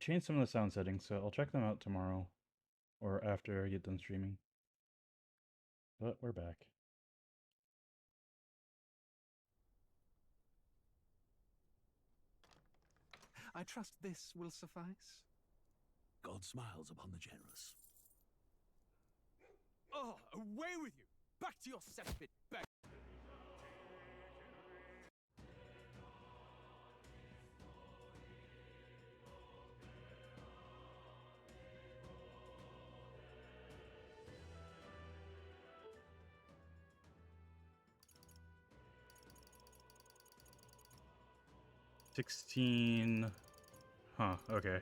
changed some of the sound settings, so I'll check them out tomorrow or after I get done streaming. But we're back. I trust this will suffice. God smiles upon the generous. Oh, away with you! Back to your cesspit bag! $16. Huh, okay.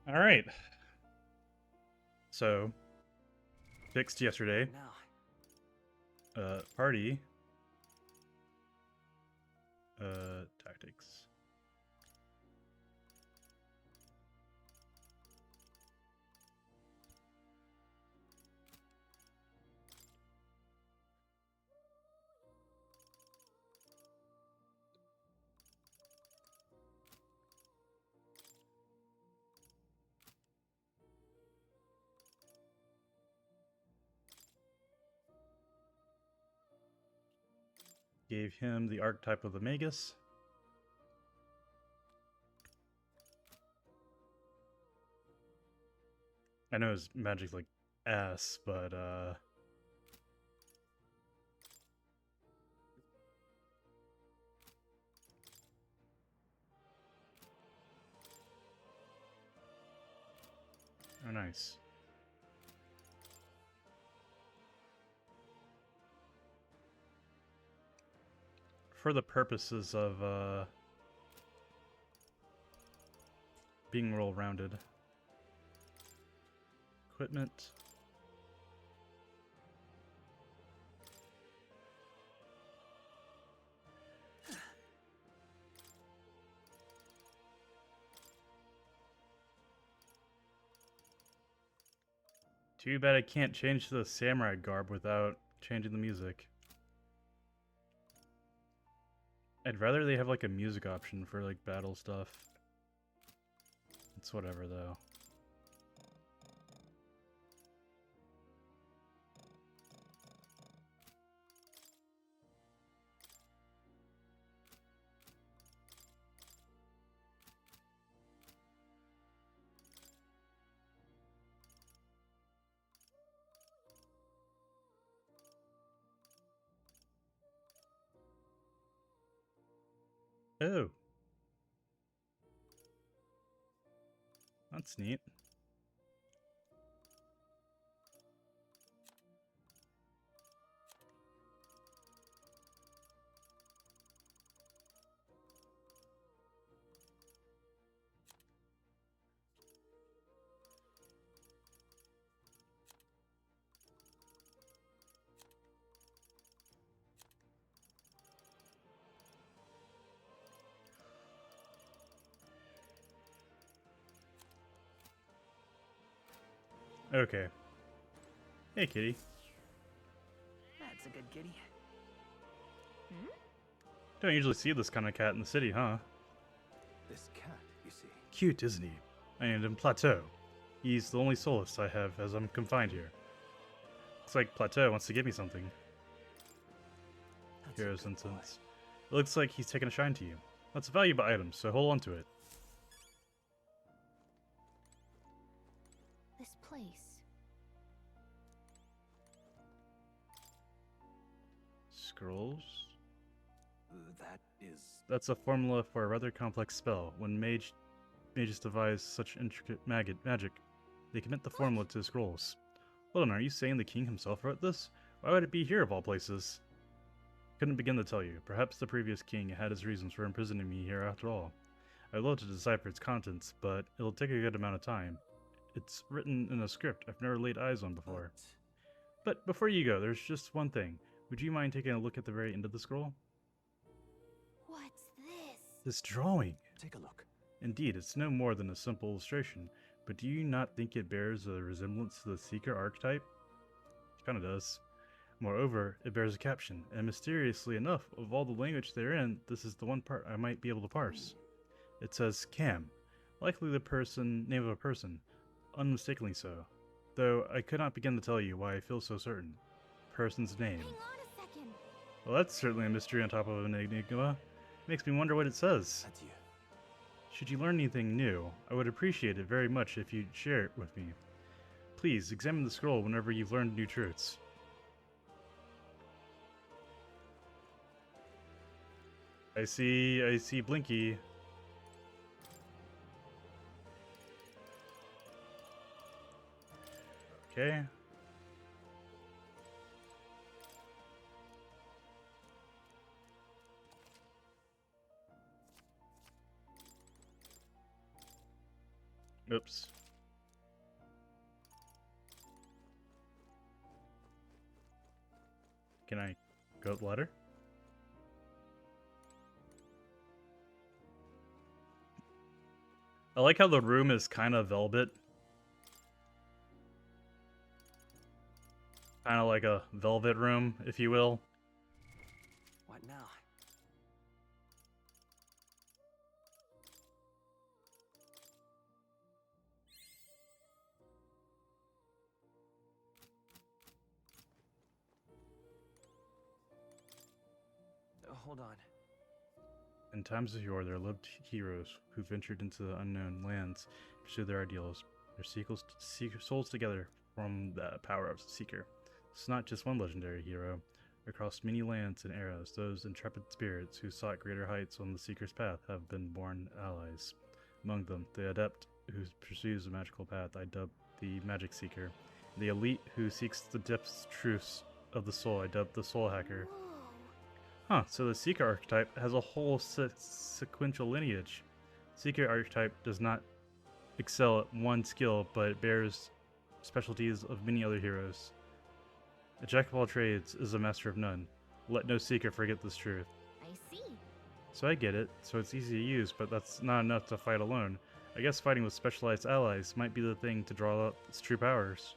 All right. So, fixed yesterday. Party. Tactics. Gave him the archetype of the Magus. I know his magic's like ass, but oh nice. For the purposes of being well-rounded. Equipment. Too bad I can't change to the samurai garb without changing the music. I'd rather they have like a music option for like battle stuff. It's whatever though. Oh. That's neat. Okay. Hey, kitty. That's a good kitty. Don't usually see this kind of cat in the city, huh? This cat, you see. Cute, isn't he? I named him Plateau. He's the only solace I have as I'm confined here. Looks like Plateau wants to give me something. That's Hero's a good boy. instance. It looks like he's taken a shine to you. That's a valuable item, so hold on to it. This place. Scrolls? That is... That's a formula for a rather complex spell. When mages devise such intricate magic, they commit the formula to scrolls. Hold on, are you saying the king himself wrote this? Why would it be here of all places? Couldn't begin to tell you. Perhaps the previous king had his reasons for imprisoning me here after all. I'd love to decipher its contents, but it'll take a good amount of time. It's written in a script I've never laid eyes on before. But before you go, there's just one thing. Would you mind taking a look at the very end of the scroll? What's this? This drawing. Take a look. Indeed, it's no more than a simple illustration, but do you not think it bears a resemblance to the Seeker archetype? It kinda does. Moreover, it bears a caption, and mysteriously enough, of all the language therein, this is the one part I might be able to parse. It says Cam, likely the name of a person, unmistakably so, though I could not begin to tell you why I feel so certain. Person's name. Hang on a second. Well, that's certainly a mystery on top of an enigma. Makes me wonder what it says. Adieu. Should you learn anything new, I would appreciate it very much if you'd share it with me. Please examine the scroll whenever you've learned new truths. I see Blinky. Okay. Oops. Can I go up the ladder? I like how the room is kind of velvet. Kind of like a velvet room, if you will. What now? Hold on. In times of yore, there lived heroes who ventured into the unknown lands to pursue their ideals. Their souls together from the power of the Seeker. It's not just one legendary hero. Across many lands and eras, those intrepid spirits who sought greater heights on the Seeker's path have been born allies. Among them, the adept who pursues the magical path I dub the Magic Seeker. The elite who seeks the depths truths of the soul I dub the Soul Hacker. Whoa. Huh, so the Seeker archetype has a whole sequential lineage. Seeker archetype does not excel at one skill, but it bears specialties of many other heroes. A jack of all trades is a master of none. Let no Seeker forget this truth. I see. So I get it, so it's easy to use, but that's not enough to fight alone. I guess fighting with specialized allies might be the thing to draw out its true powers.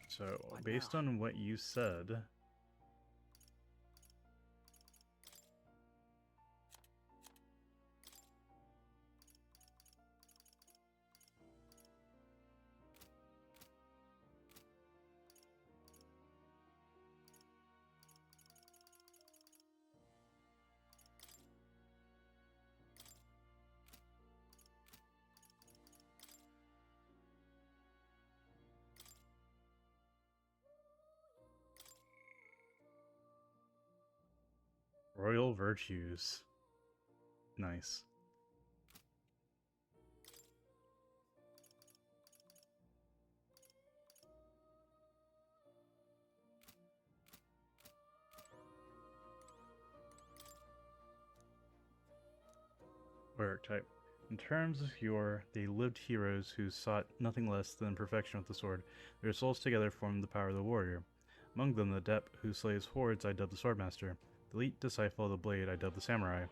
So, What based now? on what you said, Royal Virtues. Nice. Archetype. In terms of yore, they lived heroes who sought nothing less than perfection with the sword. Their souls together formed the power of the warrior. Among them, the adept who slays hordes I dub the swordmaster. The elite disciple of the blade I dub the samurai.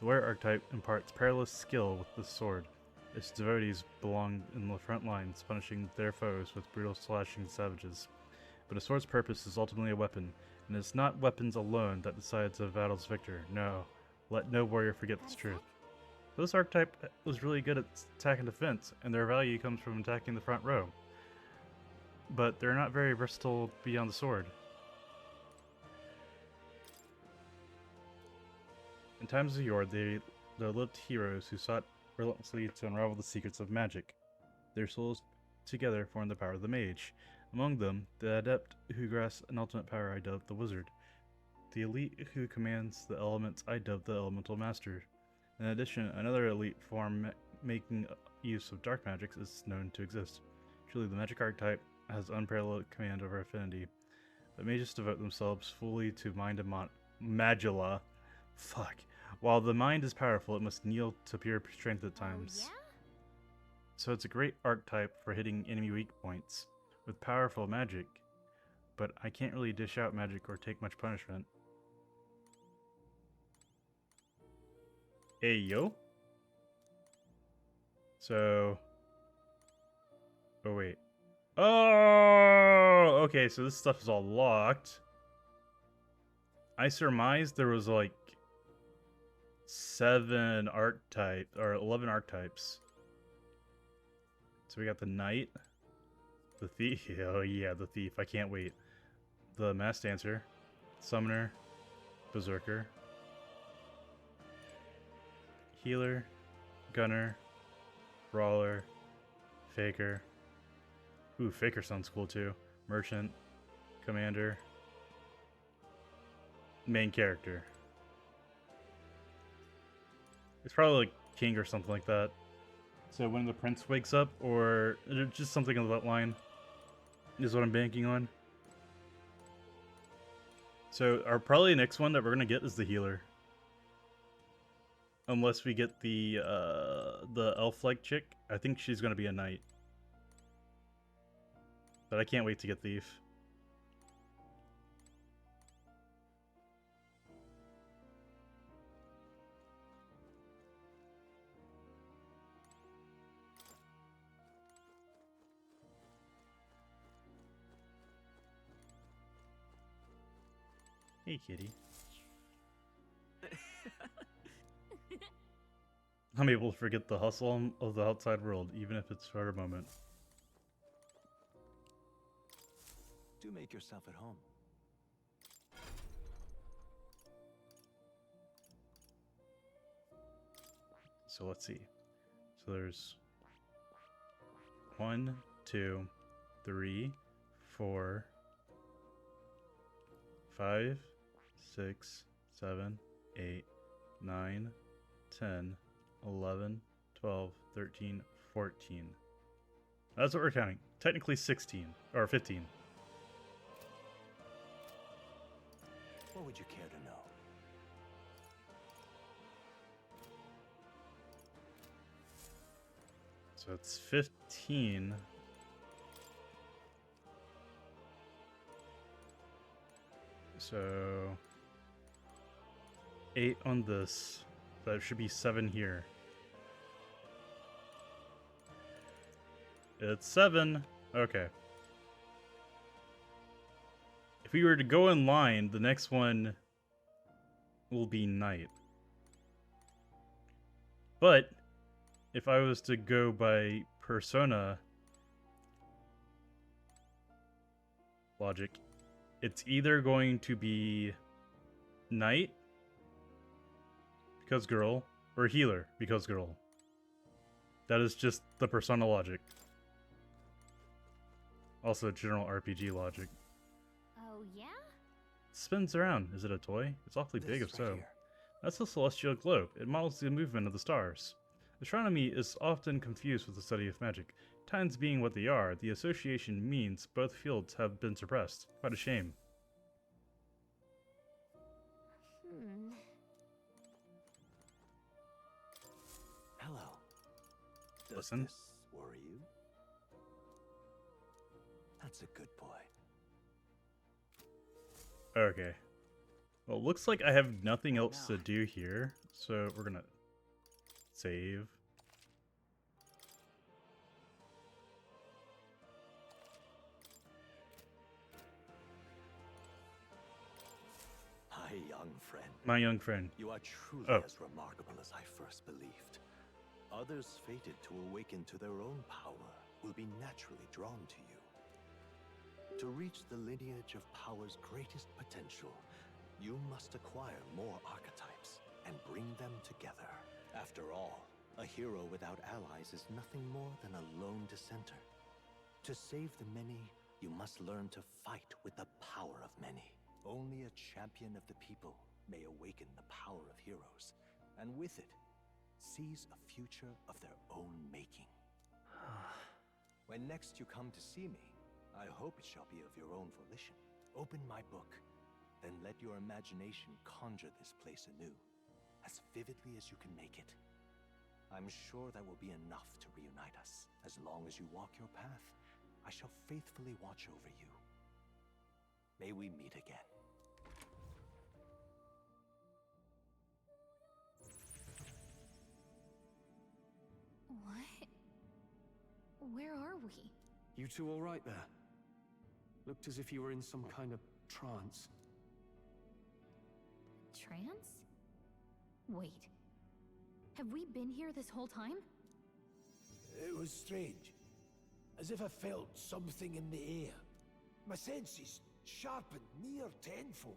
The warrior archetype imparts perilous skill with the sword. Its devotees belong in the front lines, punishing their foes with brutal slashing savages. But a sword's purpose is ultimately a weapon, and it's not weapons alone that decides a battle's victor. No, let no warrior forget this truth. This archetype was really good at attack and defense, and their value comes from attacking the front row. But they're not very versatile beyond the sword. In times of yore, there lived heroes who sought relentlessly to unravel the secrets of magic. Their souls together formed the power of the mage. Among them, the adept who grasps an ultimate power I dub the wizard. The elite who commands the elements I dub the elemental master. In addition, another elite form making use of dark magics is known to exist. Truly, the magic archetype has unparalleled command over affinity, but mages devote themselves fully to mind and magula. Fuck. While the mind is powerful, it must kneel to pure strength at times. Oh, yeah? So it's a great archetype for hitting enemy weak points with powerful magic, but I can't really dish out magic or take much punishment. Hey, yo. So... Oh, wait. Oh! Okay, so this stuff is all locked. I surmised there was, like, 7 archetypes, or 11 archetypes. So we got the Knight, the Thief. Oh, yeah, the Thief. I can't wait. The Mass Dancer, Summoner, Berserker, Healer, Gunner, Brawler, Faker. Ooh, Faker sounds cool too. Merchant, Commander, main character. It's probably like King or something like that. So when the Prince wakes up, or just something of that line, is what I'm banking on. So our probably next one that we're gonna get is the Healer. Unless we get the elf-like chick. I think she's gonna be a knight. But I can't wait to get Thief. Hey, kitty. I'm able to forget the hustle of the outside world, even if it's for a moment. Do make yourself at home. So let's see. So there's 1, 2, 3, 4, 5, 6, 7, 8, 9, 10, 11, 12, 13, 14. That's what we're counting. Technically 16, or 15. What would you care to know? So it's 15. So 8 on this. That should be 7 here. It's 7. Okay. If we were to go in line, the next one will be Knight. But if I was to go by persona logic, it's either going to be Knight because girl, or Healer because girl. That is just the persona logic. Also general RPG logic. Oh, yeah? Spins around. Is it a toy? It's awfully This big if right so. here. That's a celestial globe. It models the movement of the stars. Astronomy is often confused with the study of magic. Times being what they are, the association means both fields have been suppressed. Quite a shame. Hello. Does Listen. this worry you? That's a good boy. Okay. Well, it looks like I have nothing else now? to do here, so we're gonna save. Hi, young friend. My young friend. You are truly Oh. as remarkable as I first believed. Others fated to awaken to their own power will be naturally drawn to you. To reach the lineage of power's greatest potential, you must acquire more archetypes and bring them together. After all, a hero without allies is nothing more than a lone dissenter. To save the many, you must learn to fight with the power of many. Only a champion of the people may awaken the power of heroes, and with it, seize a future of their own making. When next you come to see me, I hope it shall be of your own volition. Open my book, then let your imagination conjure this place anew, as vividly as you can make it. I'm sure that will be enough to reunite us. As long as you walk your path, I shall faithfully watch over you. May we meet again. Where are we? You two all right there? Looked as if you were in some kind of trance. Trance? Wait. Have we been here this whole time? It was strange. As if I felt something in the air. My senses sharpened near tenfold.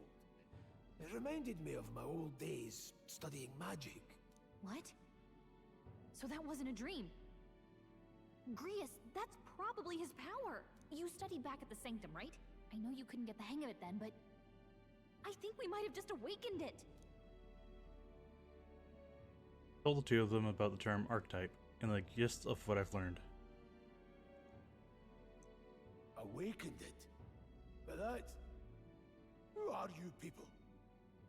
It reminded me of my old days studying magic. What? So that wasn't a dream. Grius, that's probably his power. You studied back at the Sanctum, right? I know you couldn't get the hang of it then, but I think we might have just awakened it. Told the two of them about the term archetype and the gist of what I've learned. Awakened it? But that... Who are you people?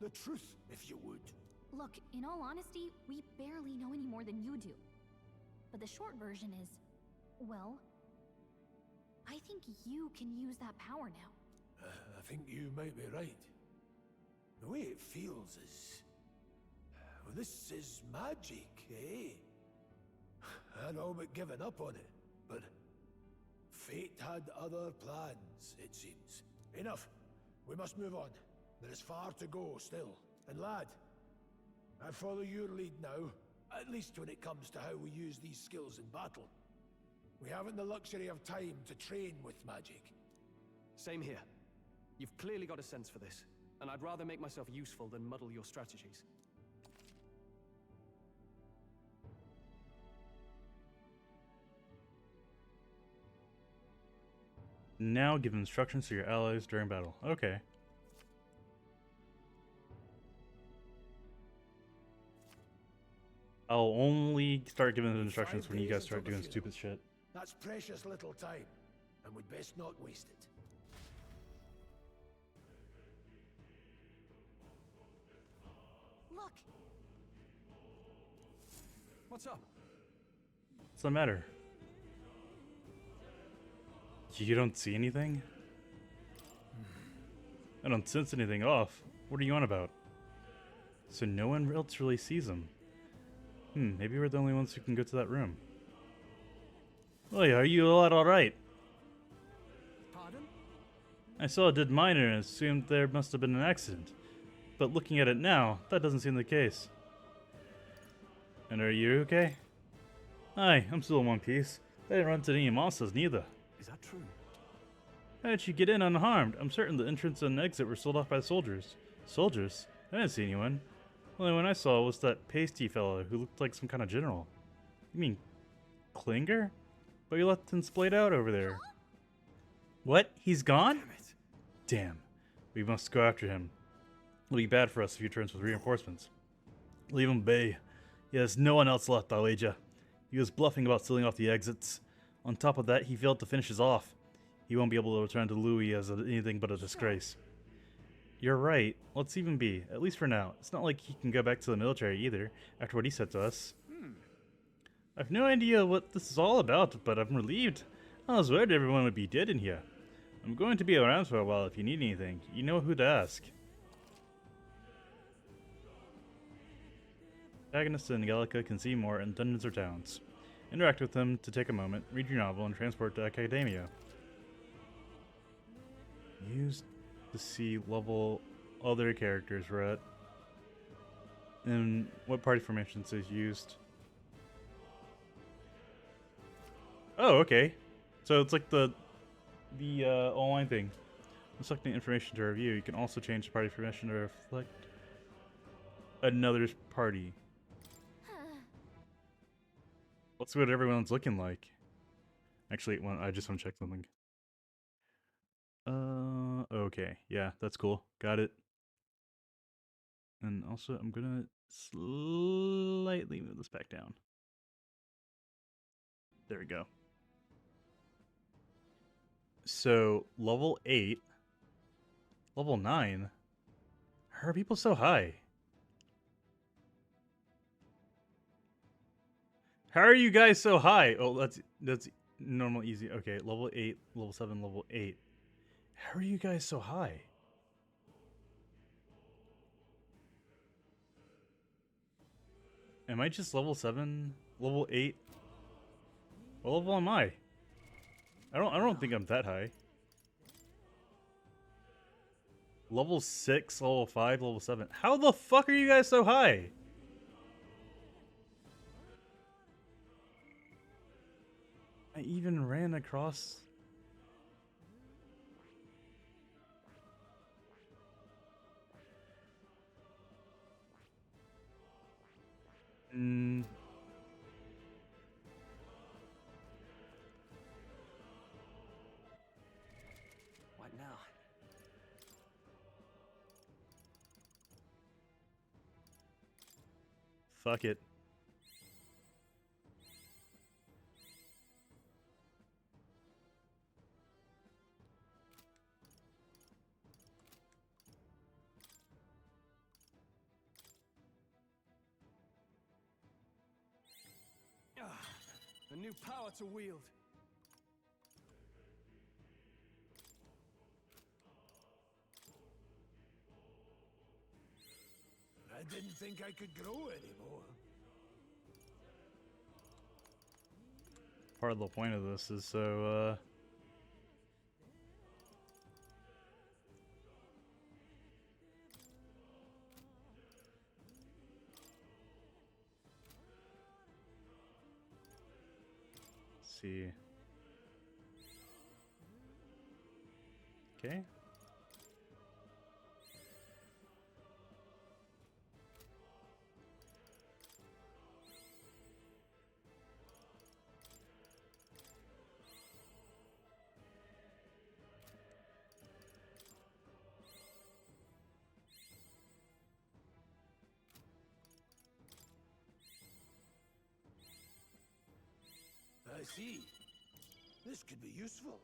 The truth, if you would. Look, in all honesty, we barely know any more than you do. But the short version is, well, I think you can use that power now. I think you might be right. The way it feels is... Well, this is magic, eh? I'd all but given up on it, but... Fate had other plans, it seems. Enough. We must move on. There is far to go still. And lad, I follow your lead now, at least when it comes to how we use these skills in battle. We haven't the luxury of time to train with magic. Same here. You've clearly got a sense for this, and I'd rather make myself useful than muddle your strategies. Now give instructions to your allies during battle. Okay. I'll only start giving the instructions when you guys start doing stupid shit. That's precious little time, and we'd best not waste it. Look! What's up? What's the matter? You don't see anything? I don't sense anything off. What are you on about? So no one else really sees him. Maybe we're the only ones who can go to that room. Oh yeah, are you alright? Pardon? I saw a dead miner and assumed there must have been an accident. But looking at it now, that doesn't seem the case. And are you okay? Aye, I'm still in one piece. I didn't run into any monsters neither. Is that true? How did you get in unharmed? I'm certain the entrance and exit were sealed off by soldiers. Soldiers? I didn't see anyone. The only one I saw was that pasty fellow who looked like some kind of general. You mean Klinger? But you left him splayed out over there. What? He's gone? Damn it. Damn. We must go after him. It'll be bad for us if he returns with reinforcements. Leave him be. He has no one else left, I'll wager. He was bluffing about sealing off the exits. On top of that, he failed to finish us off. He won't be able to return to Louis as anything but a disgrace. You're right. Let's even be, at least for now. It's not like he can go back to the military either, after what he said to us. I've no idea what this is all about, but I'm relieved. I was worried everyone would be dead in here. I'm going to be around for a while if you need anything. You know who to ask. Agnes and Gallica can see more in Dungeons or Towns. Interact with them to take a moment, read your novel, and transport to Academia. Use to see level other characters we're at. And what party formations is used. Oh, okay. So it's like the online thing. Selecting information to review, you can also change the party formation to reflect another party. Let's see what everyone's looking like. Actually, I just want to check something. Okay. Yeah, that's cool. Got it. And also, I'm gonna slightly move this back down. There we go. So, level 8. Level 9? How are people so high? How are you guys so high? Oh, that's normal, easy. Okay, level 8, level 7, level 8. How are you guys so high? Am I just level 7? Level 8? What level am I? I don't think I'm that high. Level 6, level 5, level 7. How the fuck are you guys so high? I even ran across... What now? Fuck it. A new power to wield. I didn't think I could grow anymore. Part of the point of this is so, let's see. Okay. I see. This could be useful.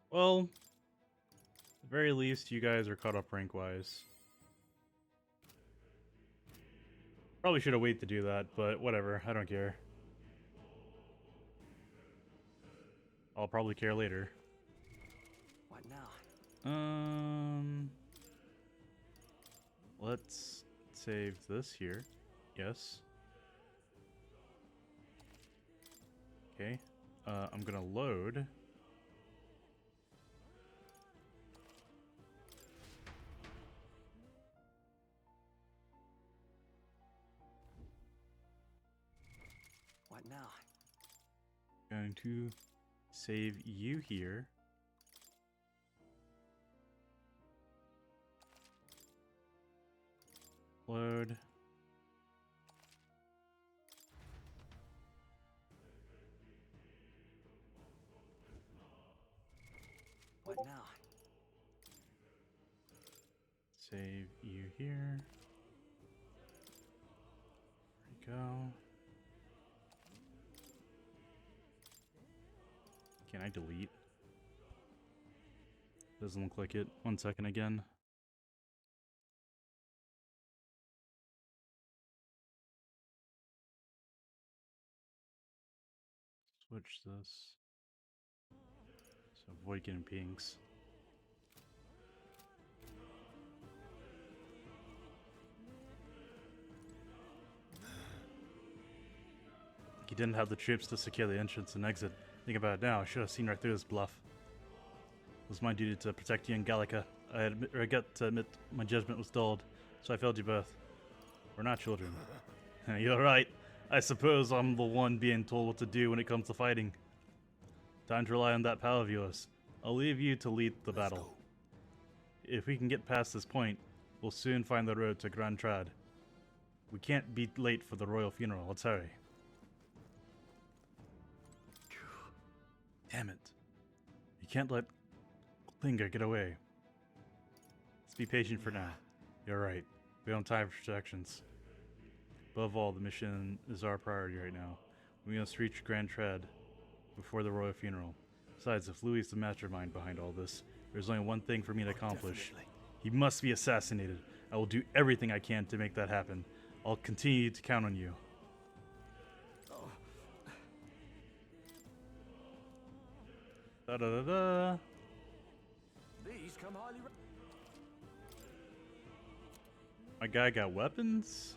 Well, at the very least, you guys are caught up rank-wise. Probably should have waited to do that, but whatever. I don't care. I'll probably care later. What now? Let's save this here. Yes. Okay. I'm gonna load. What now? Going to save you here. Load. What now? Save you here. There we go. Can I delete? Doesn't look like it. 1 second again. Switch this. So avoid getting pings. He didn't have the troops to secure the entrance and exit. Think about it now, I should have seen right through this bluff. It was my duty to protect you and Gallica. I regret to admit my judgment was dulled, so I failed you both. We're not children. You're right. I suppose I'm the one being told what to do when it comes to fighting. Time to rely on that pal of yours. I'll leave you to lead the battle. If we can get past this point, we'll soon find the road to Grand Trad. We can't be late for the royal funeral. Let's hurry. Damn it. You can't let Klinger get away. Let's be patient for now. You're right. We don't have time for distractions. Above all, the mission is our priority right now. We must reach Grand Trad before the royal funeral. Besides, if Louis is the mastermind behind all this, there's only one thing for me to accomplish. Definitely. He must be assassinated. I will do everything I can to make that happen. I'll continue to count on you. Da-da-da-da. These come highly. My guy got weapons?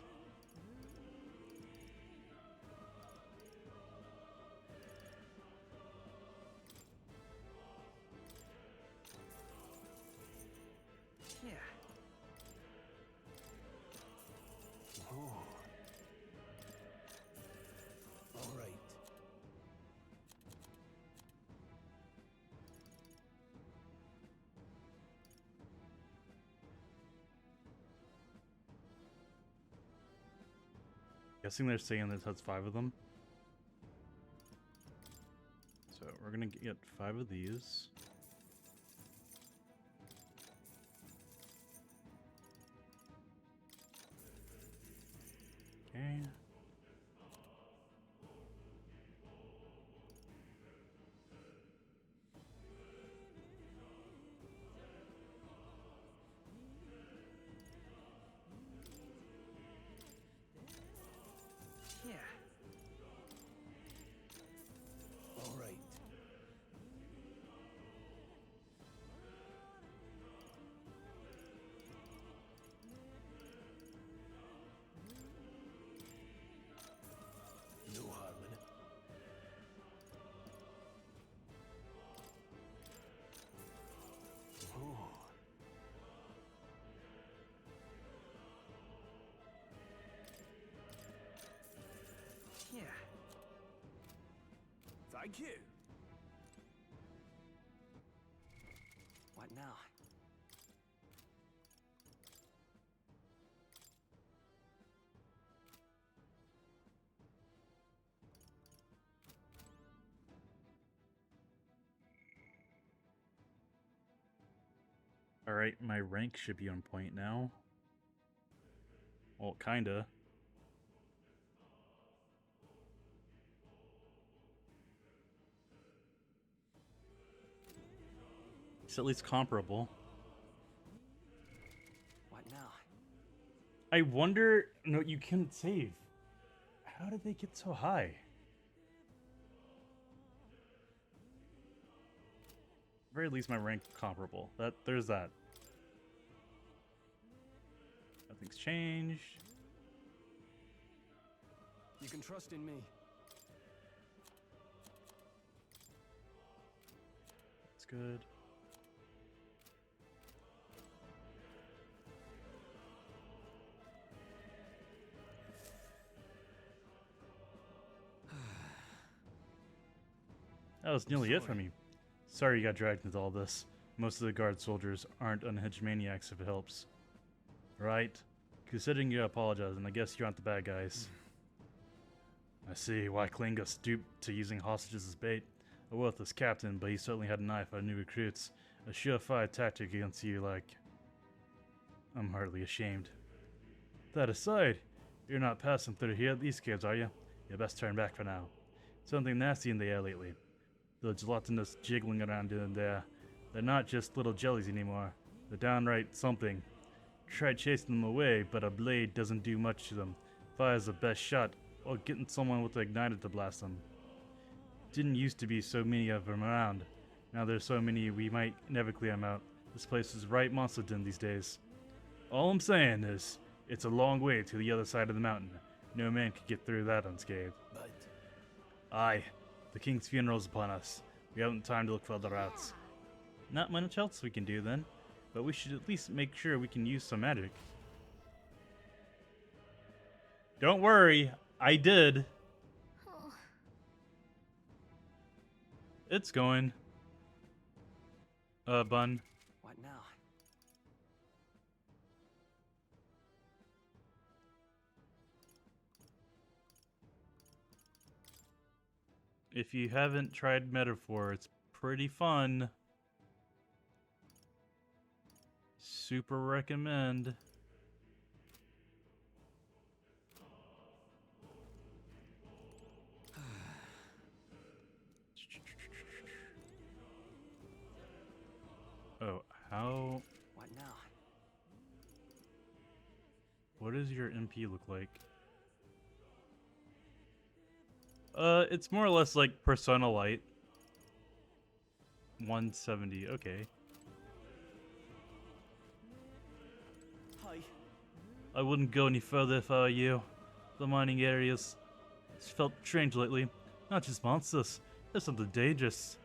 Yeah. Oh, All right. Guessing they're saying this has 5 of them. So we're gonna get 5 of these. Okay. Yeah. All right. No harm in it. oh. Yeah. Thank you. What now? Alright, my rank should be on point now. Well, kinda. It's at least comparable. What now? I wonder... No, you couldn't save. How did they get so high? At the very least, my rank comparable. There's that. Nothing's changed. You can trust in me. That's good. That was nearly it for me. Sorry you got dragged into all this. Most of the guard soldiers aren't unhinged maniacs if it helps. Right? Considering you apologize, and I guess you aren't the bad guys. I see why Klinga stooped to using hostages as bait. A worthless captain, but he certainly had an eye for new recruits. A surefire tactic against you like... I'm hardly ashamed. That aside, you're not passing through here at these caves, are you? You best turn back for now. Something nasty in the air lately. The gelatinous jiggling around in there. They're not just little jellies anymore. They're downright something. Tried chasing them away, but a blade doesn't do much to them. Fire's the best shot, or getting someone with an igniter to blast them. Didn't used to be so many of them around. Now there's so many we might never clear them out. This place is right monster den these days. All I'm saying is, it's a long way to the other side of the mountain. No man could get through that unscathed. But Aye, the king's funeral's upon us. We haven't time to look for other routes. Not much else we can do then, but we should at least make sure we can use some magic. Don't worry, I did. Oh, It's going. Bun. What now? If you haven't tried Metaphor, it's pretty fun. Super recommend. Oh, how... What now? What does your MP look like? It's more or less like Persona Light. 170, okay. Hi. I wouldn't go any further if I were you. The mining areas felt strange lately. Not just monsters. There's something dangerous.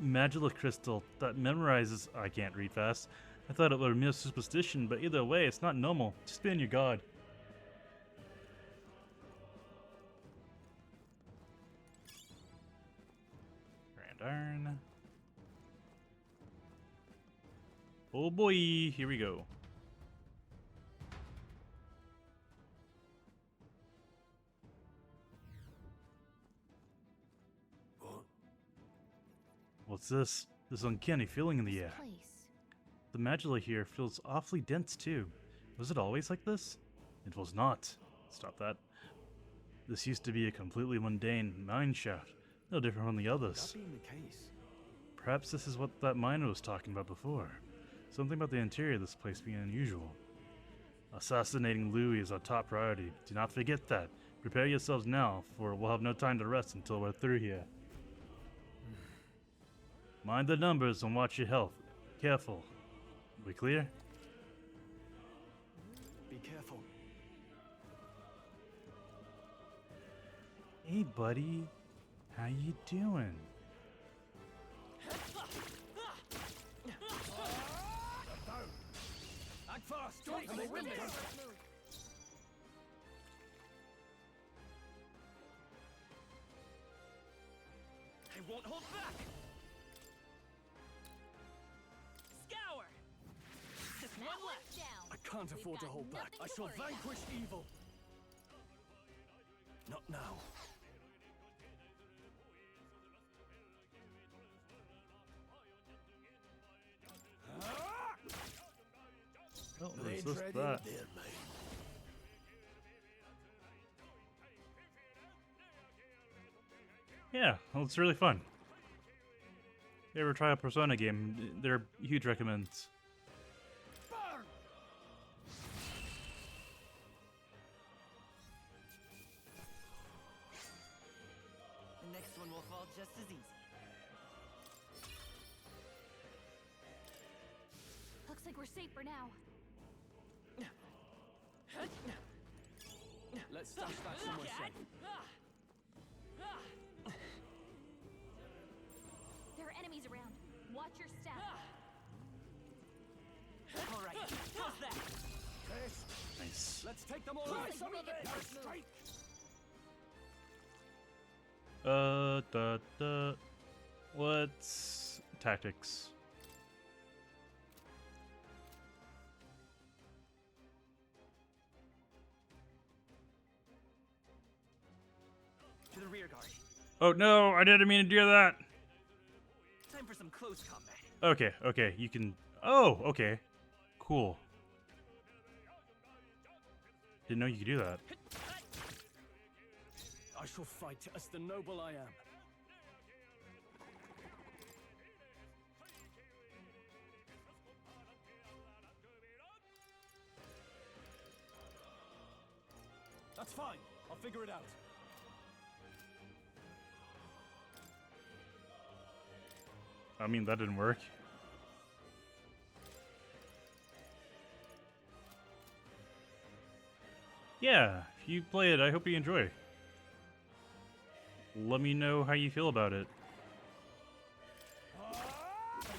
Magilla crystal that memorizes. I can't read fast. I thought it was mere superstition, but either way, it's not normal. Just be on your guard. Grand Iron. Oh boy, here we go. What's this? This uncanny feeling in the air. Place. The magilla here feels awfully dense too. Was it always like this? It was not. Stop that. This used to be a completely mundane mine shaft, no different from the others. That being the case, Perhaps this is what that miner was talking about before. Something about the interior of this place being unusual. Assassinating Louis is our top priority. Do not forget that. Prepare yourselves now, for we'll have no time to rest until we're through here. Mind the numbers and watch your health. Careful. We clear? be careful. Hey, buddy. How you doing? Act fast! Don't and they forget will the go. first move. I won't hold back! Scour! Just That one one's left! down. I can't We've afford to got hold back. nothing I to shall worry about. vanquish evil. Not now. Oh, Blade resist ready, that. they're mine. Yeah, well, it's really fun. If you ever try a Persona game, they're huge recommends. Burn! The next one will fall just as easy. Looks like we're safe for now. Let's stash that somewhere safe. There are enemies around. Watch your step. All right, how's that? Chris, Nice. Let's take them all Looks out! like we get now first move. strike! What's tactics? To the rear guard. Oh no, I didn't mean to do that. Time for some close combat. Okay, okay, you can. Oh, okay. Cool. Didn't know you could do that. I shall fight as the noble I am. That's fine. I'll figure it out. I mean, that didn't work. Yeah, if you play it, I hope you enjoy. Let me know how you feel about it. I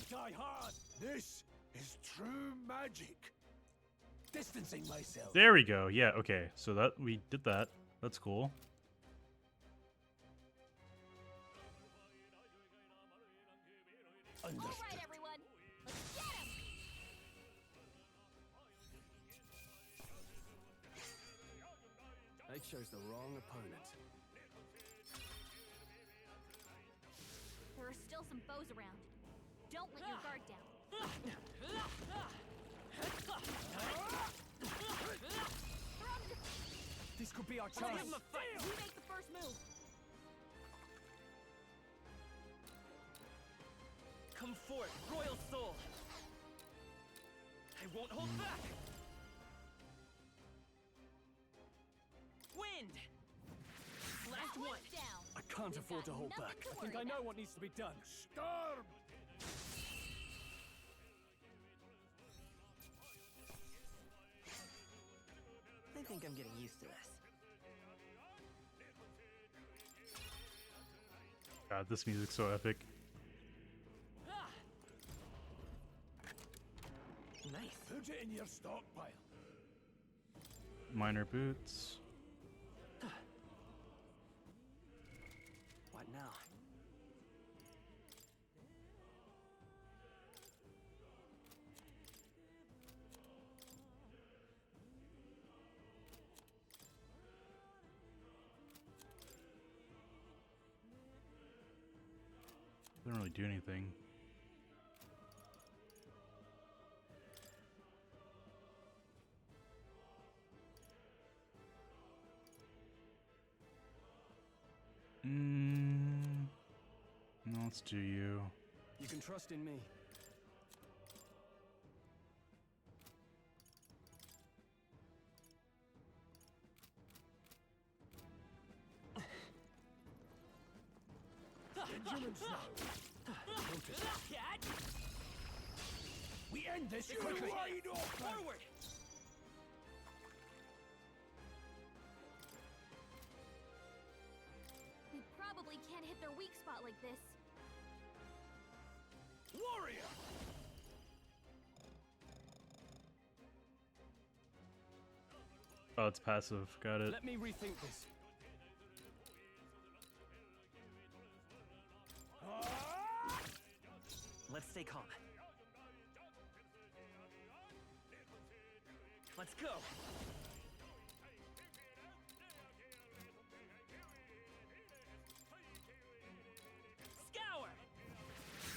die hard. This is true magic. Distancing myself. There we go. Yeah, okay. So that we did that. That's cool. All Understood. right, everyone. Let's get him. They chose the wrong opponent. There are still some foes around. Don't let your guard down. This could be our Let's give chance. him a fight. You make the first move. Come forth, royal soul. I won't hold back. Wind. Last That one. one's down. I can't We've afford to got hold nothing back. to I think worry I know about. what needs to be done. Storm! think I'm getting used to this. God, this music's so epic. Nice. Put it in your stockpile. Minor boots. What now? Doesn't really do anything. No, let's do you. You can trust in me. Vigilance now. Notice it. We end this quickly. Wide open. Forward! We probably can't hit their weak spot like this. Warrior! Oh, it's passive. Got it. Let me rethink this. Let's stay calm. Let's go! Scour!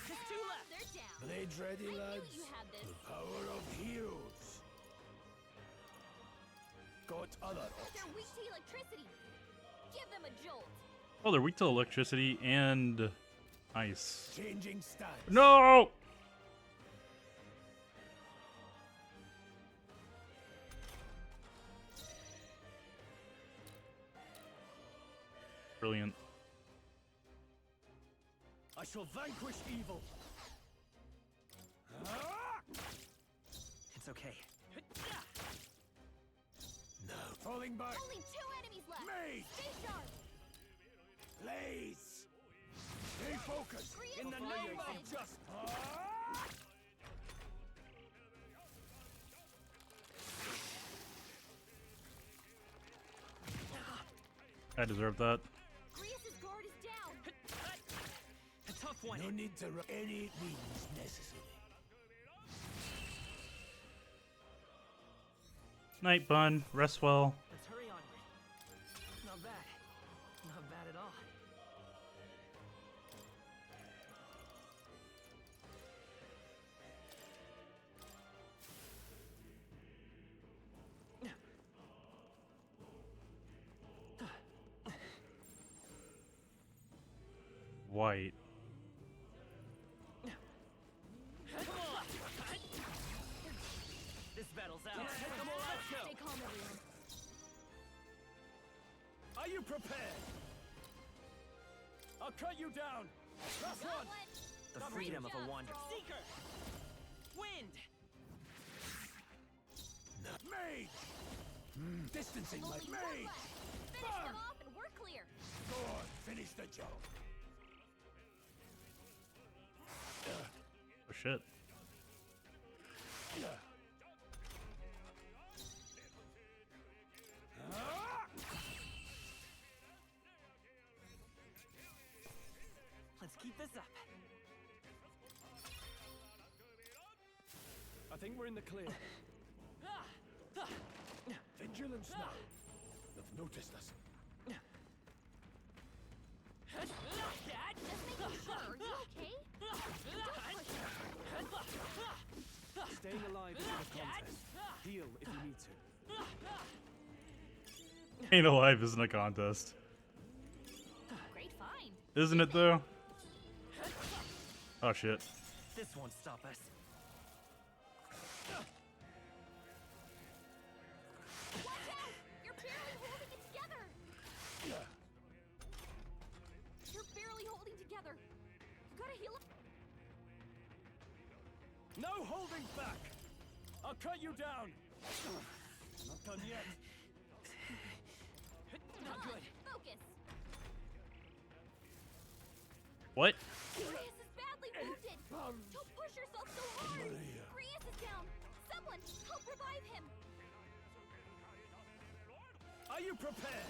Just two left! They're down. Blades ready, I knew lads. you had this. The power of heroes. Got other options. They're weak to electricity. Give them a jolt. Oh, they're weak to electricity and ice. Changing stance. No! Brilliant. I shall vanquish evil. It's okay. No. Falling back. Only 2 enemies left. Mage. Stay sharp. Blaze. Stay focused. Grius In the is name of moving. justice. I deserve that. Grius' guard is down. A tough one. No need to run any means necessary. Night, Bun. Rest well. Let's hurry onward. Not bad. Not bad at all. White. Come on! This battle's out. Come on, let's go! Stay calm, everyone. Are you prepared? I'll cut you down. Last Got one. one. The Great freedom of job, a wanderer. Thrall. Seeker! Wind! Mage. Distancing my Only one mage. left. Finish Burn. them off and we're clear. Go on, finish the job. Oh, shit. Let's keep this up. I think we're in the clear. Vigilance now. They've noticed us. Just making sure. Are you okay? Don't push her. Staying alive is a contest. Heal if you need to. Ain't alive isn't a contest. Great find. Isn't it, though? Oh, shit. This won't stop us. Watch out! You're barely holding it together. You're barely holding together. You gotta heal up. No holding back. I'll cut you down. Not done yet. What? Grius is badly wounded. Don't push yourself so hard. Grius is down. Someone help revive him. Are you prepared?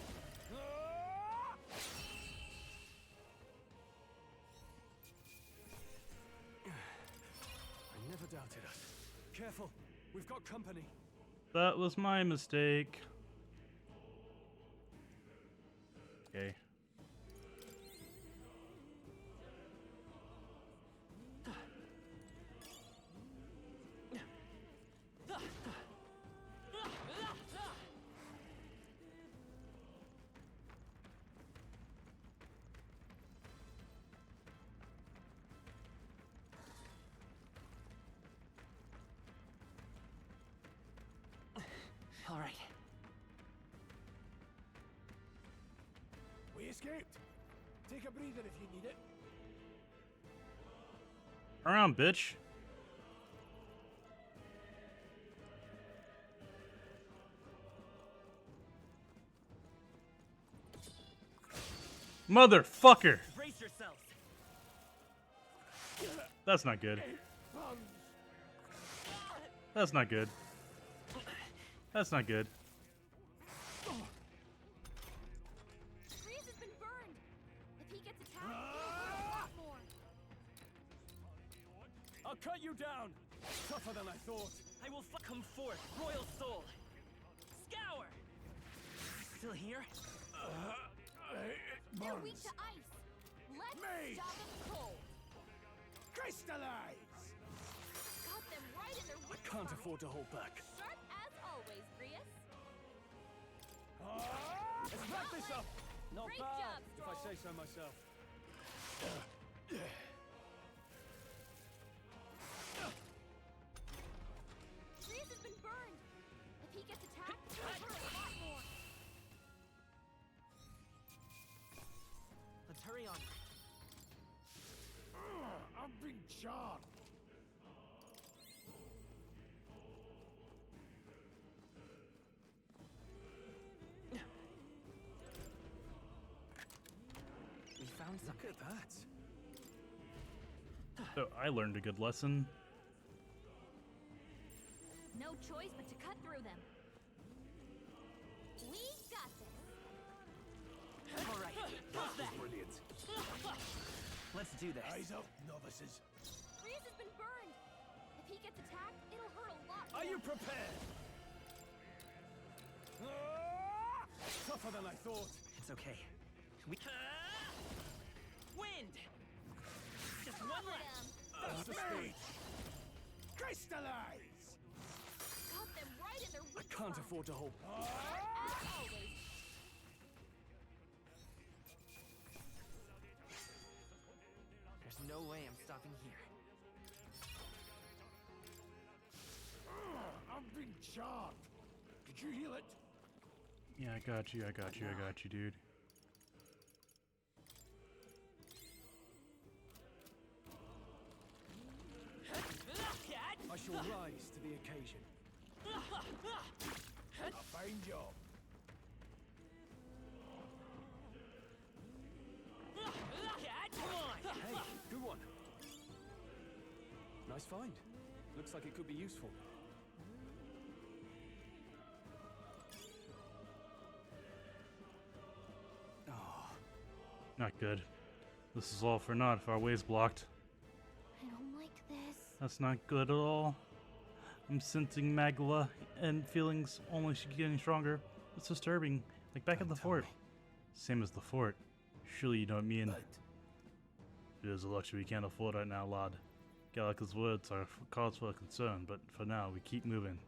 I never doubted us. Careful, we've got company. That was my mistake. Okay. All right. We escaped. Take a breather if you need it. Around, bitch. Motherfucker! Brace yourselves. That's not good. That's not good. That's not good. Grius has been burned. If he gets attacked, he'll hurt a lot more. I'll cut you down. Tougher than I thought. I will come forth, royal soul. Scour. Still here? They're weak to ice. Let's Me. stop them cold. Crystallize! Got them right in their I weak can't spot. afford to hold back. Sharp as always, Grius. Let's wrap this up. Not Great bad, job, if I Stroll. say so myself. Grius has been burned. If he gets attacked, he'll hurt a lot more. Let's hurry on. I'm being charred. We found Look something. at that. So I learned a good lesson. No choice but to cut through them. We got this. All right. How's that? Brilliant. Let's do this. Eyes up, novices. Grius has been burned. If he gets attacked, it'll hurt a lot more. Are you prepared? Tougher than I thought. It's okay. We. Wind. Just one Cover left. them. That's the speed. Crystallize! Got them right in their I weak can't spot. afford to hold. Sharp as always. There's no way I'm stopping here. I'm being charred. Could you heal it? Yeah, I got you, I got you, I got you, dude. I shall rise to the occasion. A fine job. Come on. Hey, good one. Nice find. Looks like it could be useful. Not good. This is all for naught if our way's blocked. I don't like this. That's not good at all. I'm sensing magla and feelings only getting stronger. It's disturbing. Like back at the fort. Same as the fort. Surely you know what I mean. Right. It is a luxury we can't afford right now, lad. Gallica's words are cause for concern, but for now we keep moving.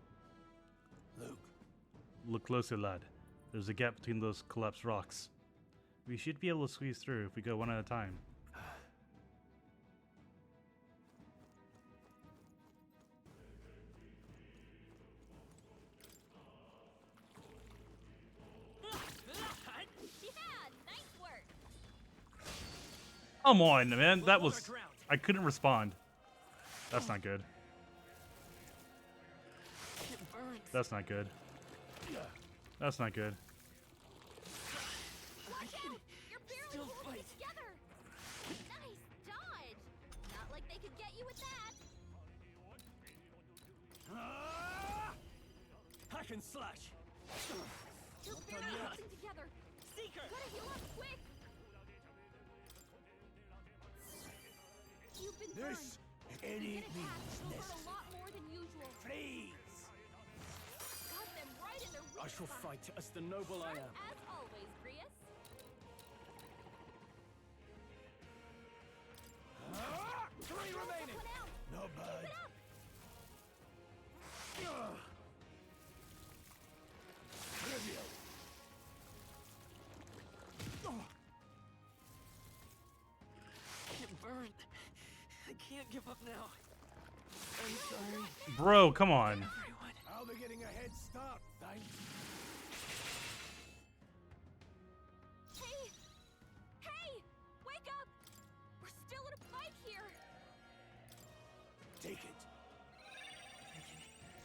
Look, Look closer, lad. There's a gap between those collapsed rocks. We should be able to squeeze through if we go one at a time. Yeah, nice work. Come on, man. That We'll hold was... our ground. I couldn't respond. That's not good. It burns. That's not good. That's not good. Watch out! You're barely Still holding fight. it together. Nice. Hack and slash! You're barely holding together. Seeker! Gotta heal up quick. You've been burned. This If any you get attacked, means it'll hurt a necessary. lot more than usual. Freeze! Got them right in their weak I shall spot. fight as the noble I Sharp am. as always, Grius. Three remaining! One out. Not bad. Keep it up. Trivial. Get burned. I can't give up now. I'm sorry, Bro, come on. everyone. I'll be getting a head start, thanks. Hey! Hey! Wake up! We're still in a fight here. Take it.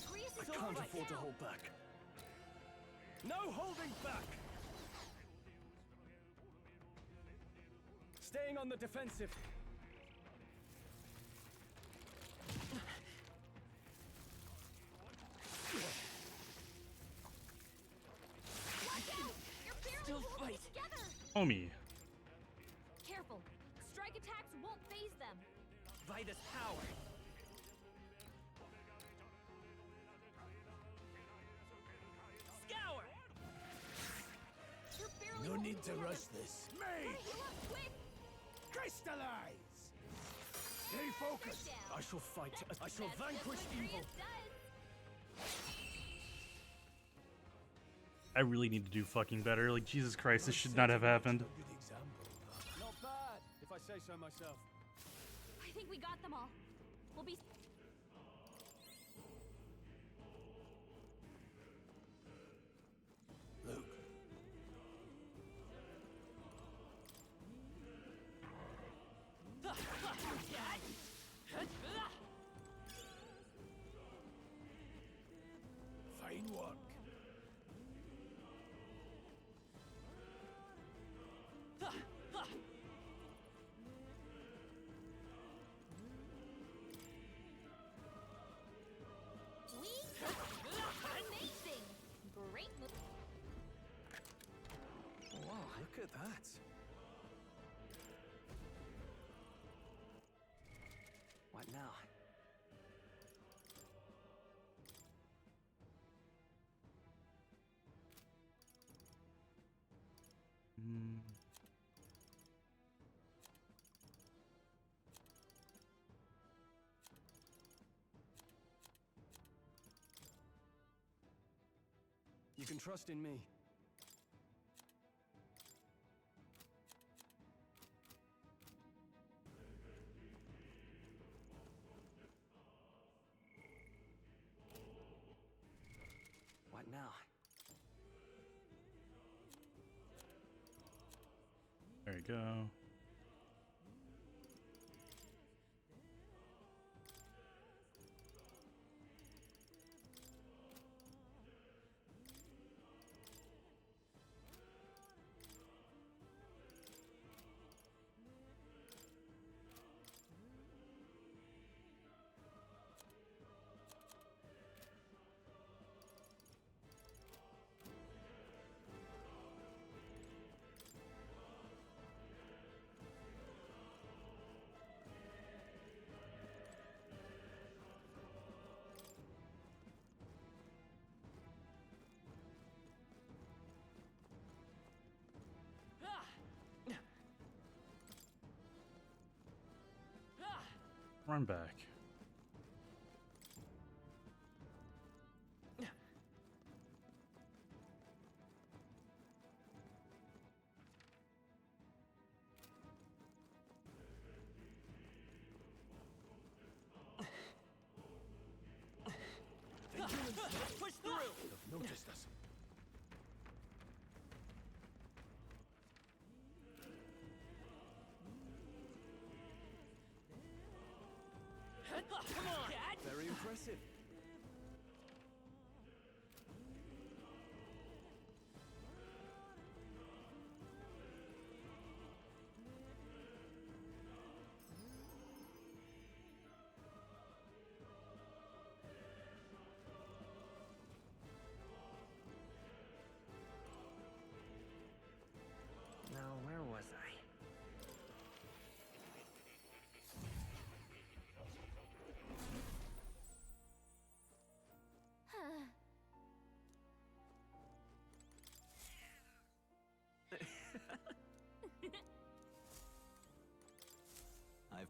Grius I is can't going right afford to now. hold back. No holding back! Staying on the defensive. Watch out! You're barely Still holding fight. it together. Homie. Careful. Strike attacks won't phase them. By this power. Scour! You're barely No holding need to together. rush this. Me! Gotta heal up quick. Crystallize! Stay focused. Down. I shall fight. I shall That's vanquish just what evil. Grius does. I really need to do fucking better. Like, Jesus Christ, this should not have happened. A good example. Not bad, if I say so myself. I think we got them all. We'll be. Luke. Fine work. We amazing. Great move. Wow, look at that. What now? Mm. You can trust in me. What now? There you go. Run back. Push through! They've noticed us. Come on! Very impressive.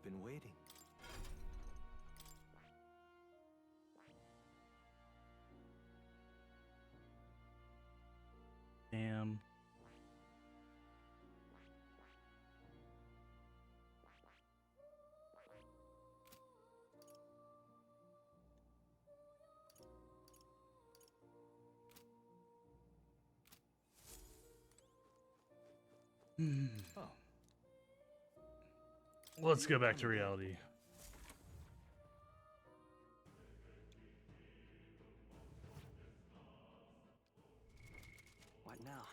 been waiting. Damn. Oh, Let's go back to reality. What now?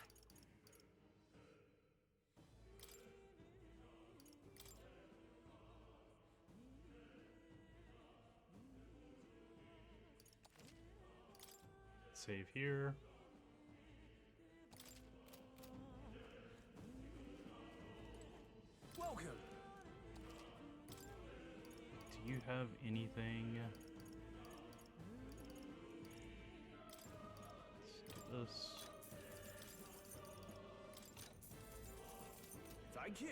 Save here. Welcome. Do you have anything? Let's do this. Thank you.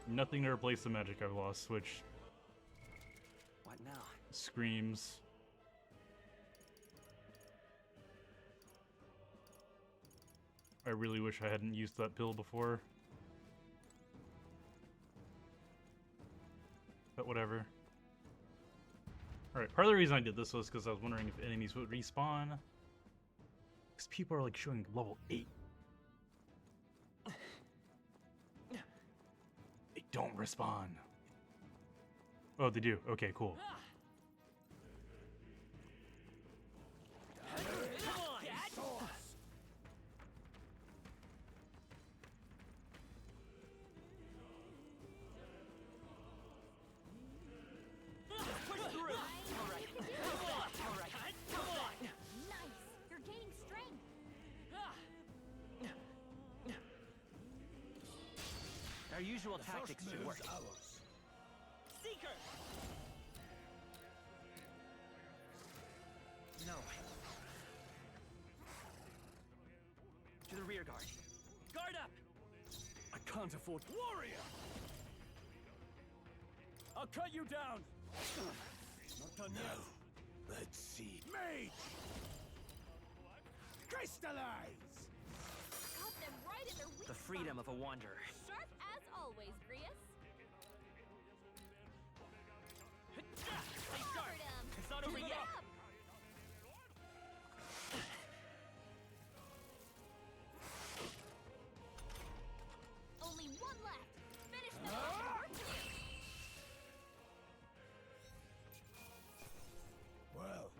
Nothing to replace the magic I've lost, which What now? screams. I really wish I hadn't used that pill before. But whatever. Alright, part of the reason I did this was because I was wondering if enemies would respawn. Because people are like showing level 8. They don't respawn. Oh, they do. Okay, cool. Come on, Dad! Push through! Alright. Alright. Come on! Nice! You're gaining strength! Our usual The tactics first should work. move's ours. Seeker! No. To the rear guard. Guard up! I can't afford warrior. I'll cut you down. Not done yet. Let's see. Mage! Crystallize! Got them right in their weak The freedom of a wanderer. spot. Sharp as always, Grius. Stay sharp! Covered 'em. It's not over Keep it yet! up. Only one left. Finish them off and we're clear. Well,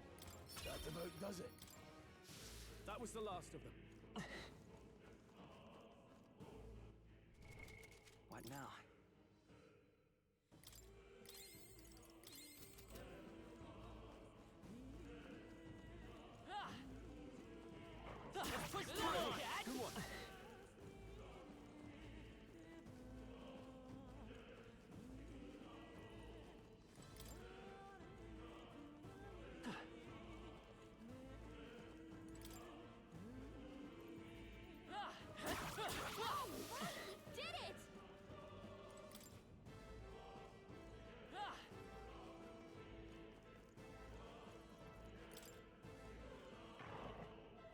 that about does it. That was the last of them. What now? Push through! Good one. Whoa, what? We did it!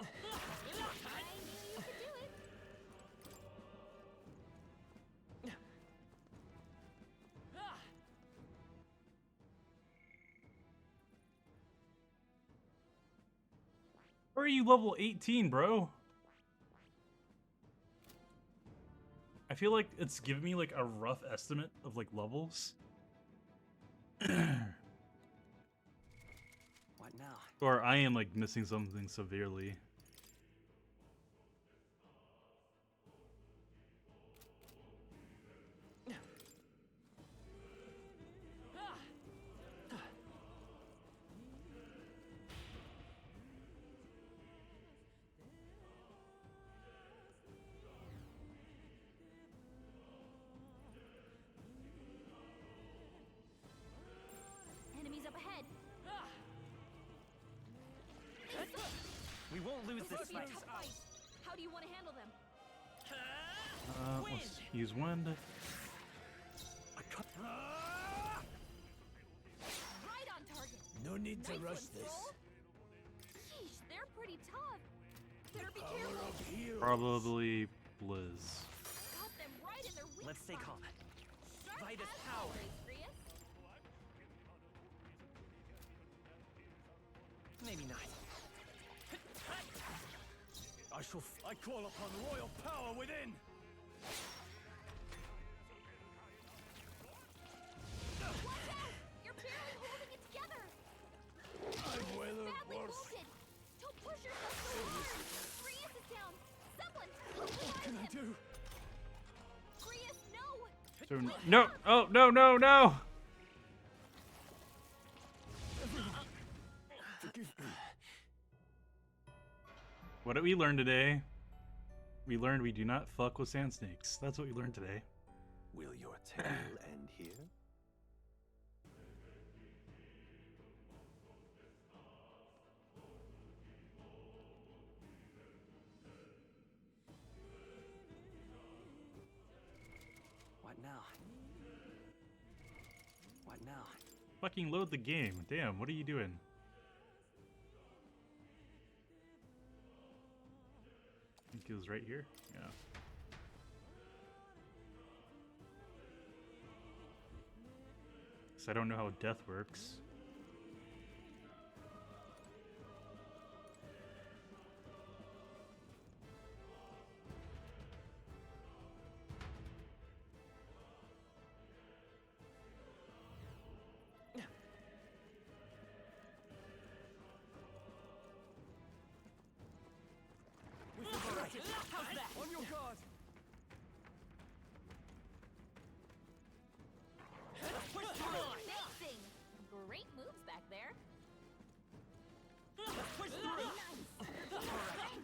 I knew you could do it. Where are you level 18, bro? I feel like it's giving me like a rough estimate of like levels. What now? Or I am like missing something severely. Enemies up ahead. We won't lose This this will be a fight. tough fight. How do you want to handle them? Let's use wind. No need to Nice rush one, this. Stroll. Sheesh, they're pretty tough. Better be Power careful. of heroes. Probably Blizz. Got them right in their weak Let's stay spot. calm. Sharp Vitus as power. always, Grius. Maybe not. I call upon royal power within! Watch out! You're barely holding it together. I'm weathered Badly worse. wounded. Don't push yourself so hard. Grius is down. Someone, help What can I him. do? Grius, no. So no! Oh no no no! What did we learn today? We learned we do not fuck with sand snakes. That's what we learned today. Will your tale end here? What now? What now? Fucking load the game. Damn, what are you doing? I think it was right here. Yeah. So I don't know how death works. How's that? On your guard! Amazing. Great moves back there. Push through!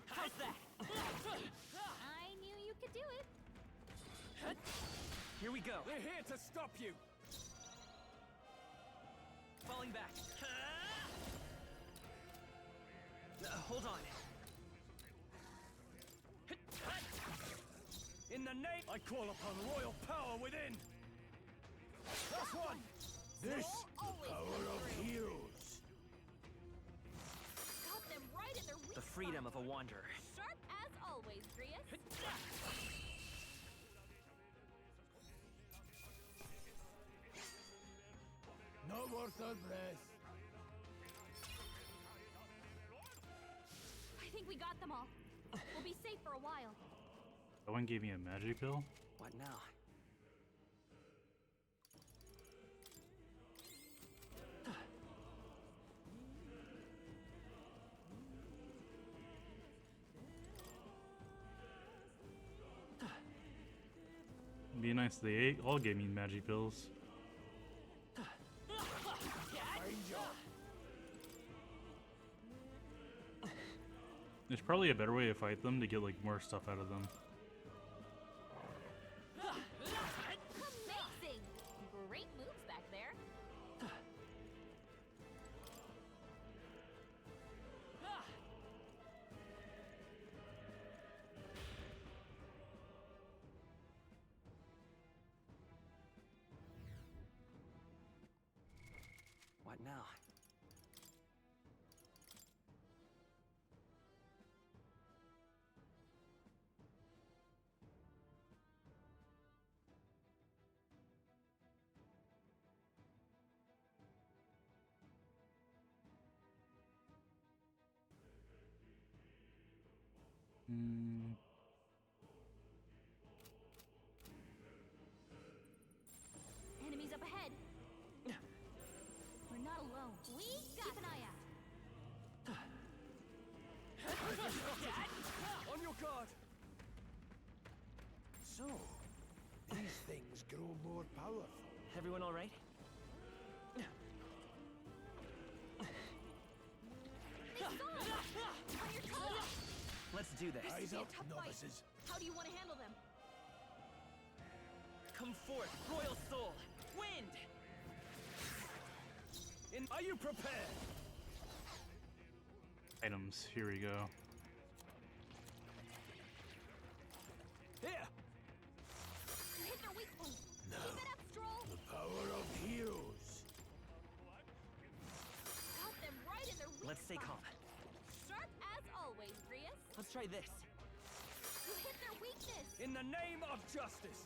How's that? I knew you could do it. Here we go. We're here to stop you. Falling back. Hold on. In the name, I call upon royal power within. That's one. This Always power come of through. heroes. Got them right in their weak The freedom spot. of a wanderer. Sharp as always, Grius. Not worth our breath. I think we got them all. We'll be safe for a while. Someone gave me a magic pill. What now? It'd be nice if they all gave me magic pills. There's probably a better way to fight them to get like more stuff out of them. Amazing. Great moves back there. What now? Hmm. Enemies up ahead. We're not alone. We got keep an eye out. On your guard. So, these things grow more powerful. Everyone all right? They saw us. On your toes. Let's do this. Eyes be a up, tough fight. novices. How do you want to handle them? Come forth, royal soul. Wind! Are you prepared? Items. Here we go. Here. You hit their weak point. Keep it up, Stroll. The power of heroes. Got Stay calm. Sharp as always, Grius. Let's try this. You hit their weakness. In the name of justice!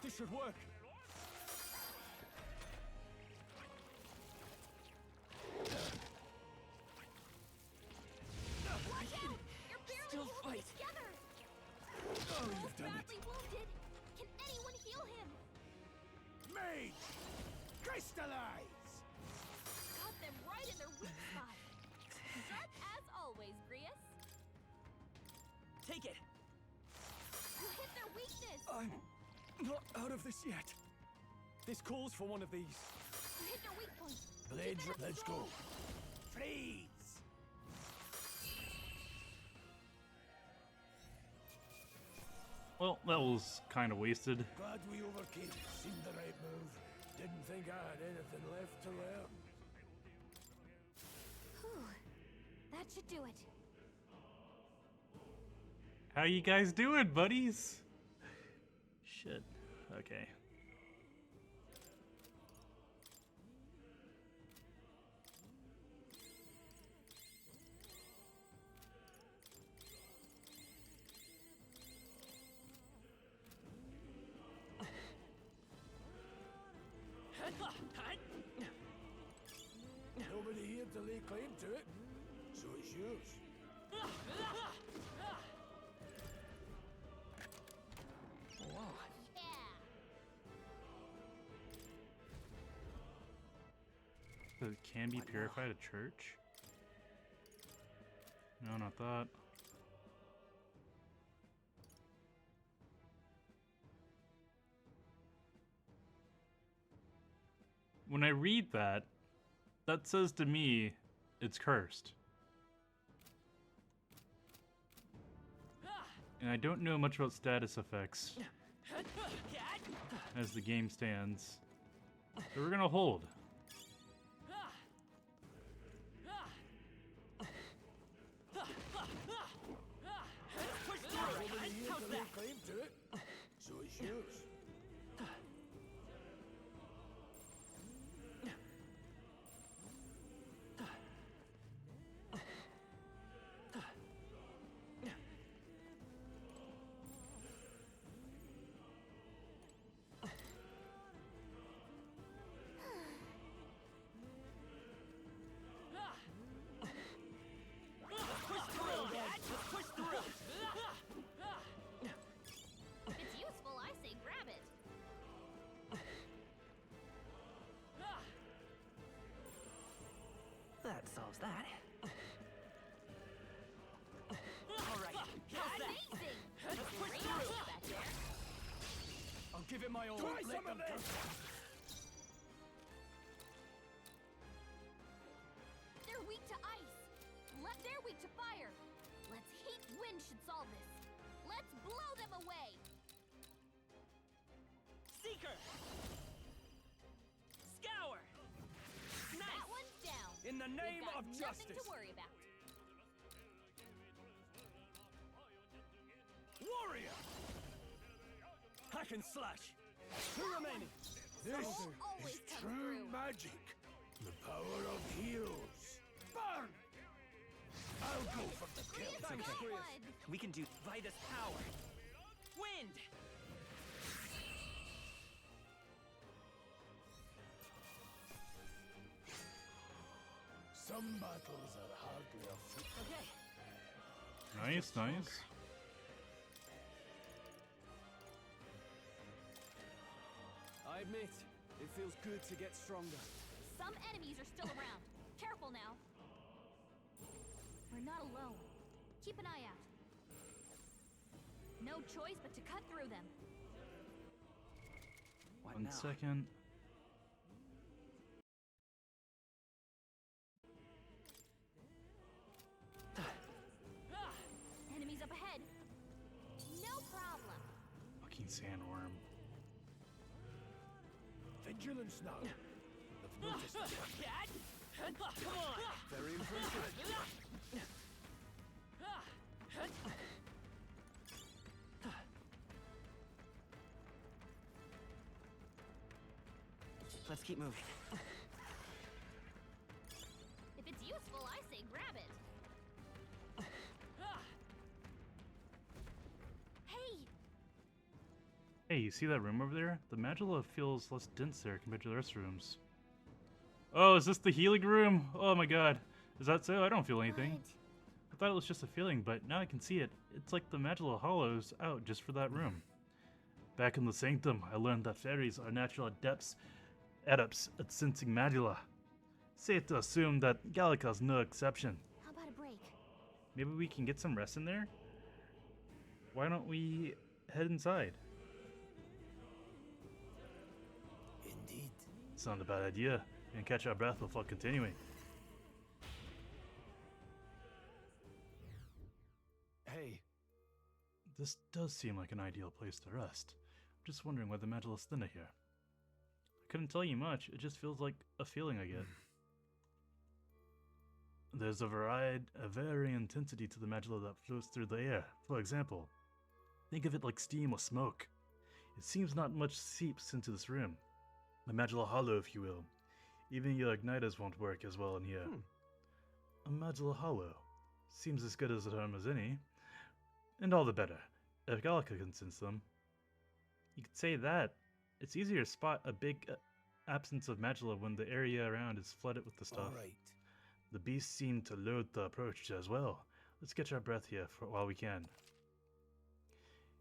This should work. Watch out! You're barely Still holding fight. it together. Oh, Both you've done it. badly wounded. Can anyone heal him? Mage! Crystallize! Got them right in their weak spot. Sharp as always, Grius. Take it. You hit their weakness. I'm not out of this yet. This calls for one of these. You hit their weak point. Blade, Keep it under let's go. control. Freeze! Well, that was kind of wasted. Glad we overcame. Seemed the right move. Didn't think I had anything left to learn. Whew. That should do it. How you guys doing, buddies? Shit. Okay. Nobody here to lay claim to it, so it's yours. Whoa. Yeah. It can be purified at church? No, not that. When I read that, that says to me, it's cursed. And I don't know much about status effects as the game stands. So we're gonna hold. Nobody here to lay claim to it, so it's yours. If it's useful, I say grab it. That solves that. All right. How's that? Amazing! Great work back there. I'll give it my all. Try Let some them of this! They're weak to ice. They're weak to fire. Let's heat wind should solve this. Let's blow them away. Seeker. Scour. That Nice. one's down. In the name We've got of nothing justice. to worry about. Warrior. Hack and slash. Two remaining. This always is comes true through. magic. The power of heroes. Burn! I'll go for the kill. Grius okay. got Grius. one. We can do Vitus power. Wind. Some battles are hardly a foot. Okay. Nice, nice. I admit, it feels good to get stronger. Some enemies are still around. Careful now. We're not alone. Keep an eye out. No choice but to cut through them. What One now? second. Enemies up ahead. No problem. Fucking sandworm. Vigilance now. I've noticed it. Cat. Come on. Very impressive. Let's keep moving. Hey, you see that room over there? The Magilla feels less dense there compared to the rest of the rooms. Oh, is this the healing room? Oh my god. Is that so? I don't feel anything. What? I thought it was just a feeling, but now I can see it. It's like the Magilla hollows out just for that room. Back in the Sanctum, I learned that fairies are natural adepts at sensing Magilla. Safe to assume that Gallica's no exception. How about a break? Maybe we can get some rest in there? Why don't we head inside? Indeed. It's not a bad idea. We can catch our breath before continuing. Hey, This does seem like an ideal place to rest. I'm just wondering why the Magilla's thinner here. I couldn't tell you much, it just feels like a feeling I get. There's a varying intensity to the Magilla that flows through the air. For example, think of it like steam or smoke. It seems not much seeps into this room. The Magilla Hollow, if you will. Even your igniters won't work as well in here. A Magilla Hollow. Seems as good as a term as any. And all the better, if Gallica can sense them. You could say that. It's easier to spot a big absence of Magilla when the area around is flooded with the stuff. All right. The beasts seem to loathe the approach as well. Let's catch our breath here while we can.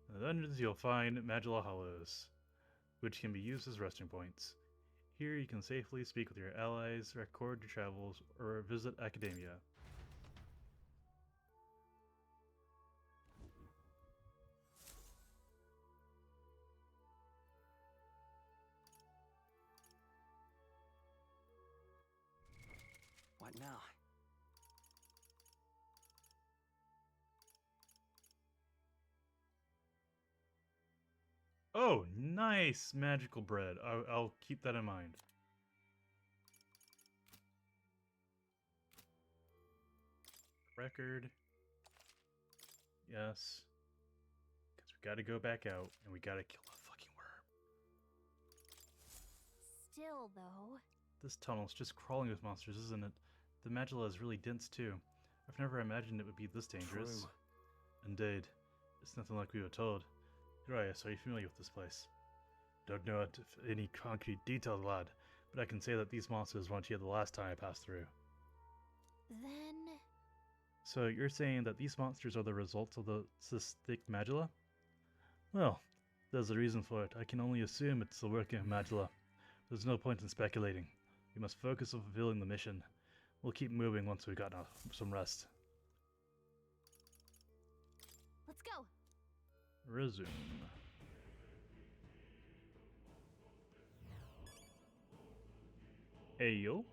In the dungeons you'll find Magilla Hollows, which can be used as resting points. Here you can safely speak with your allies, record your travels, or visit Academia. what now? Oh, nice magical bread. I'll keep that in mind. Record. Yes. Because we gotta go back out and we gotta kill a fucking worm. Still, though. This tunnel's just crawling with monsters, isn't it? The Magilla is really dense too. I've never imagined it would be this dangerous. True. Indeed. It's nothing like we were told. Darius, are you familiar with this place? Don't know it any concrete details, lad, but I can say that these monsters weren't here the last time I passed through. Then... So you're saying that these monsters are the results of the cystic Magilla? Well, there's a reason for it. I can only assume it's the working of Magilla. There's no point in speculating. We must focus on fulfilling the mission. We'll keep moving once we've gotten some rest. let's go. Resume. Hey yo.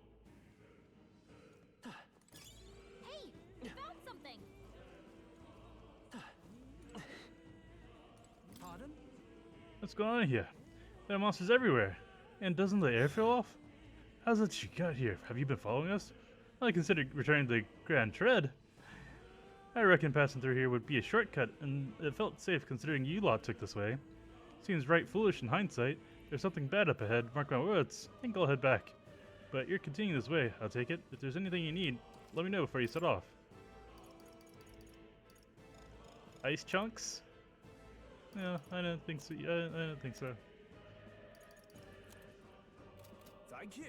Hey! Found something! Pardon? What's going on here? There are monsters everywhere. And doesn't the air fill off? How's it you got here? Have you been following us? I considered returning to the Grand Tread. I reckon passing through here would be a shortcut, and it felt safe considering you lot took this way. Seems right foolish in hindsight. There's something bad up ahead, mark my words. I think I'll head back. But you're continuing this way, I'll take it. If there's anything you need, let me know before you set off. Ice chunks? No, I don't think so. I don't think so. Thank you.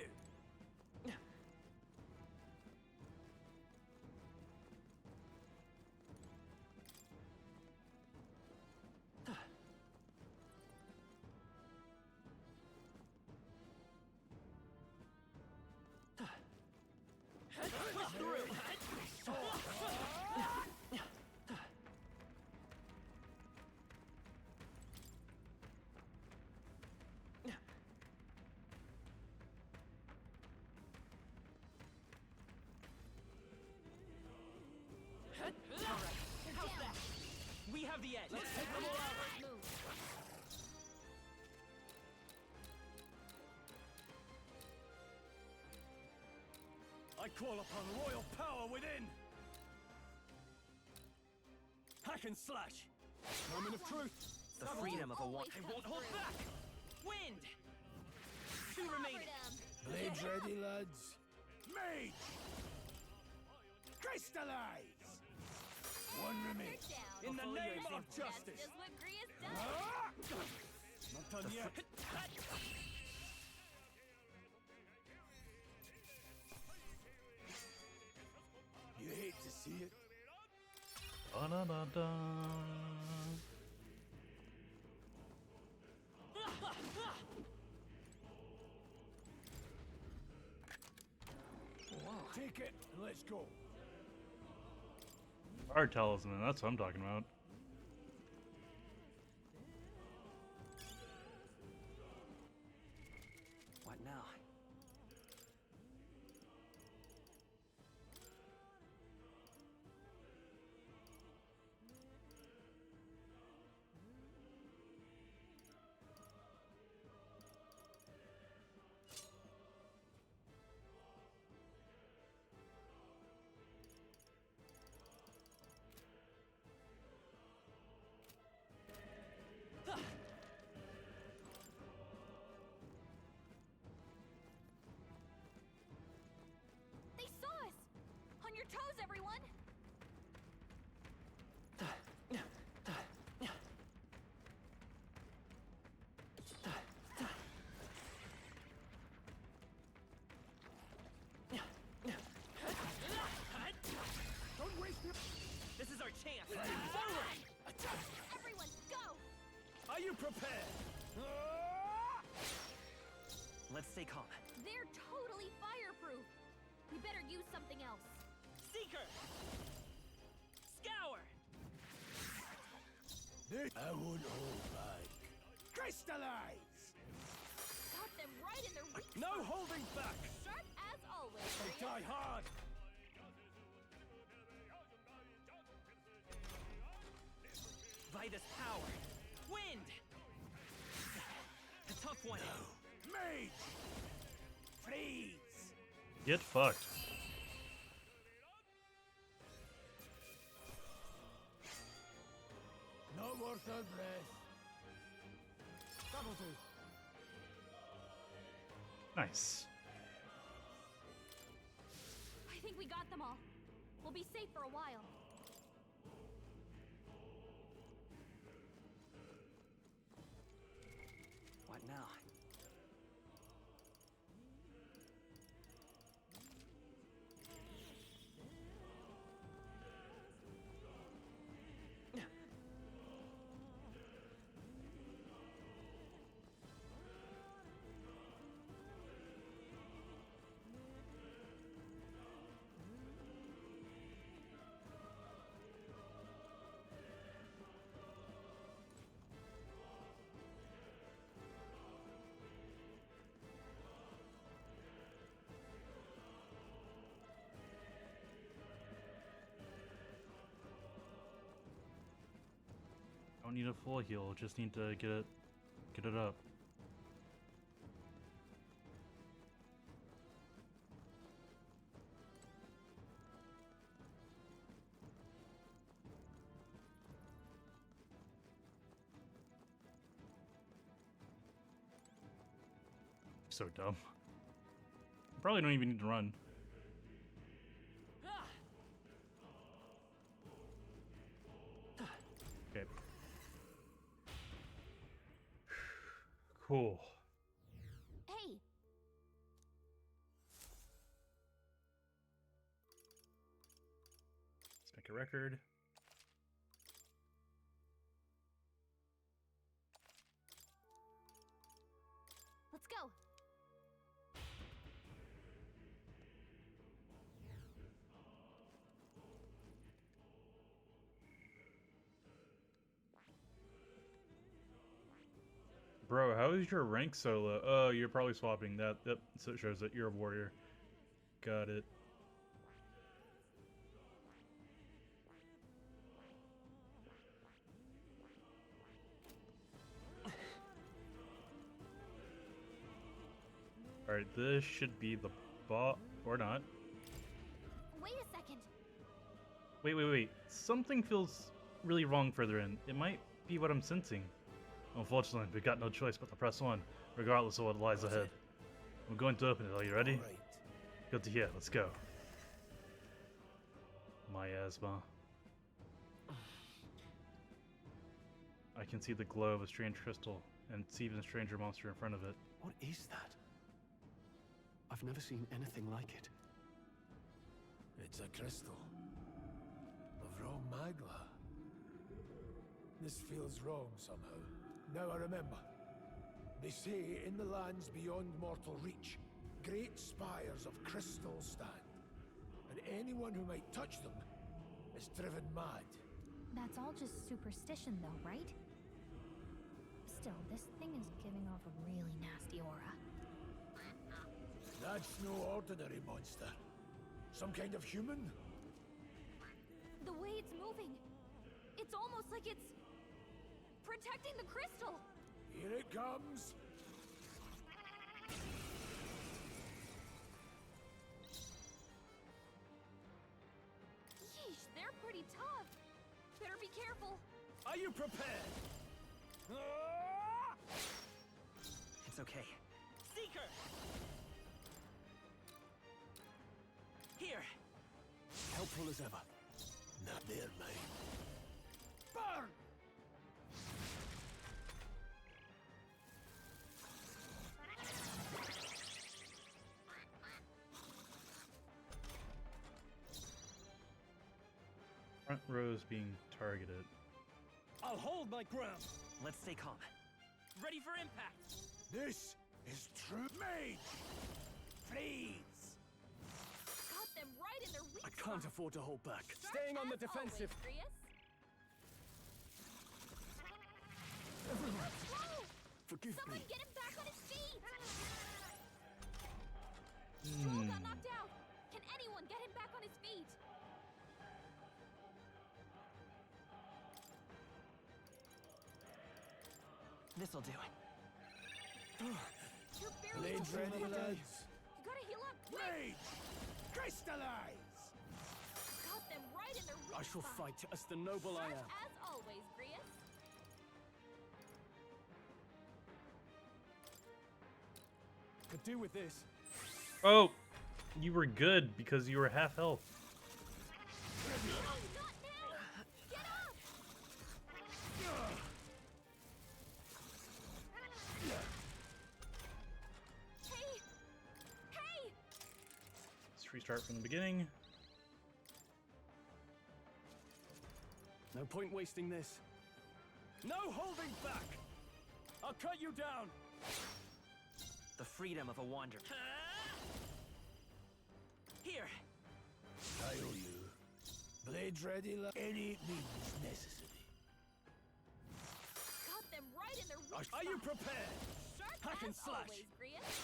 How's that? We have the edge. Let's take them all out. Move. I call upon royal power within! Hack and slash! Moment of truth! The freedom of a one. I won't hold back. Wind. Two remaining. Blades ready, lads? Mage! Crystallize! One remains. In the name of That's justice! just what Grius does. done yet. You hate to see it. Da-da-da-da. Take it and let's go. Our talisman, that's what I'm talking about. What now? They saw us! On your toes, everyone! Don't waste it! This is our chance! Forward! Everyone, go! Are you prepared? Let's stay calm. They're totally fireproof! We better use something else. Seeker! Scour! I won't hold back. Crystallize! Got them right in their weak No holding back! Sharp as always, They Rhea. die hard! Vitus power! Wind! A tough one! Mage! Freeze! Get fucked. Not worth our breath. That'll do. Nice. I think we got them all. We'll be safe for a while. What now? Don't need a full heal, just need to get it up. So dumb. Probably don't even need to run. Okay. Cool. Hey! Let's make a record. Let's go! Bro, how is your rank so low? Oh, you're probably swapping that. Yep, so it shows that you're a warrior. Got it. Alright, this should be the bot, or not. Wait a second! Wait. Something feels really wrong further in. It might be what I'm sensing. Unfortunately, we've got no choice but to press on, regardless of what lies ahead. I'm going to open it. Are you ready? Right. Good to hear. Let's go. Miasma. I can see the glow of a strange crystal, and it's even a stranger monster in front of it. What is that? I've never seen anything like it. It's a crystal of raw magla. This feels wrong somehow. Now I remember. They say in the lands beyond mortal reach, great spires of crystal stand, and anyone who might touch them is driven mad. That's all just superstition, though, right? Still, this thing is giving off a really nasty aura. That's no ordinary monster. Some kind of human? The way it's moving, it's almost like it's protecting the crystal. Here it comes! Yeesh, they're pretty tough. Better be careful. Are you prepared? It's okay. Seeker! Here! Helpful as ever. Not there, mate. Burn! Front row is being targeted. I'll hold my ground. Let's stay calm. Ready for impact! This is true mage! Freeze! Got them right in their weak I can't spot. afford to hold back. Sharp Staying on the as always, defensive. Grius. Everyone, Whoa! forgive Someone me. get him back on his feet! Stroll got knocked out. Can anyone get him back on his feet? This'll do it. You're barely Blades holding ready, him. lads? You gotta heal up quick. Mage! Crystallize! Got them right in their weak I shall spot. fight as the noble I Sharp am. as always, Grius. Could do with this. Oh! You were good because you were half health. No, not now! Get up! Hey! Hey! Let's restart from the beginning. No point wasting this. No holding back! I'll cut you down! The freedom of a wanderer. Here! I owe you. Blades ready, any means necessary. Got them right in their weak Are you spot. prepared? Sharp Hack and as slash. always, Grius.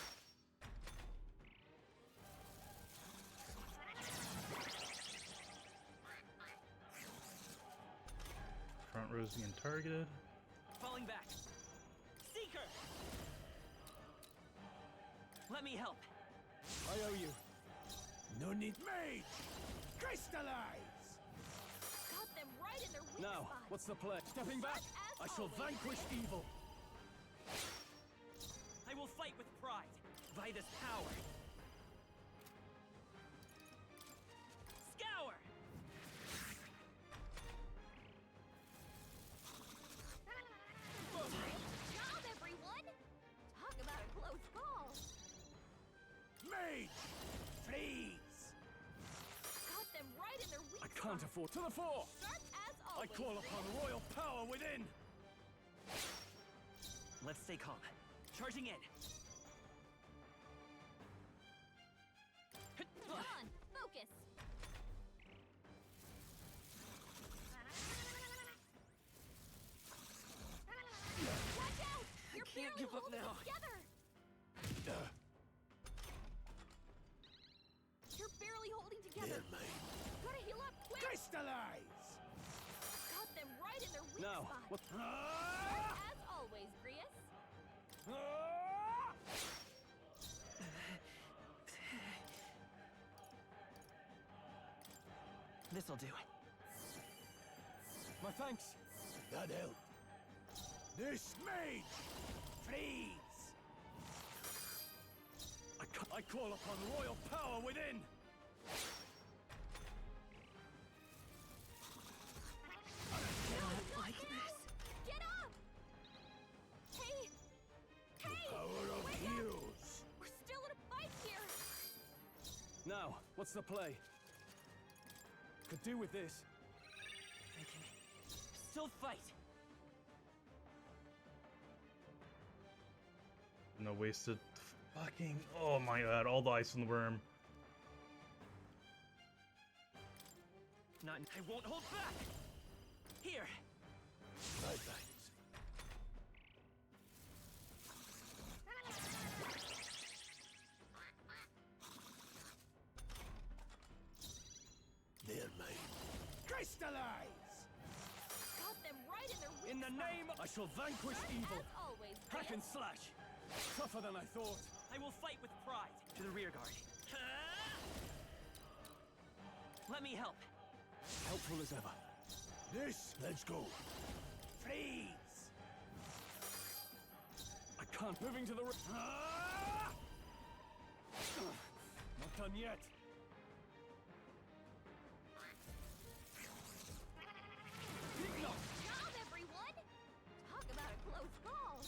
Front row's being targeted. Falling back. Seeker! Let me help. I owe you. No need. Mage! Crystallize! Got them right in their weak Now, spot. what's the play? Stepping back? Sharp I as shall always, vanquish Grius. evil. I will fight with pride. By this power. Scour! Great job, everyone! Talk about a close call. Mage! Freeze! Got them right in their weak I can't spot. afford to the fore. Sharp as I always, call upon Grius. royal power within! Let's stay calm. Charging in. Come on, focus. Watch out! You're can't barely give up holding now. it together. You're barely holding together. There, mate. Gotta heal up quick. Crystallize! Got them right in their weak Now, spot. what? As always, Grius. This'll do it. My thanks. That helped. This mage! Freeze! I call upon royal power within! No, not now! Get up! What's the play? Could do with this. They can still fight. No wasted fucking. Oh my god, all the ice on the worm. Not. I won't hold back. Here. My thanks. They're mine. Crystallize! Got them right in their weak In the spot. name, I shall vanquish evil. As always, Hack and Grius. slash. Tougher than I thought. I will fight with pride. To the rear guard. Let me help. Helpful as ever. This, let's go. Freeze! I can't. Moving to the Not done yet. Great job, everyone! Talk about a close call.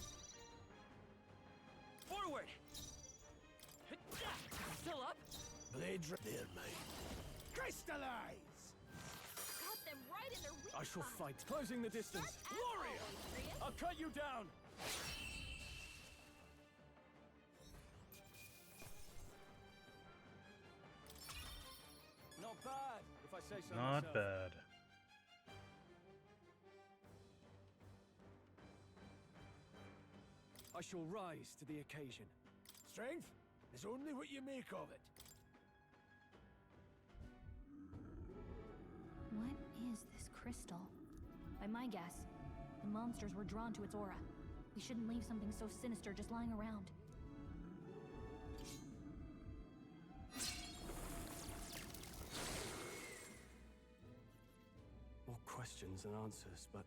Forward. Still up? They're mine. Crystallize! Got them right in their weak I shall spot. fight. Closing the distance. Just as Warrior! always, Grius. I'll cut you down. Not bad, if I say so Not myself. bad. I shall rise to the occasion. Strength is only what you make of it. What is this crystal? By my guess, the monsters were drawn to its aura. We shouldn't leave something so sinister just lying around. More questions than answers, but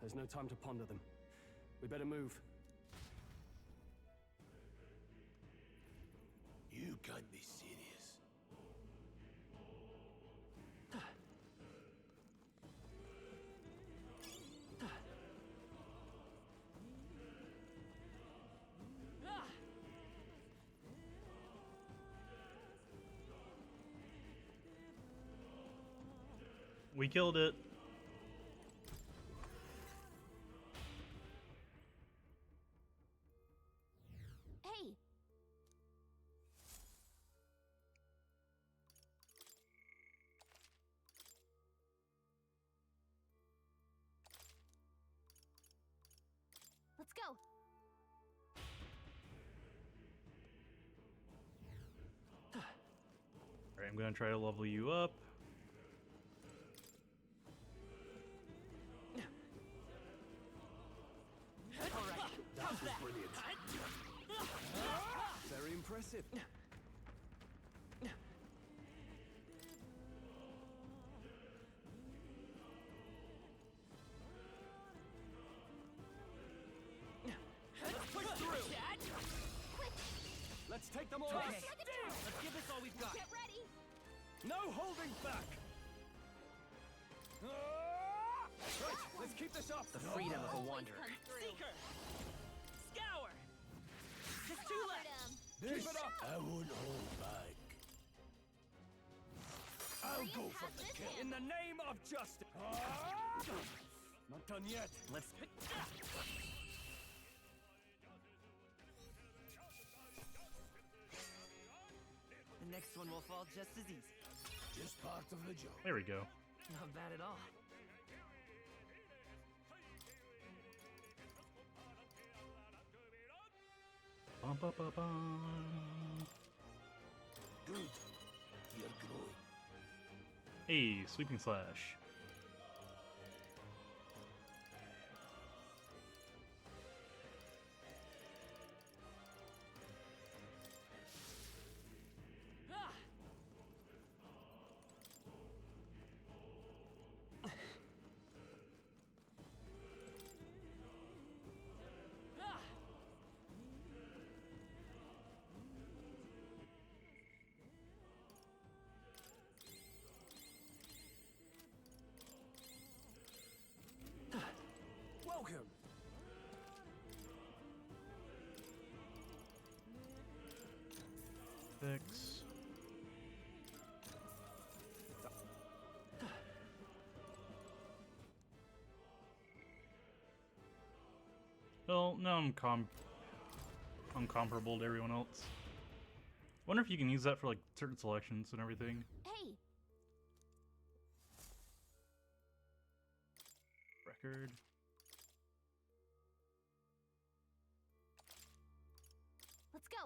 there's no time to ponder them. We better move. You can't be serious. We killed it. Hey! Let's go! Alright, I'm gonna try to level you up. Alright. How's that? Brilliant. Very impressive. Let's push through. Quick! Let's take them all Okay. out. Let's give this all we've got. Get ready! No holding back. Right, let's keep this up. The freedom of a Always wanderer. comes through. Seeker. Scour. Just two Covered left. 'em. This, it up. I won't hold back. I'll Grius go has for the this kill. hand. In the name of justice. Not done yet. Let's. The next one will fall just as easy. Just part of the job. There we go. Not bad at all. Bum, bum, bum, bum. Good. You're growing. Hey, sweeping slash. Ah! Ah! Welcome. Fix. Well, now I'm comparable to everyone else. Wonder if you can use that for like certain selections and everything. Hey, Record. let's go.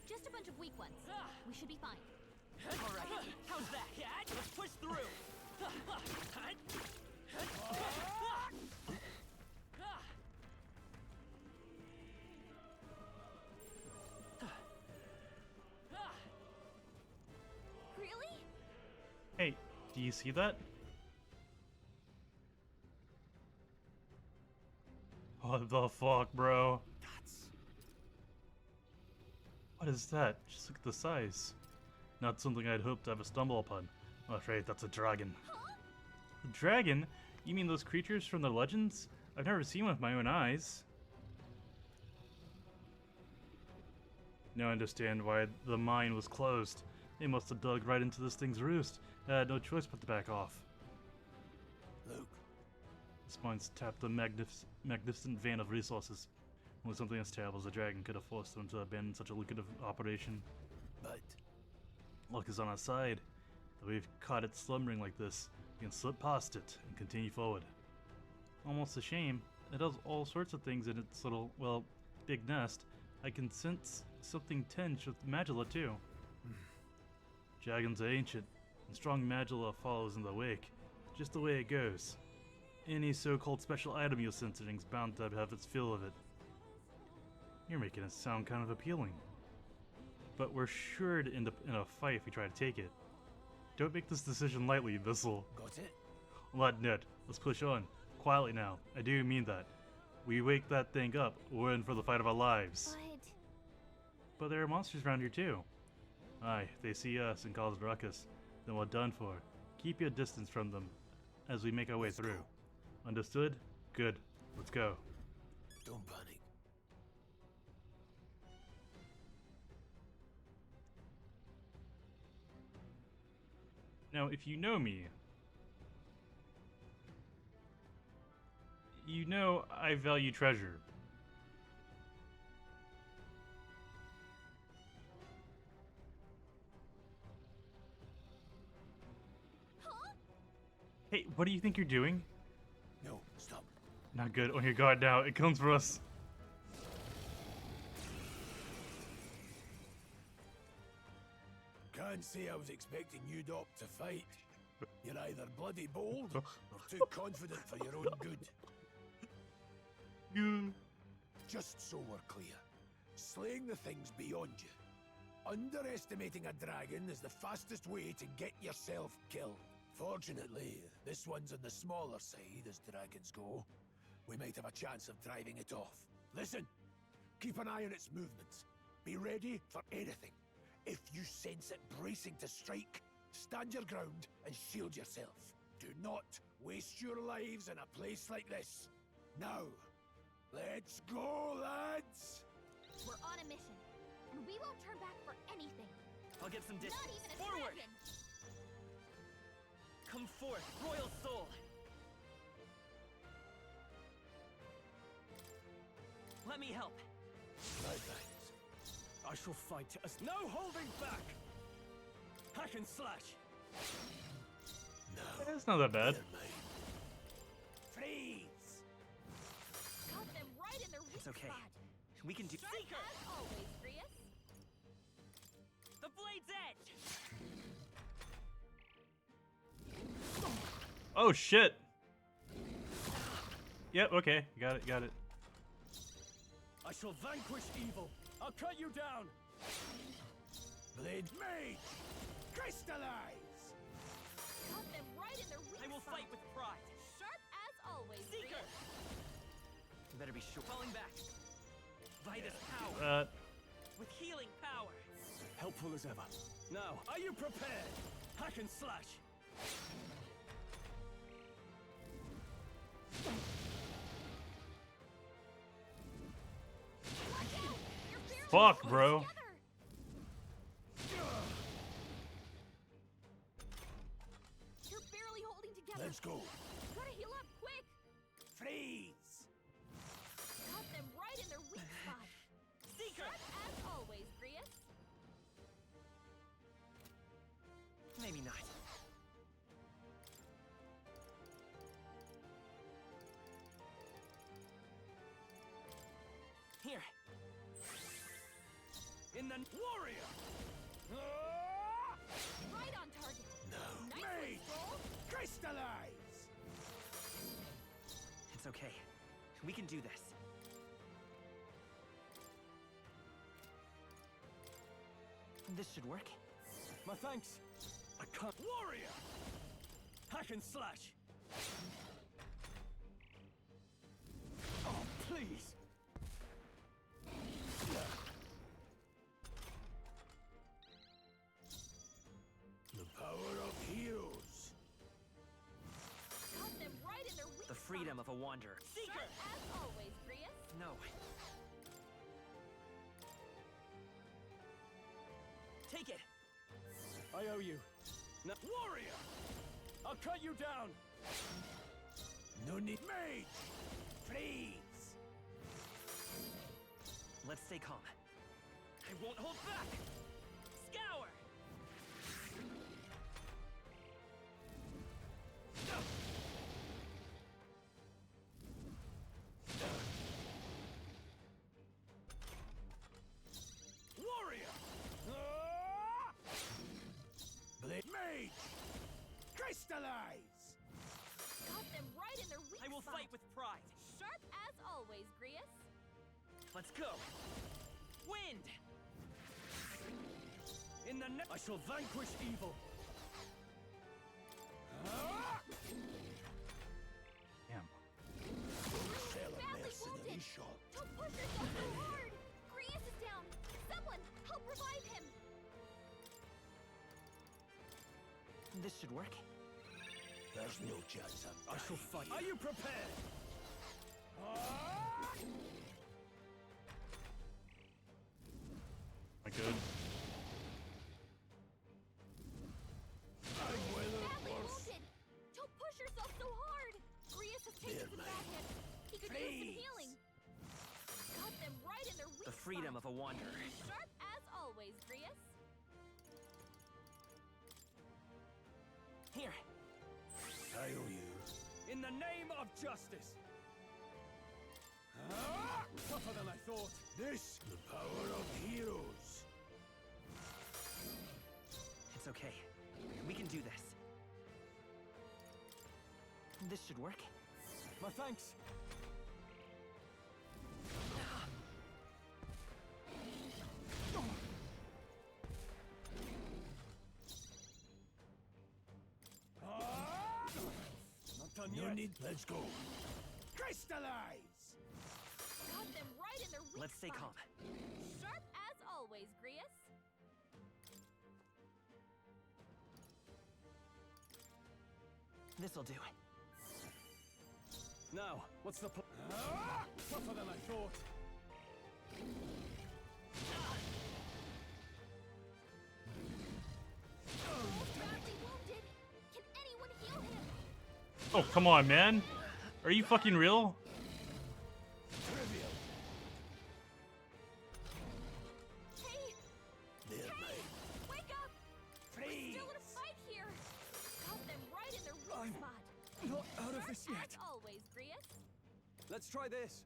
Just a bunch of weak ones. We should be fine. All right, how's that? Let's push through. Really? Hey, do you see that? What the fuck, bro? What is that? Just look at the size. Not something I'd hoped to ever stumble upon. I'm afraid that's a dragon. Huh? A dragon? You mean those creatures from the legends? I've never seen one with my own eyes. Now I understand why the mine was closed. They must have dug right into this thing's roost. I had no choice but to back off. Look, This mine's tapped a magnificent vein of resources. Only something as terrible as a dragon could have forced them to abandon such a lucrative operation. but Luck is on our side. If we've caught it slumbering like this, we can slip past it and continue forward. Almost a shame. It does all sorts of things in its little, well, big nest. I can sense something tinged with Magilla too. Dragons are ancient, and strong Magilla follows in the wake. Just the way it goes. Any so-called special item you're sensing is bound to have its fill of it. You're making it sound kind of appealing. But we're sure to end up in a fight if we try to take it. Don't make this decision lightly, this'll... got it? Lad Ned, let's push on. Quietly now. I do mean that. We wake that thing up, we're in for the fight of our lives. But there are monsters around here too. Aye, if they see us and cause a ruckus, then we're done for. Keep your distance from them as we make our way through. Understood? Good. Let's go. Don't panic. Now, if you know me, you know I value treasure. Huh? Hey, what do you think you're doing? No, stop. Not good. On your guard now. It comes for us. Can't say I was expecting you, Doc, to fight. You're either bloody bold or too confident for your own good. Just so we're clear, slaying the thing's beyond you. Underestimating a dragon is the fastest way to get yourself killed. Fortunately, this one's on the smaller side as dragons go. We might have a chance of driving it off. Listen, keep an eye on its movements. Be ready for anything. If you sense it bracing to strike, stand your ground and shield yourself. Do not waste your lives in a place like this. Now, let's go, lads! We're on a mission, and we won't turn back for anything. I'll get some Not distance. even a Forward! dragon. Come forth, royal soul! Let me help. Right, thanks. I shall fight to us. No holding back! Hack and slash! No, It's not that bad. they're mine. Freeze! Got them right in their weak It's okay. spot. We can do. Sharp Seeker! as always, Grius. The blade's edge! Oh shit! Yep, okay. Got it, got it. I shall vanquish evil. I'll cut you down. Blade Mage! Crystallize! Got them right in their weak I will spot. fight with pride. Sharp as always, Seeker! Grius. You better be sure. Falling back. Vitus power. With healing power. Helpful as ever. Now, are you prepared? Hack and slash. fuck, bro? You're barely holding together. Let's go. Gotta heal up quick. Freeze! Got them right in their weak spot. Seeker! Sharp as always, Grius. Maybe not. Here. In the warrior! Right on target. No. Nicely Made! rolled. Crystallize! It's okay. We can do this. This should work. My thanks. I can't. Warrior! Hack and slash! Oh, please! The power of heroes. Got them right in their weak The freedom of a wanderer. spot. Seeker! Sharp as always, Grius. No. Take it. I owe you. No. Warrior! I'll cut you down! No need. Mage! Freeze! Let's stay calm. I won't hold back. Scour! Warrior! Blade. Mage! Crystallize! Got them right in their weak I will spot. fight with pride. Sharp as always, Grius. Let's go. Wind! In the I shall vanquish evil! Damn. Shell of Badly mercenary wounded. shot. Don't push yourself so hard. Grius is down. Someone help revive him. This should work. There's no chance of I shall fight. Are you prepared? Am I good? I'm well Badly worse. wounded. Don't push yourself so hard. Grius has taken There, some mate. bad hits. He could use some Freeze. healing. Got them right in their weak The freedom spot. of a wanderer. Sharp as always, Grius. Here. I owe you. In the name of justice! Tougher than I thought. This, the power of heroes. It's okay. We can do this. This should work. My thanks. Not done No yet. need. Let's go. Crystallize! Got them right in their weak Let's stay spot. calm. Sharp as always, Grius. This'll do. Now, what's the plan? Tougher than I thought. Badly wounded. Can anyone heal him? Oh, come on, man. Are you fucking real? Trivial. Hey, There, hey, mate. wake up! Freeze! Still in a fight here. Got them right in their weak I'm spot. not out of Sharp this yet. as always, Grius. Let's try this.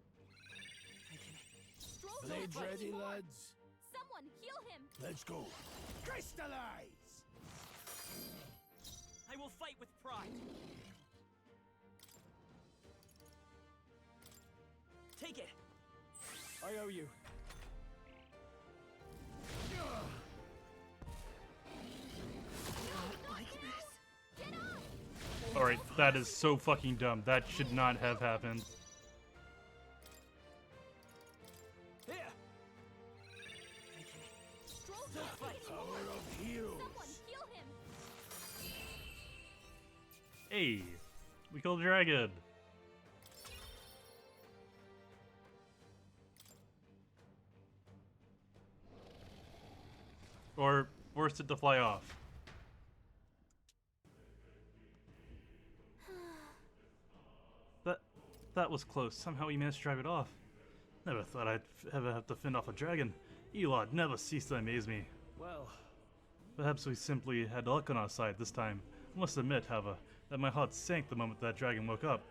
Stroll to Blades the fight ready, more. lads. Someone heal him. Let's go. Crystallize! I will fight with pride. Take it. I owe you. Like this. Get up! Alright, that is so fucking dumb. That should not have happened. Here. Stroll to the fight Power more. of heroes. Someone heal him. Hey, we killed a dragon. Or forced it to fly off. That was close. Somehow we managed to drive it off. Never thought I'd ever have to fend off a dragon. Elod never ceased to amaze me. Well, Perhaps we simply had luck on our side this time. I must admit, however, that my heart sank the moment that dragon woke up.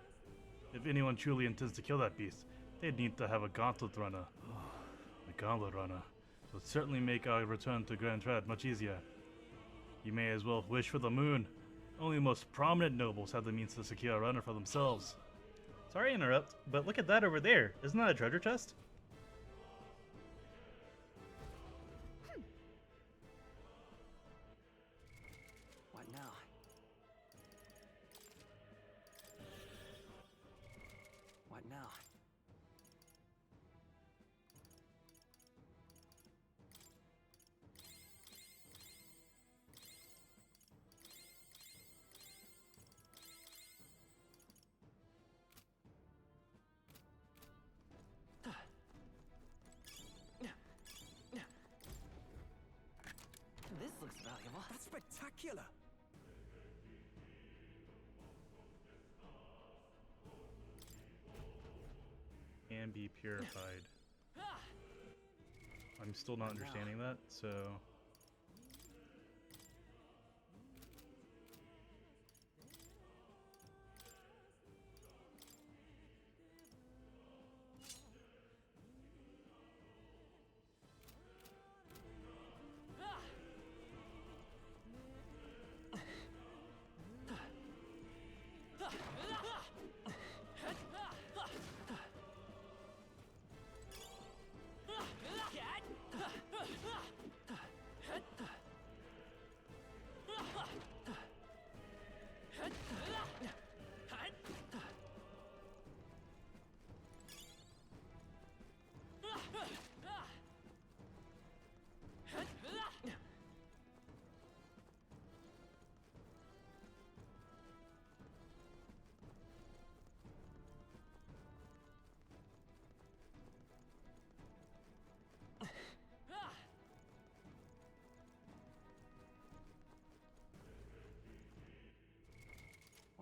If anyone truly intends to kill that beast, they'd need to have a gauntlet runner. A gauntlet runner would certainly make our return to Grand Thread much easier. You may as well wish for the moon. Only the most prominent nobles have the means to secure a runner for themselves. Sorry to interrupt, but look at that over there. Isn't that a treasure chest? what now? What now? This looks valuable. That's spectacular! Can be purified. I'm still not understanding that, so...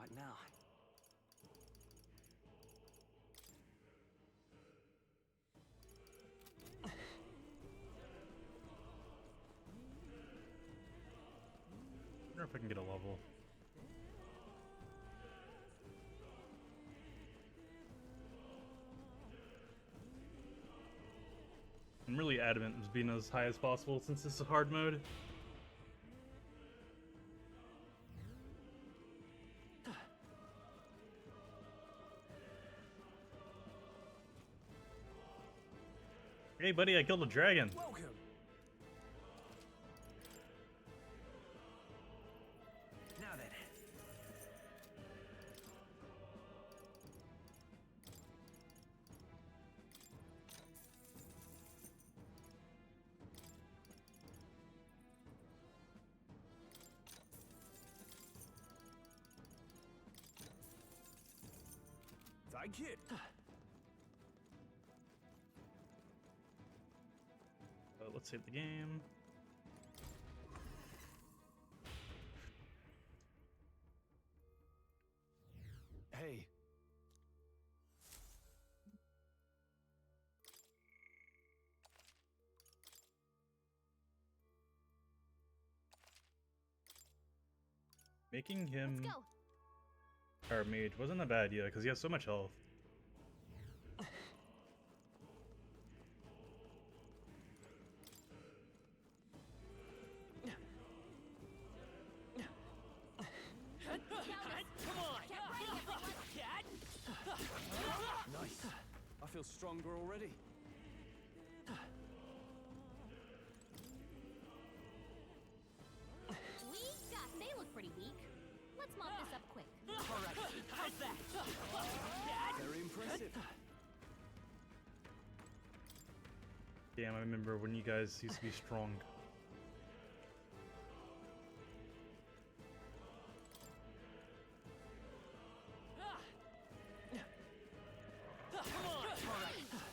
What now? I wonder if I can get a level. I'm really adamant as being as high as possible since this is hard mode. Hey buddy, I killed a dragon. Welcome! Now then. Thank you. Let's save the game. Hey. Making him Let's go. our mage wasn't a bad idea because he has so much health. Nice. I feel stronger already. They look pretty weak. Let's mop this up quick. Alright, how's that? Very impressive. Damn, I remember when you guys used to be strong.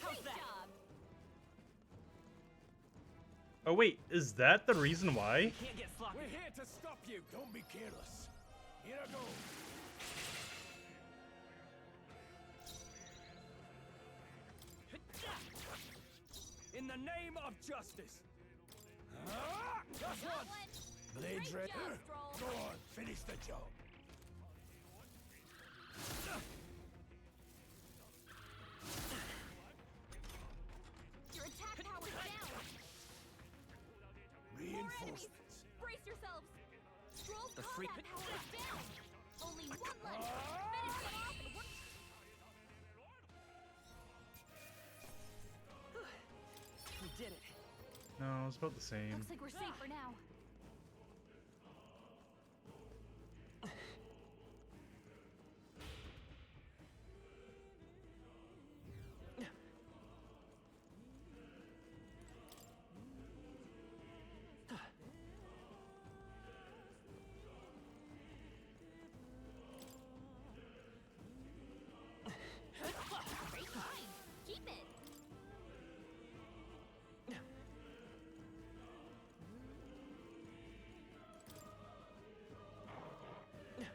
Great job. Oh wait, Is that the reason why? Can't get sloppy. We're here to stop you. Don't be careless. Here I go. In the name of justice. That's Got one. one. Blades Great ready. job, Stroll. Go on, finish the job. Your attack power's down. More enemies. Reinforcements. Brace yourselves. Stroll's The freak- combat power is down. Only one left. Finish them off and work. We did it. No, it's about the same. Looks like we're safe for now. Great line. Keep it.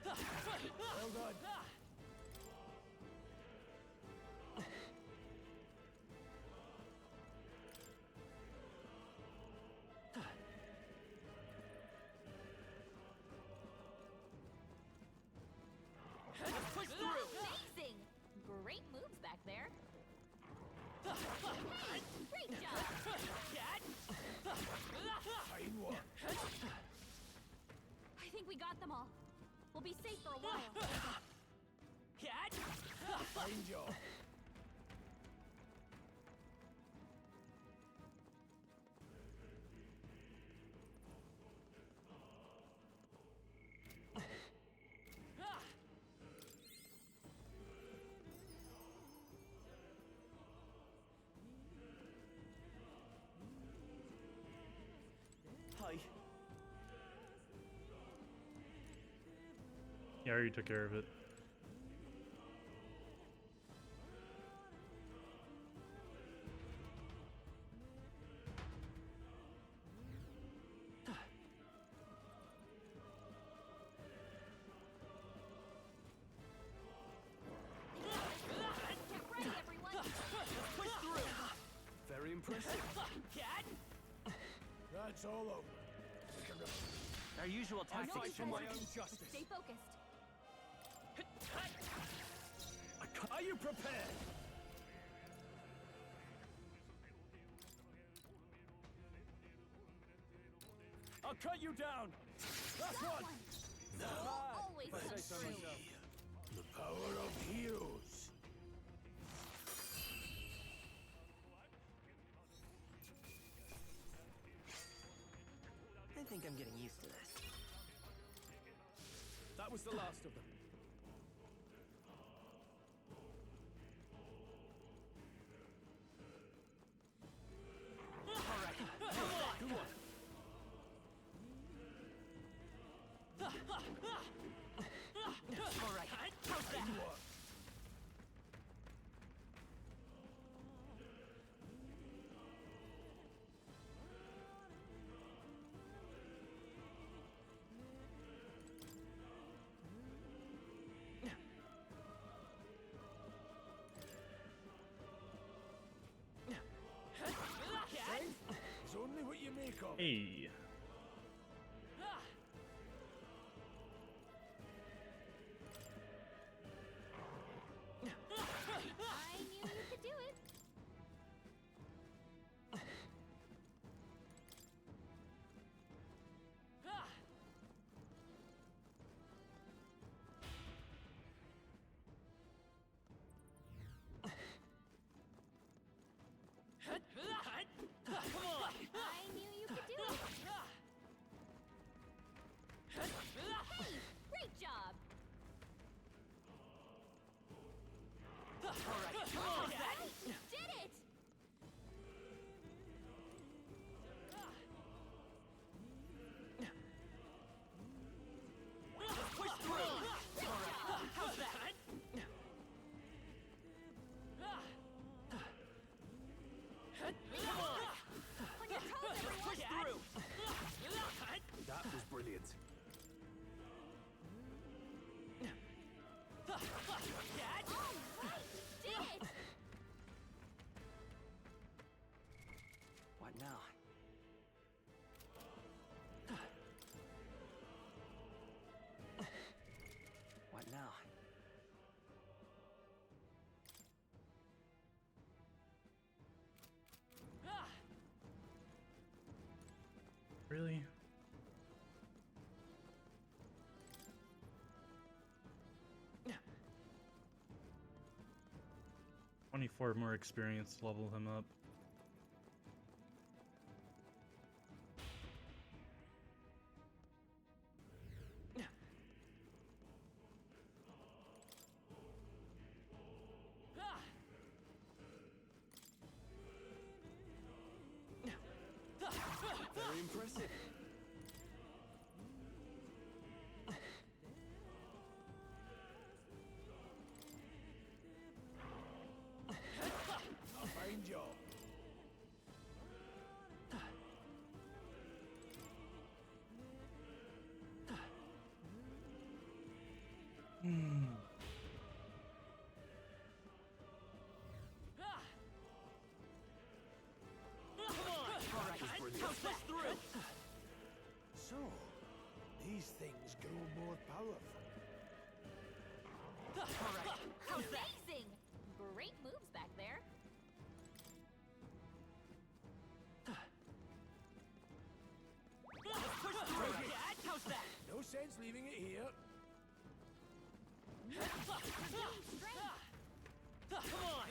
Well done. Push through. Amazing. Great moves back there. Hey, great job. Fine work. I think we got them all. We'll be safe for a while. Fine job. Hi. Yeah, I already took care of it. Get ready, everyone. Push through. Very impressive. That's all over. We can re- Our usual No tactics one's should work. own justice. Stay focused. Are you prepared? I'll cut you down. That's Got one. one. Stroll always If I say comes so through. myself. The power of heroes. I think I'm getting used to this. That was the last of them. Good one. All right. How's that? It's only what you make of. Hey. I knew you could do it. Come on. I knew you could do it. 24 more experience to level him up. Very impressive. I'll find you. So, these things grow more powerful. Amazing! Great moves back there. How's that? No sense leaving it here. Come on!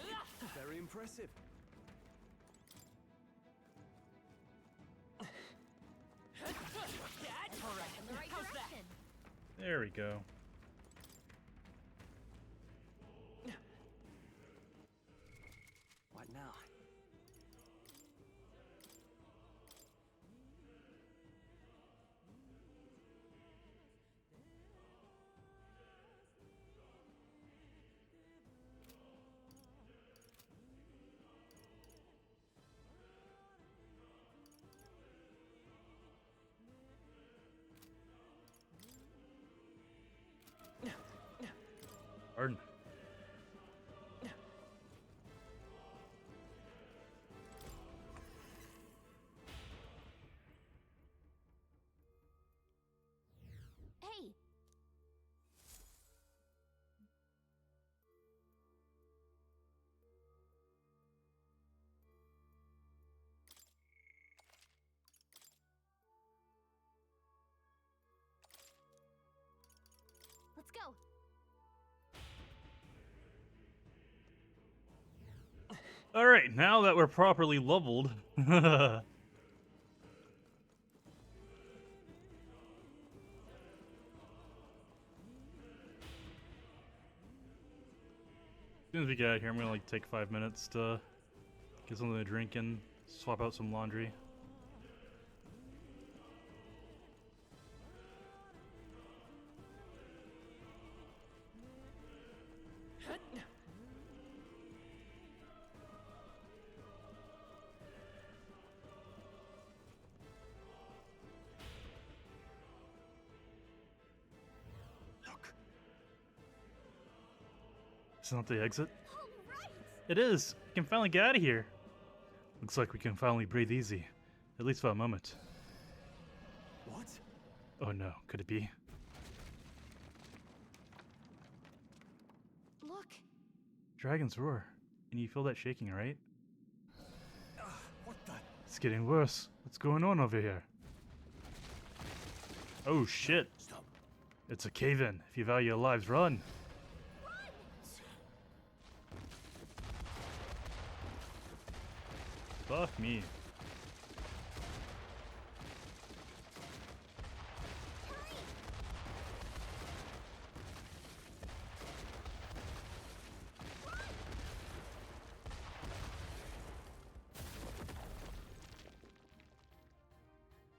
Very impressive. Correct. In the right How's that? direction. There we go. What now? Pardon. Hey! Let's go. Alright, now that we're properly leveled. As soon as we get out of here, I'm gonna like take 5 minutes to get something to drink and swap out some laundry. Look. Is that not the exit? All right! It is! We can finally get out of here! Looks like we can finally breathe easy. At least for a moment. What? Oh no, could it be? Look! Dragon's roar. And you feel that shaking, right? What the? It's getting worse. What's going on over here? Oh shit! Stop. It's a cave-in. If you value your lives, run! Fuck me.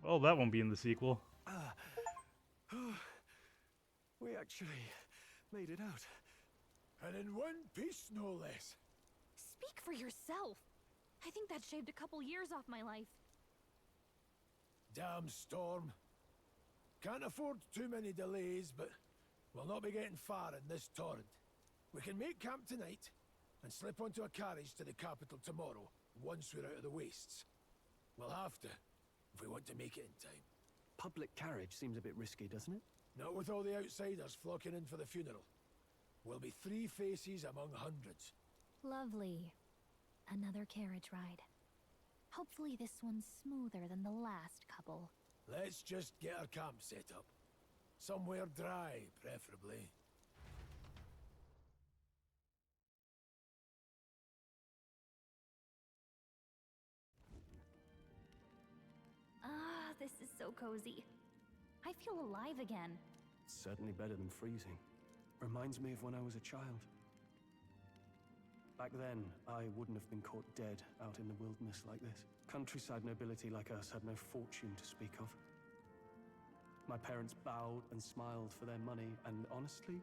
Well, that won't be in the sequel. We actually made it out. And in one piece, no less. Speak for yourself! I think that shaved a couple years off my life. Damn storm. Can't afford too many delays, but we'll not be getting far in this torrent. We can make camp tonight and slip onto a carriage to the capital tomorrow, once we're out of the wastes. We'll have to, if we want to make it in time. Public carriage seems a bit risky, doesn't it? Not with all the outsiders flocking in for the funeral. We'll be 3 faces among hundreds. Lovely. Another carriage ride. Hopefully this one's smoother than the last couple. Let's just get our camp set up. Somewhere dry, preferably. so cozy. I feel alive again. It's certainly better than freezing. Reminds me of when I was a child. Back then, I wouldn't have been caught dead out in the wilderness like this. Countryside nobility like us had no fortune to speak of. My parents bowed and smiled for their money, and honestly,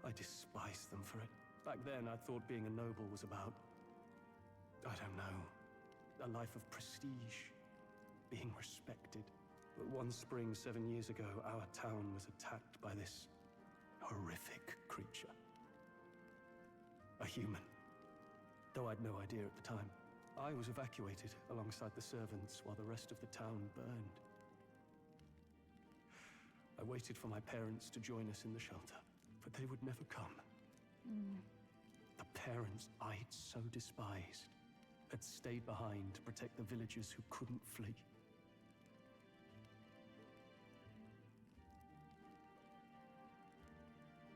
I despised them for it. Back then, I thought being a noble was about, I don't know, a life of prestige, being respected. But one spring 7 years ago, our town was attacked by this horrific creature. A human. Though I'd no idea at the time. I was evacuated alongside the servants while the rest of the town burned. I waited for my parents to join us in the shelter, but they would never come. The parents I'd so despised had stayed behind to protect the villagers who couldn't flee.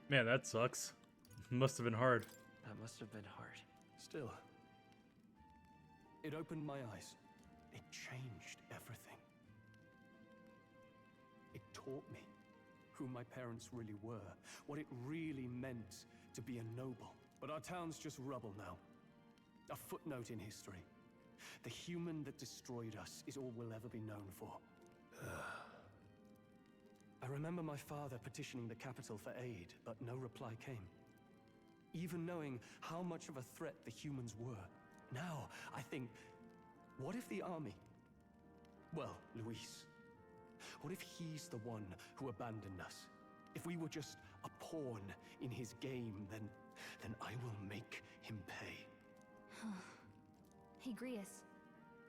Man, that sucks. Must have been hard. That must have been hard. Still, it opened my eyes. It changed everything. It taught me who my parents really were, what it really meant to be a noble. But our town's just rubble now. A footnote in history. The human that destroyed us is all we'll ever be known for. I remember my father petitioning the capital for aid, but no reply came. Even knowing how much of a threat the humans were. Now, I think, what if the army? Well, Luis. What if he's the one who abandoned us? If we were just a pawn in his game, then I will make him pay. Hey, Grius.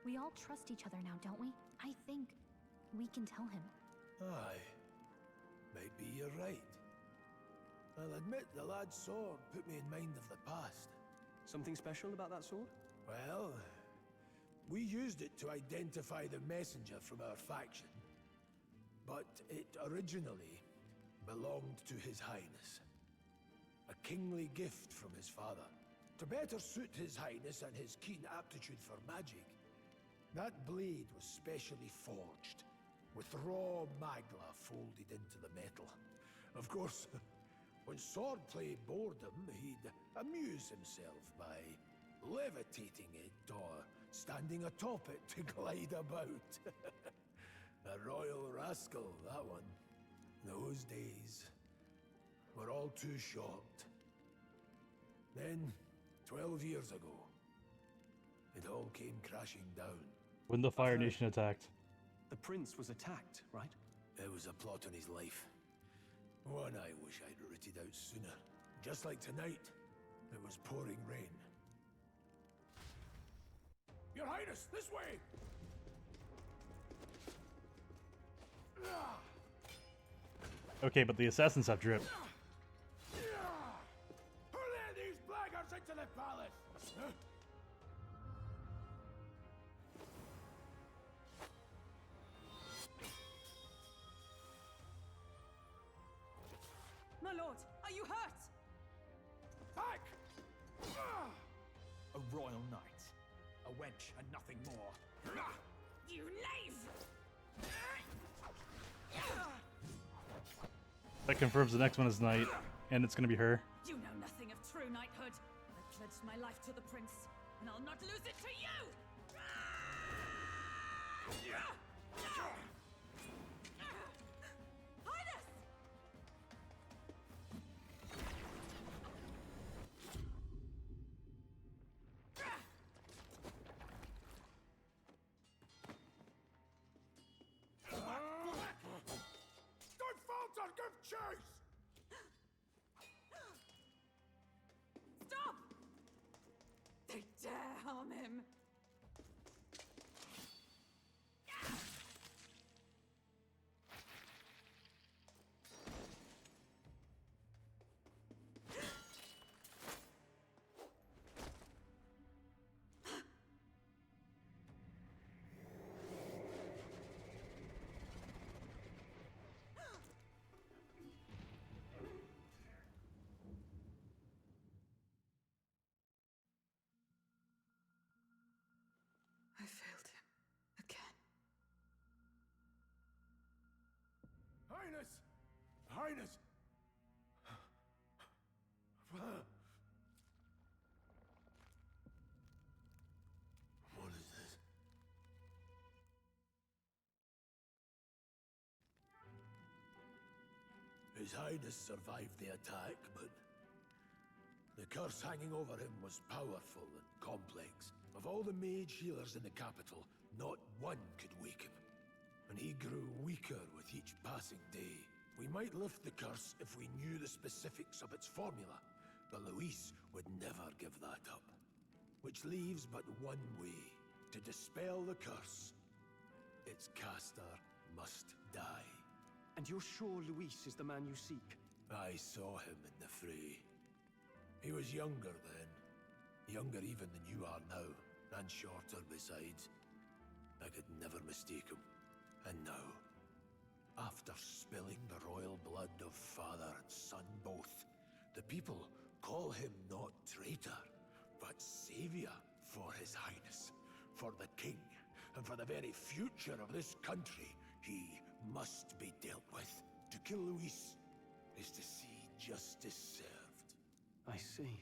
We all trust each other now, don't we? I think we can tell him. Aye. Maybe you're right. I'll admit the lad's sword put me in mind of the past. Something special about that sword? Well, we used it to identify the messenger from our faction. But it originally belonged to His Highness. A kingly gift from his father. To better suit His Highness and his keen aptitude for magic, that blade was specially forged, with raw magla folded into the metal. Of course, when swordplay bored him, he'd amuse himself by levitating it or standing atop it to glide about. A royal rascal, that one. Those days were all too short. Then, 12 years ago, it all came crashing down. When the Fire Nation attacked. The prince was attacked, right? There was a plot on his life. One I wish I'd rooted out sooner. Just like tonight, it was pouring rain. Your Highness, this way! Okay, but the assassins have drip. Who let these blackguards into the palace? Huh? My lord, are you hurt? Back! A royal knight. A wench and nothing more. You knave! That confirms the next one is Knight, and it's gonna be her. You know nothing of true knighthood. I pledged my life to the prince, and I'll not lose it to you! Highness! Don't falter, give chase! Stop! They dare harm him. His Highness survived the attack, but the curse hanging over him was powerful and complex. Of all the mage healers in the capital, not one could wake him. And he grew weaker with each passing day. We might lift the curse if we knew the specifics of its formula, but Luis would never give that up. Which leaves but one way to dispel the curse. Its caster must die. And you're sure Luis is the man you seek? I saw him in the fray. He was younger then. Younger even than you are now, and shorter besides. I could never mistake him. And now, after spilling the royal blood of father and son both, the people call him not traitor, but savior for His Highness, for the king, and for the very future of this country. He must be dealt with. To kill Luis is to see justice served. I see.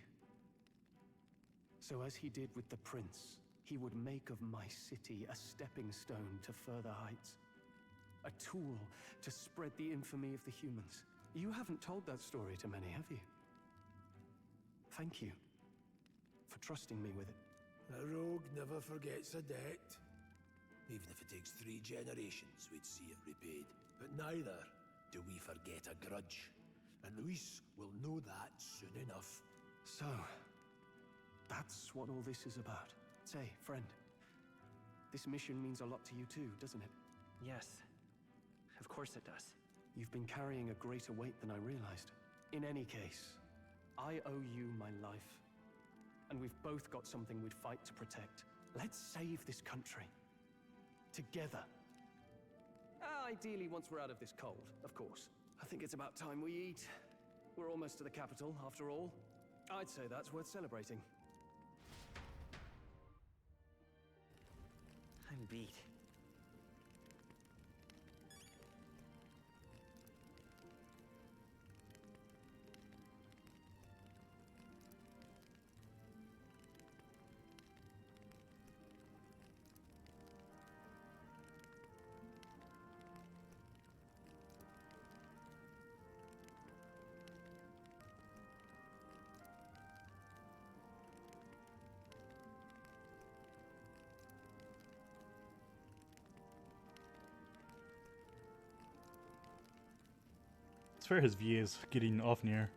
So as he did with the prince, he would make of my city a stepping stone to further heights. A tool to spread the infamy of the humans. You haven't told that story to many, have you? Thank you for trusting me with it. A rogue never forgets a debt. Even if it takes 3 generations, we'd see it repaid. But neither do we forget a grudge. And Luis will know that soon enough. So, that's what all this is about. Say, friend, this mission means a lot to you too, doesn't it? Yes, of course it does. You've been carrying a greater weight than I realized. In any case, I owe you my life. And we've both got something we'd fight to protect. Let's save this country. Together. Ideally, once we're out of this cold, of course. I think it's about time we eat. We're almost to the capital, after all. I'd say that's worth celebrating. I'm beat. It's fair his VA is getting off near.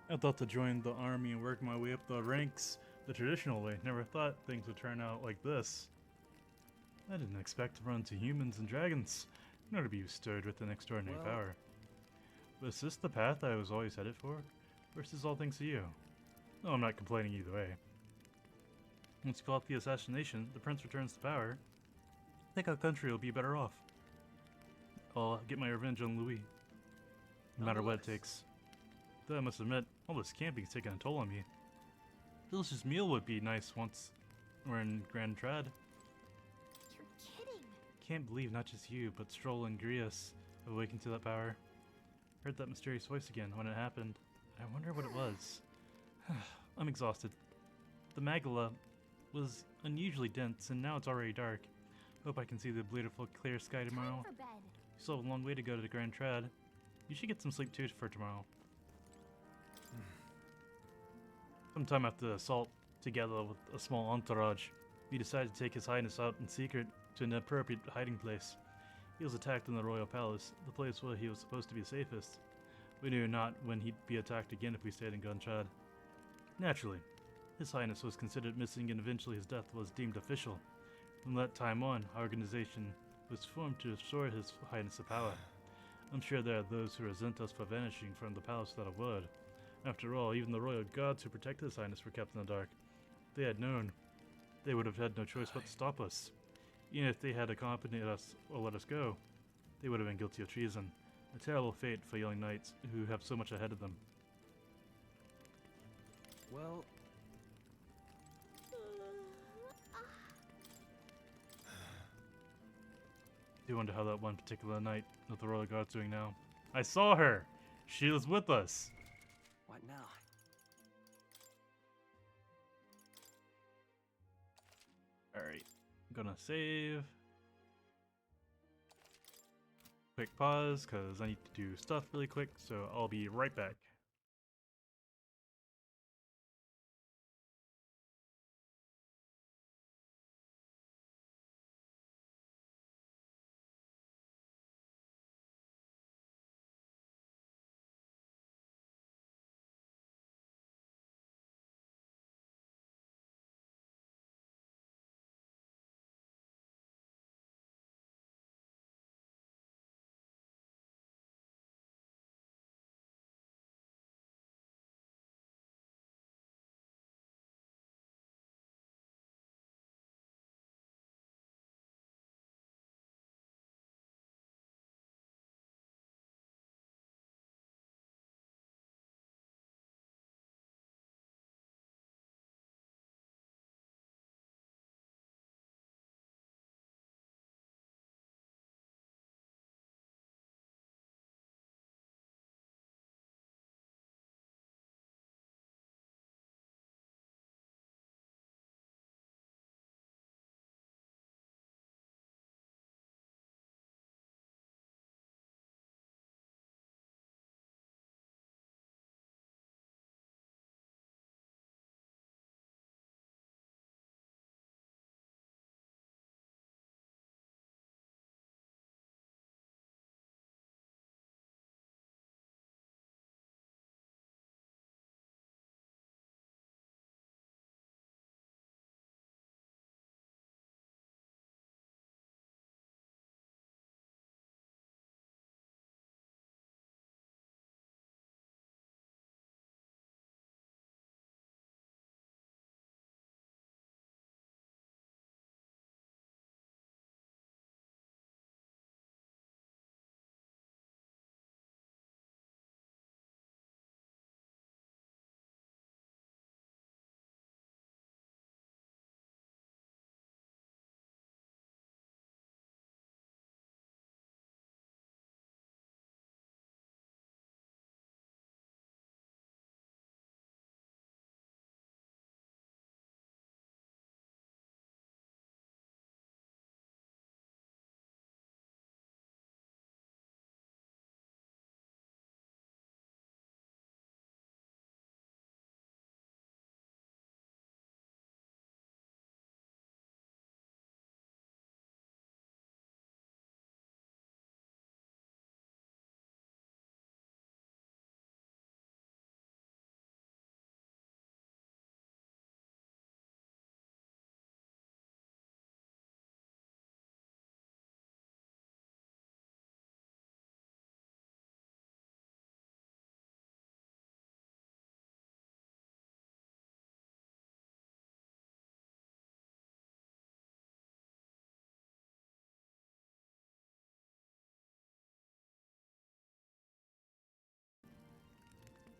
I thought to join the army and work my way up the ranks the traditional way. Never thought things would turn out like this. I didn't expect to run into humans and dragons, nor to be bestowed with an extraordinary power. But is this the path I was always headed for? Or is this all thanks to you? No, I'm not complaining either way. Once you call off the assassination, the prince returns to power. I think our country will be better off. I'll get my revenge on Louis, no matter what it takes. Though I must admit, all this camping's taking a toll on me. Delicious meal would be nice once we're in Grand Trad. You're kidding! Can't believe not just you, but Stroll and Grius have awakened to that power. Heard that mysterious voice again when it happened. I wonder what it was. I'm exhausted. The Magala was unusually dense, and now it's already dark. Hope I can see the beautiful clear sky tomorrow. Time for bed. You still have a long way to go to the Grand Trad. You should get some sleep too for tomorrow. Sometime after the assault, together with a small entourage, we decided to take His Highness out in secret to an appropriate hiding place. He was attacked in the royal palace, the place where he was supposed to be safest. We knew not when he'd be attacked again if we stayed in Gunchad. Naturally, His Highness was considered missing and eventually his death was deemed official. From that time on, our organization was formed to restore His Highness the power. I'm sure there are those who resent us for vanishing from the palace without a word. After all, even the royal guards who protected His Highness were kept in the dark. If they had known, they would have had no choice but to stop us. Even if they had accompanied us or let us go, they would have been guilty of treason. A terrible fate for young knights who have so much ahead of them. Well, I do wonder how that one particular knight of the royal guard's doing now. I saw her! She was with us! What now? Alright, I'm gonna save. quick pause because I need to do stuff really quick, so I'll be right back.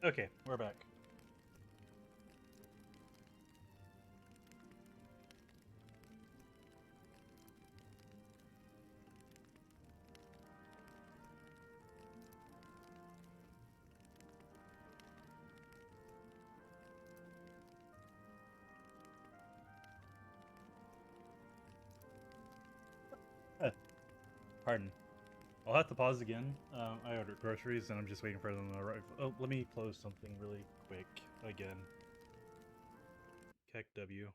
Okay, we're back. Pardon. I'll have to pause again. I ordered groceries and I'm just waiting for them to arrive. Oh, let me close something really quick again. Keck W.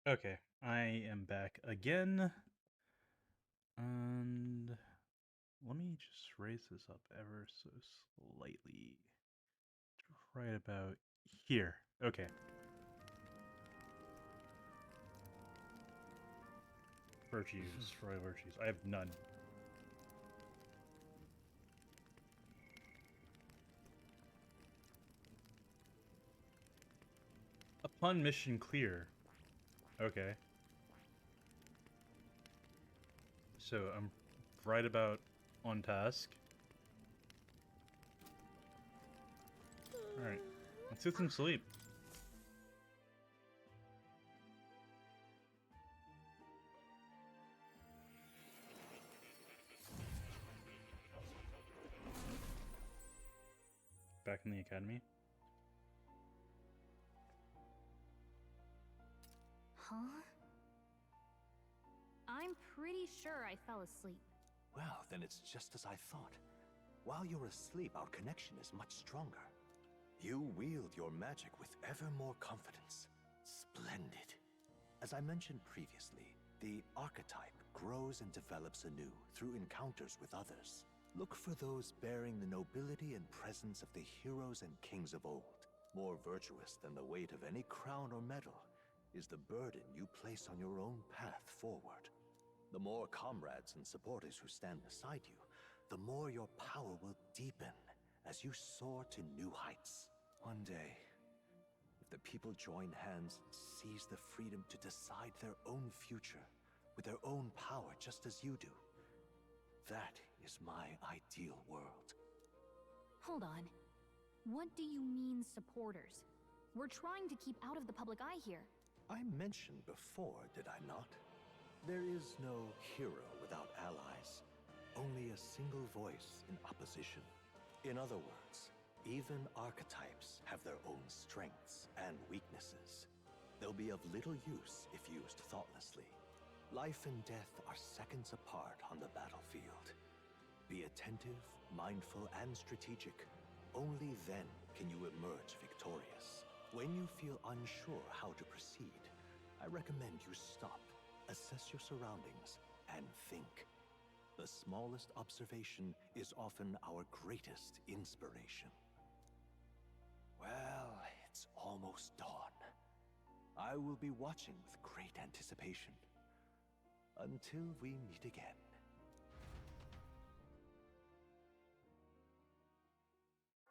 Okay, I am back again. And let me just raise this up ever so slightly. Right about here. Okay. Virtues, royal virtues. I have none. Upon mission clear. Okay. So I'm right about on task. Alright. Let's get some sleep. Back in the academy. Huh? I'm pretty sure I fell asleep. Well, then it's just as I thought. While you're asleep, our connection is much stronger. You wield your magic with ever more confidence. Splendid. As I mentioned previously, the archetype grows and develops anew through encounters with others. Look for those bearing the nobility and presence of the heroes and kings of old. More virtuous than the weight of any crown or medal is the burden you place on your own path forward. The more comrades and supporters who stand beside you, the more your power will deepen as you soar to new heights. One day, if the people join hands and seize the freedom to decide their own future with their own power just as you do, that is my ideal world. Hold on. What do you mean, supporters? We're trying to keep out of the public eye here. I mentioned before, did I not? There is no hero without allies, only a single voice in opposition. In other words, even archetypes have their own strengths and weaknesses. They'll be of little use if used thoughtlessly. Life and death are seconds apart on the battlefield. Be attentive, mindful, and strategic. Only then can you emerge victorious. When you feel unsure how to proceed, I recommend you stop, assess your surroundings, and think. The smallest observation is often our greatest inspiration. Well, it's almost dawn. I will be watching with great anticipation. Until we meet again.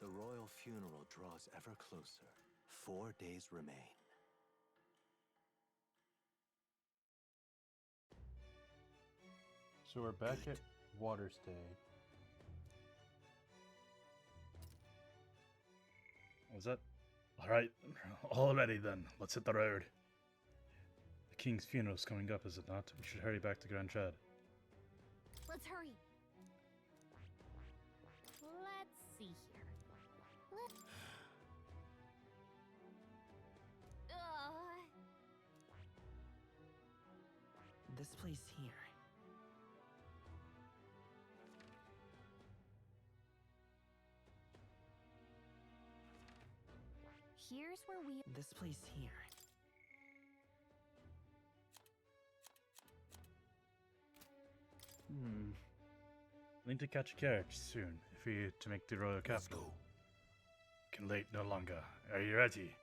The royal funeral draws ever closer. 4 days remain. So we're back at Waterstay. Was that? Alright, all ready then. Let's hit the road. The king's funeral's coming up, is it not? We should hurry back to Grand Chad. Let's hurry. Let's see here. This place here. Here's where we... This place here. Need to catch a carriage soon if we to make the royal capital. Can wait no longer. Are you ready?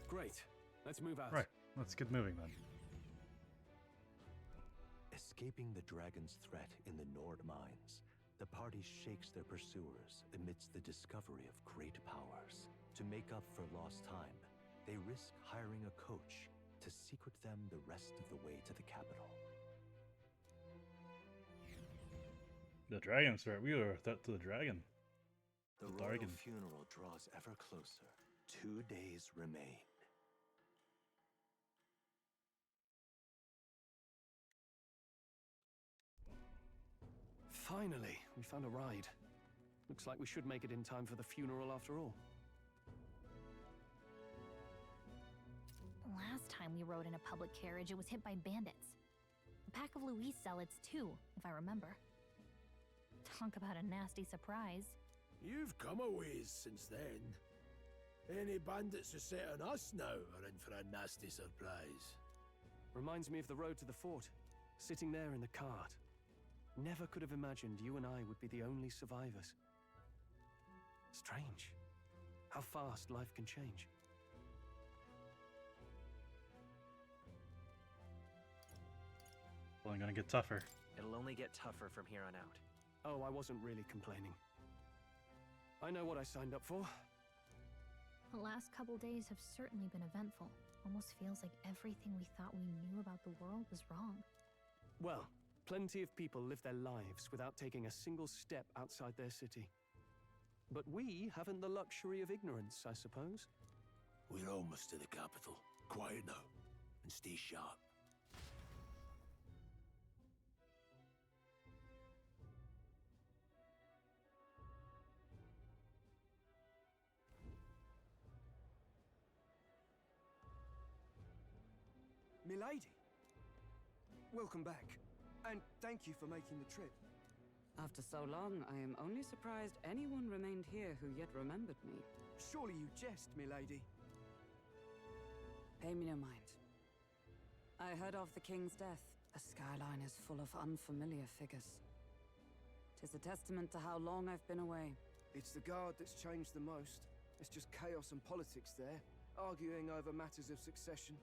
Great. Let's move out. Right, let's get moving then. Escaping the dragon's threat in the Nord mines, the party shakes their pursuers amidst the discovery of great powers. To make up for lost time, they risk hiring a coach to secret them the rest of the way to the capital. The dragon, sir. We are a threat to the dragon. The The royal dragon. funeral draws ever closer. 2 days remain. Finally, we found a ride. Looks like we should make it in time for the funeral after all. Last time we rode in a public carriage, it was hit by bandits. A pack of Louise zealots, too, if I remember. Talk about a nasty surprise. You've come a ways since then. Any bandits who set on us now are in for a nasty surprise. Reminds me of the road to the fort. Sitting there in the cart. Never could have imagined you and I would be the only survivors. Strange. How fast life can change. Only gonna get tougher. It'll only get tougher from here on out. Oh, I wasn't really complaining. I know what I signed up for. The last couple days have certainly been eventful. Almost feels like everything we thought we knew about the world was wrong. Well, plenty of people live their lives without taking a single step outside their city. But we haven't the luxury of ignorance, I suppose. We're almost to the capital. Quiet now, and stay sharp. Milady, welcome back, and thank you for making the trip. After so long, I am only surprised anyone remained here who yet remembered me. Surely you jest, milady. Pay me no mind. I heard of the king's death. The skyline is full of unfamiliar figures. 'Tis a testament to how long I've been away. It's the guard that's changed the most. It's just chaos and politics there, arguing over matters of succession.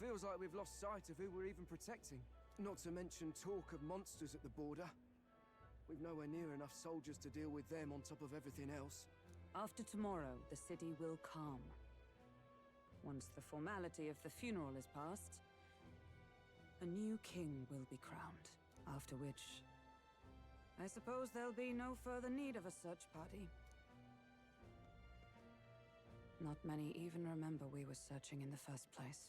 Feels like we've lost sight of who we're even protecting. Not to mention talk of monsters at the border. We've nowhere near enough soldiers to deal with them on top of everything else. After tomorrow, the city will calm. Once the formality of the funeral is past, a new king will be crowned. After which, I suppose there'll be no further need of a search party. Not many even remember we were searching in the first place.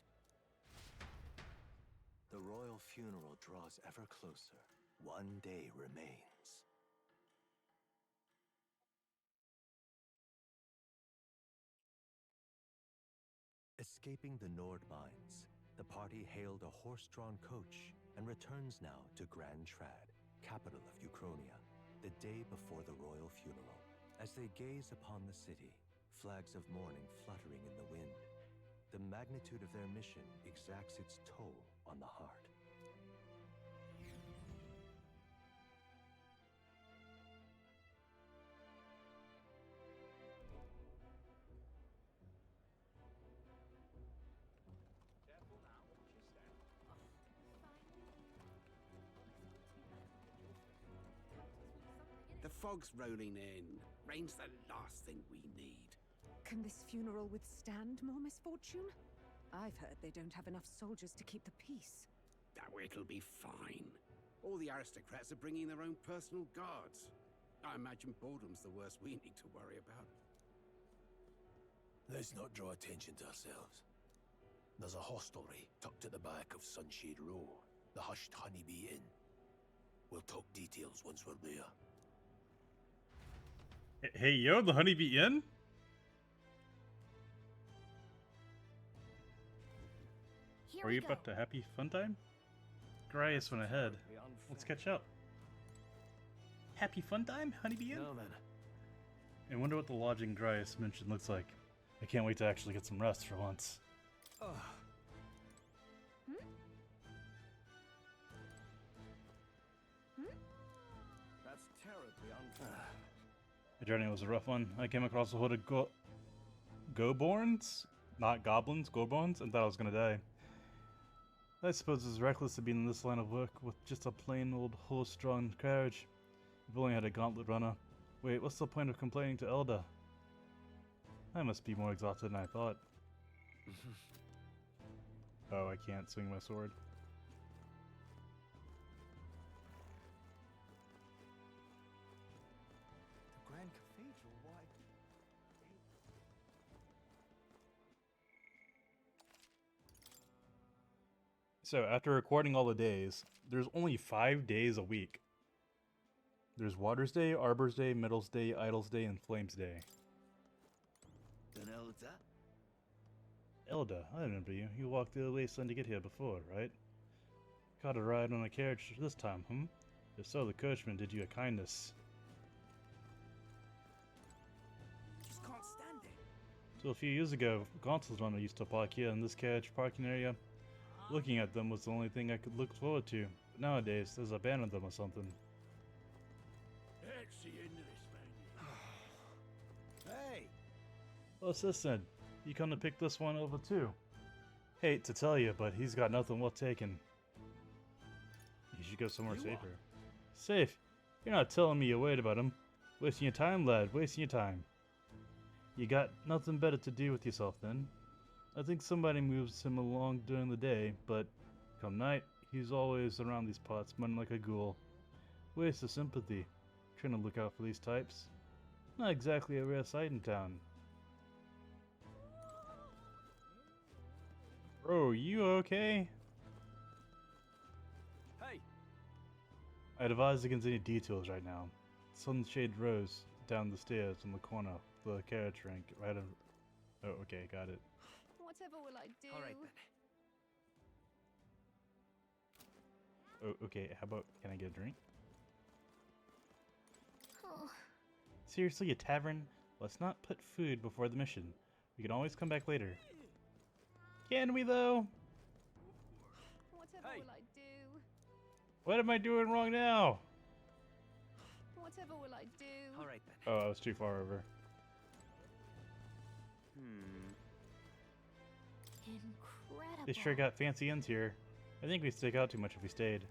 The royal funeral draws ever closer. One day remains. Escaping the Nord mines, the party hailed a horse-drawn coach and returns now to Grand Trad, capital of Uchronia, the day before the royal funeral. As they gaze upon the city, flags of mourning fluttering in the wind, the magnitude of their mission exacts its toll on the heart. The fog's rolling in. Rain's the last thing we need. Can this funeral withstand more misfortune? I've heard they don't have enough soldiers to keep the peace. Oh, it'll be fine. All the aristocrats are bringing their own personal guards. I imagine boredom's the worst we need to worry about. Let's not draw attention to ourselves. There's a hostelry tucked at the back of Sunshade Row, the Hushed Honeybee Inn. We'll talk details once we're there. Hey, yo, the Honeybee Inn? Here Are we you go. about to happy fun time? Grias went ahead. Let's catch up. Happy fun time, Honeybee Inn? Now then. I wonder what the lodging Grias mentioned looks like. I can't wait to actually get some rest for once. Oh, That's terribly unfair. The journey was a rough one. I came across a hood of Goborns? Not goblins, Goborns, and thought I was gonna die. I suppose it's reckless to be in this line of work with just a plain old horse-drawn carriage. We've only had a gauntlet runner. Wait, what's the point of complaining to Elda? I must be more exhausted than I thought. Oh, I can't swing my sword. The Grand Cathedral, why? So, after recording all the days, there's only 5 days a week. There's Water's Day, Arbor's Day, Middle's Day, Idle's Day, and Flame's Day. Then Elda? Elda, I remember you. You walked the wasteland to get here before, right? Caught a ride on a carriage this time, hmm? If so, the coachman did you a kindness. Just can't stand it. So a few years ago, Gauntlet's runner used to park here in this carriage parking area. Looking at them was the only thing I could look forward to. But nowadays, there's a ban on them or something. That's the end of this, man. Hey! What's this then? You come to pick this one over too? Hate to tell you, but he's got nothing worth taking. You should go somewhere safer. Safe? You're not telling me you're worried about him. Wasting your time, lad. Wasting your time. You got nothing better to do with yourself then. I think somebody moves him along during the day, but come night, he's always around these parts, munning like a ghoul. Waste of sympathy. Trying to look out for these types. Not exactly a rare sight in town. Bro, you okay? Hey! I'd advise against any details right now. Sunshade Rose, down the stairs in the corner, the carriage rank, right of... Oh, okay, got it. Whatever will I do? Alright then. Oh, okay, how about, can I get a drink? Oh, Seriously, a tavern? Let's not put food before the mission. We can always come back later. Can we, though? Whatever Hey. will I do? What am I doing wrong now? Whatever will I do? Alright then. Oh, I was too far over. incredible. They sure got fancy ends here. I think we'd stick out too much if we stayed.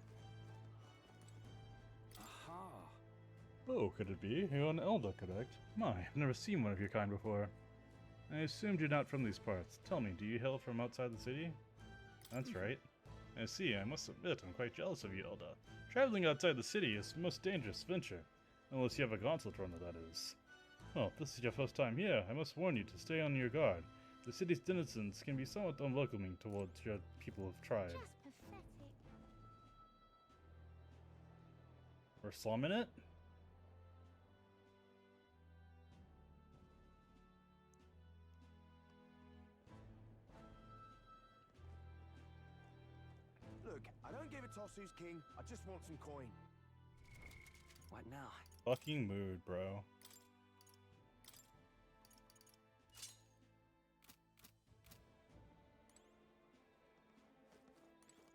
Aha! Oh, could it be? You're an elder, correct? My, I've never seen one of your kind before. I assumed you're not from these parts. Tell me, do you hail from outside the city? That's right. I see, I must admit I'm quite jealous of you, Elda. Traveling outside the city is the most dangerous venture. Unless you have a gauntlet runner, that is. Well, if this is your first time here, I must warn you to stay on your guard. The city's denizens can be somewhat unwelcoming towards your people of tribe. Just pathetic. We're slumming it? Look, I don't give a toss who's king, I just want some coin. What now? Fucking mood, bro.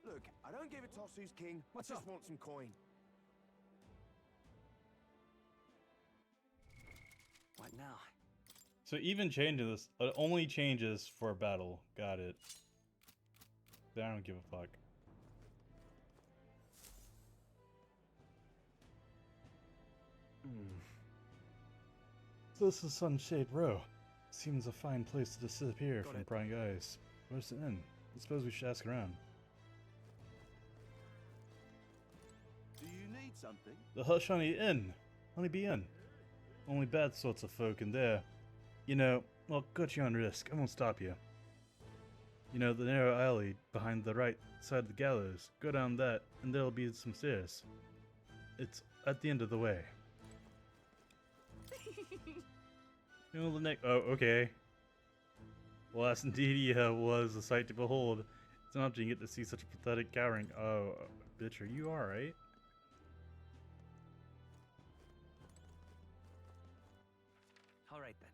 Look, I don't give a toss who's king, What's I just up? want some coin. What now? So even changing this, it only changes for battle. Got it. I don't give a fuck. This is Sunshade Row. Seems a fine place to disappear Got from it. prying eyes. Where's the inn? I suppose we should ask around. Do you need something? The Hush Honey Inn. Honeybee Inn. Only bad sorts of folk in there. You know, I'll cut you on risk. I won't stop you. You know, the narrow alley behind the right side of the gallows. Go down that, and there'll be some stairs. It's at the end of the way. You know, the neck. Oh, okay. Well, that's indeed was a sight to behold. It's not often you get to see such a pathetic cowering. Oh, bitch, are you alright? Alright then.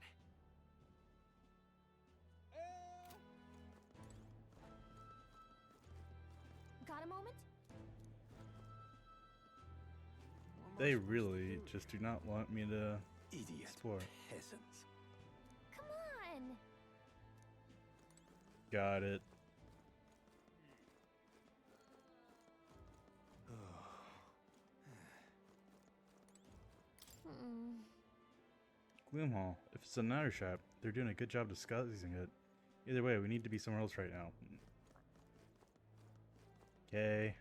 Got a moment? They really just do not want me to Idiot explore. peasants. Come on! Got it. Hmm. Gloomhall. If it's another shop, they're doing a good job disguising it. Either way, we need to be somewhere else right now. Okay.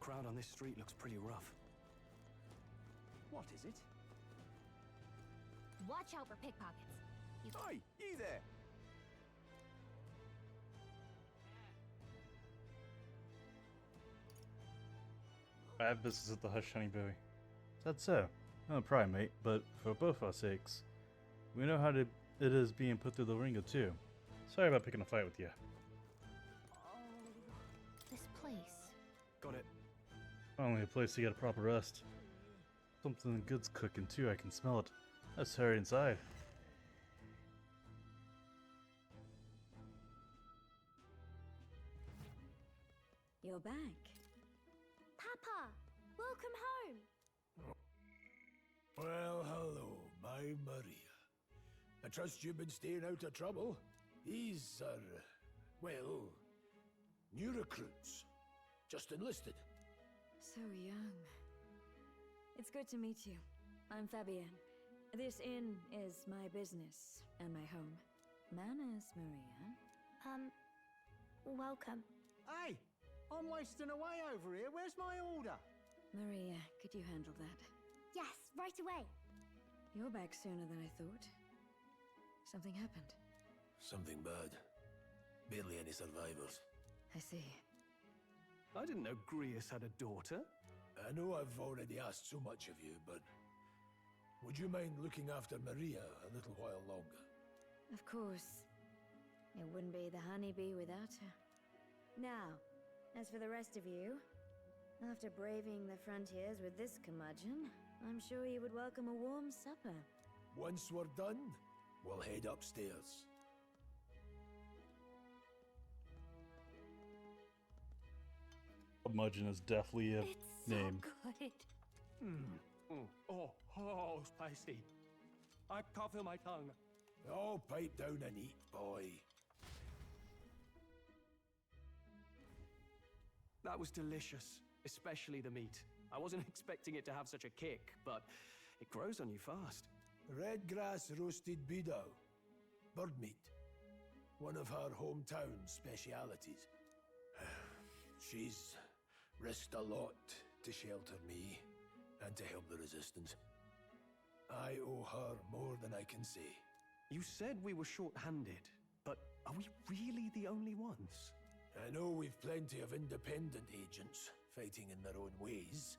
Crowd on this street looks pretty rough. What is it? Watch out for pickpockets. You Oi, you there! I have business at the Hush Honey Bowie. That's so. No pride, mate, but for both our sakes, we know how it is being put through the ringer too. Sorry about picking a fight with you. this place. Got it. Finally a place to get a proper rest. Something good's cooking too, I can smell it. Let's hurry inside. You're back. Papa! Welcome home! Well, hello, my Maria. I trust you've been staying out of trouble. These are, well, new recruits. Just enlisted. So young. It's good to meet you. I'm Fabienne. This inn is my business and my home. Manners, Maria. Welcome. Hey! I'm wasting away over here. Where's my order? Maria, could you handle that? Yes, right away. You're back sooner than I thought. Something happened. Something bad. Barely any survivors. I see. I didn't know Grius had a daughter. I know I've already asked so much of you, but would you mind looking after Maria a little while longer? Of course. It wouldn't be the honeybee without her. Now, as for the rest of you, after braving the frontiers with this curmudgeon, I'm sure you would welcome a warm supper. Once we're done, we'll head upstairs. Curmudgeon is definitely a It's name. so good. Oh, spicy. I can't feel my tongue. Oh, pipe down and eat, boy. That was delicious, especially the meat. I wasn't expecting it to have such a kick, but it grows on you fast. Red grass roasted beedou. Bird meat. One of her hometown specialities. She's risked a lot to shelter me and to help the resistance. I owe her more than I can say. You said we were short-handed, but are we really the only ones? I know we've plenty of independent agents fighting in their own ways,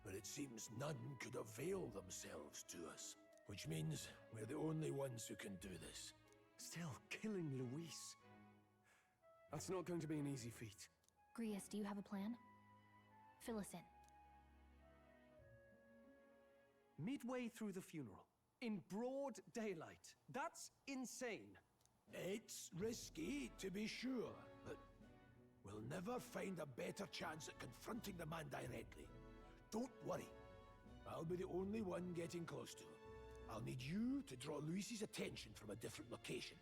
but it seems none could avail themselves to us, which means we're the only ones who can do this. Still, killing Luis. That's not going to be an easy feat. Grius, do you have a plan? Fill us in. Midway through the funeral, in broad daylight. That's insane. It's risky, to be sure, but we'll never find a better chance at confronting the man directly. Don't worry. I'll be the only one getting close to him. I'll need you to draw Luis's attention from a different location.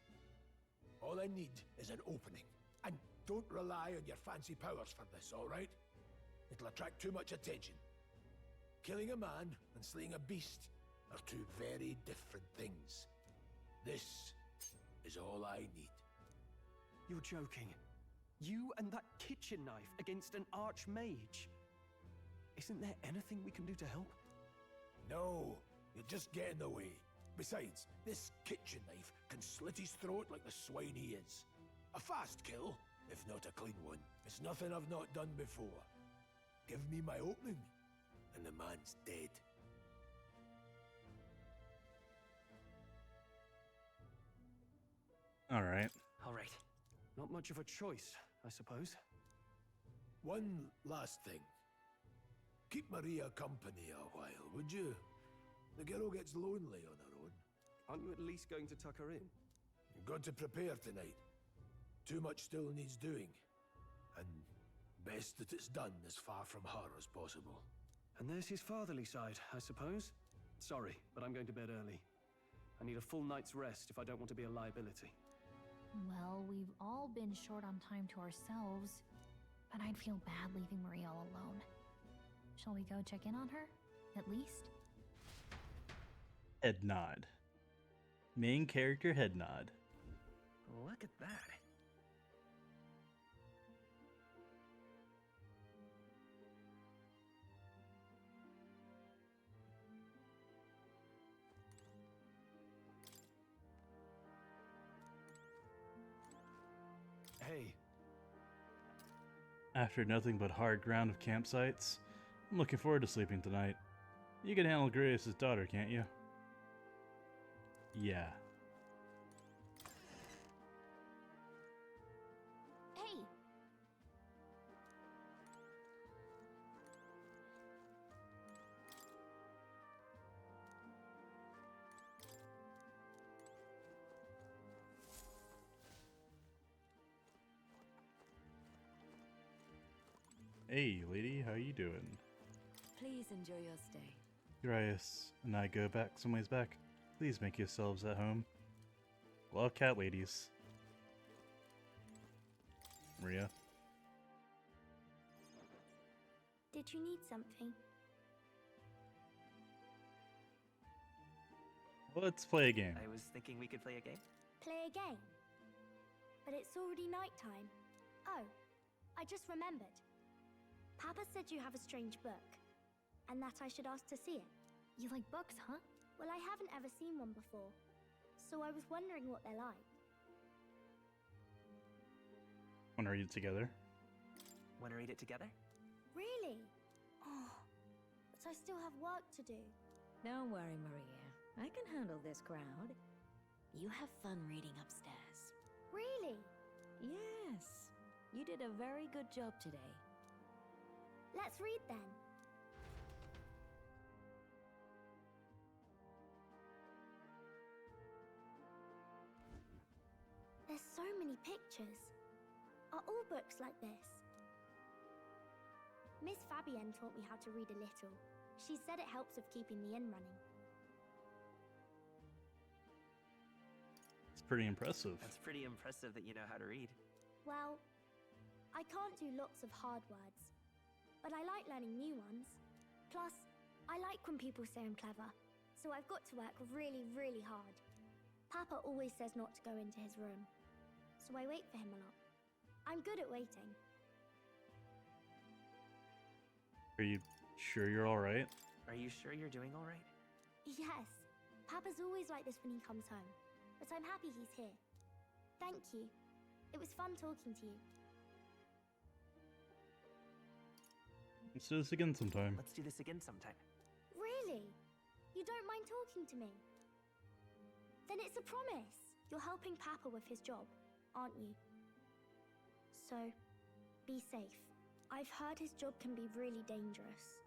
All I need is an opening. And don't rely on your fancy powers for this, all right? It'll attract too much attention. Killing a man and slaying a beast are two very different things. This is all I need. You're joking. You and that kitchen knife against an archmage. Isn't there anything we can do to help? No, you'll just get in the way. Besides, this kitchen knife can slit his throat like the swine he is. A fast kill, if not a clean one. It's nothing I've not done before. Give me my opening, and the man's dead. All right. All right. Not much of a choice, I suppose. One last thing. Keep Maria company a while, would you? The girl gets lonely on her own. Aren't you at least going to tuck her in? You've got to prepare tonight. Too much still needs doing. And best that it's done as far from her as possible. And there's his fatherly side, I suppose. Sorry, but I'm going to bed early. I need a full night's rest if I don't want to be a liability. Well, we've all been short on time to ourselves, but I'd feel bad leaving Maria all alone. Shall we go check in on her, at least? Head nod. Main character head nod. Look at that. Hey. After nothing but hard ground of campsites, I'm looking forward to sleeping tonight. You can handle Grius' daughter, can't you? Yeah. Hey! Hey, lady, how you doing? Please enjoy your stay. Urias and I go back some ways back. Please make yourselves at home. Love cat ladies. Maria. Did you need something? Let's play a game. I was thinking we could play a game. Play a game? But it's already nighttime. Oh, I just remembered. Papa said you have a strange book, and that I should ask to see it. You like books, huh? Well, I haven't ever seen one before, so I was wondering what they're like. Wanna read it together? Want to read it together? Really? Oh, but I still have work to do. Don't worry, Maria. I can handle this crowd. You have fun reading upstairs. Really? Yes. You did a very good job today. Let's read then. There's so many pictures. Are all books like this? Miss Fabienne taught me how to read a little. She said it helps with keeping the inn running. It's pretty impressive. That's pretty impressive that you know how to read. Well, I can't do lots of hard words, but I like learning new ones. Plus, I like when people say I'm clever, so I've got to work really, really hard. Papa always says not to go into his room, so I wait for him a lot. I'm good at waiting. Are you sure you're alright? Are you sure you're doing all right? Yes, Papa's always like this when he comes home, but I'm happy he's here. Thank you. It was fun talking to you. Let's do this again sometime. Let's do this again sometime. Really? You don't mind talking to me? Then it's a promise. You're helping Papa with his job, aren't you? So, be safe. I've heard his job can be really dangerous.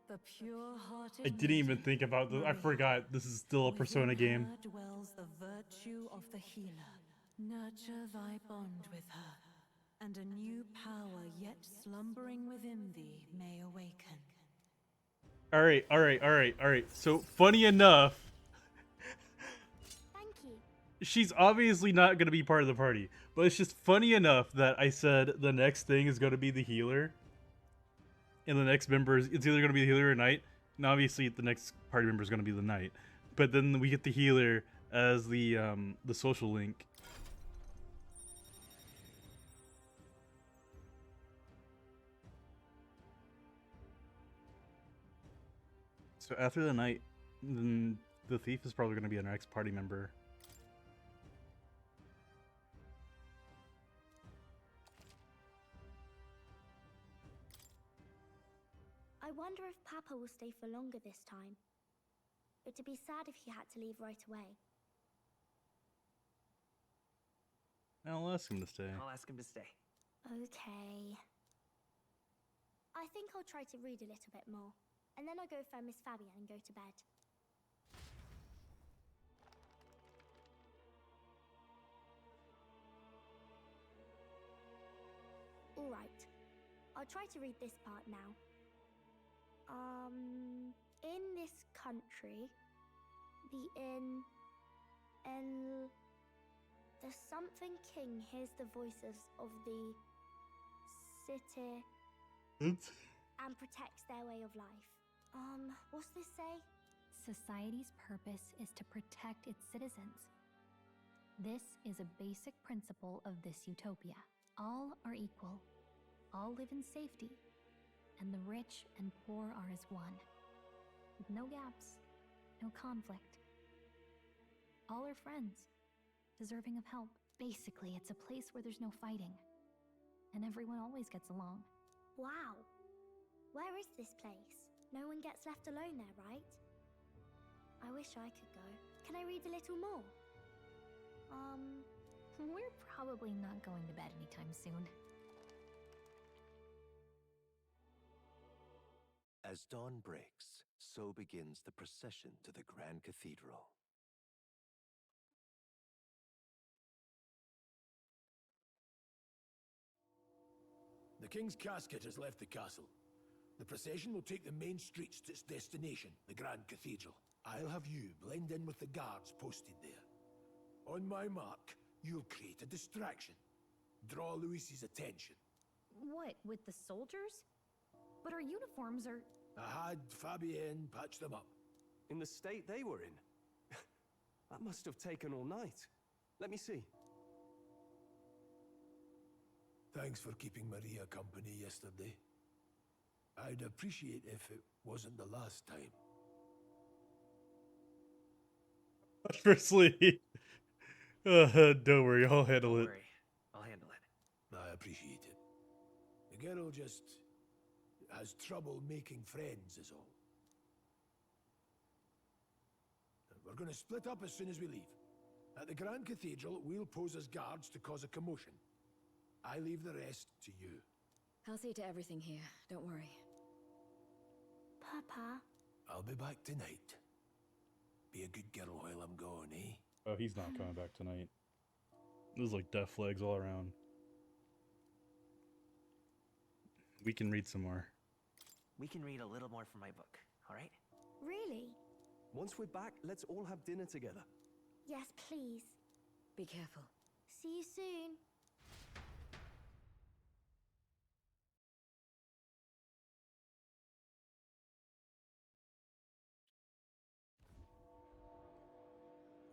The pure-hearted I didn't even think about this. I forgot this is still a Persona game. Within her dwells the virtue of the healer. Nurture thy bond with her, and a new power yet slumbering within thee may awaken. Alright. So, funny enough, Thank you. she's obviously not going to be part of the party. But it's just funny enough that I said the next thing is going to be the healer. And the next member is, it's either going to be the healer or knight. And obviously the next party member is going to be the knight. But then we get the healer as the social link. So after the knight, then the thief is probably going to be our next party member. I wonder if Papa will stay for longer this time. It'd be sad if he had to leave right away. I'll ask him to stay. I'll ask him to stay. Okay. I think I'll try to read a little bit more, and then I'll go find Miss Fabienne and go to bed. Alright. I'll try to read this part now. In this country, the something king hears the voices of the city and protects their way of life. What's this say? Society's purpose is to protect its citizens. This is a basic principle of this utopia. All are equal. All live in safety. And the rich and poor are as one. With no gaps, no conflict. All are friends, deserving of help. Basically, it's a place where there's no fighting. And everyone always gets along. Wow. Where is this place? No one gets left alone there, right? I wish I could go. Can I read a little more? We're probably not going to bed anytime soon. As dawn breaks, So begins the procession to the Grand Cathedral. The King's casket has left the castle. The procession will take the main streets to its destination, the Grand Cathedral. I'll have you blend in with the guards posted there. On my mark, you'll create a distraction. Draw Luis's attention. What, with the soldiers? But our uniforms are... I had Fabienne patch them up. In the state they were in? That must have taken all night. Let me see. Thanks for keeping Maria company yesterday. I'd appreciate if it wasn't the last time. Firstly, don't worry, I'll handle it. I'll handle it. I appreciate it. The girl just has trouble making friends, is all. We're going to split up as soon as we leave. At the Grand Cathedral, we'll pose as guards to cause a commotion. I leave the rest to you. I'll see to everything here. Don't worry. Papa. I'll be back tonight. Be a good girl while I'm gone, eh? Oh, he's not coming back tonight. There's like death flags all around. We can read some more. We can read a little more from my book, alright? Really? Once we're back, let's all have dinner together. Yes, please. Be careful. See you soon.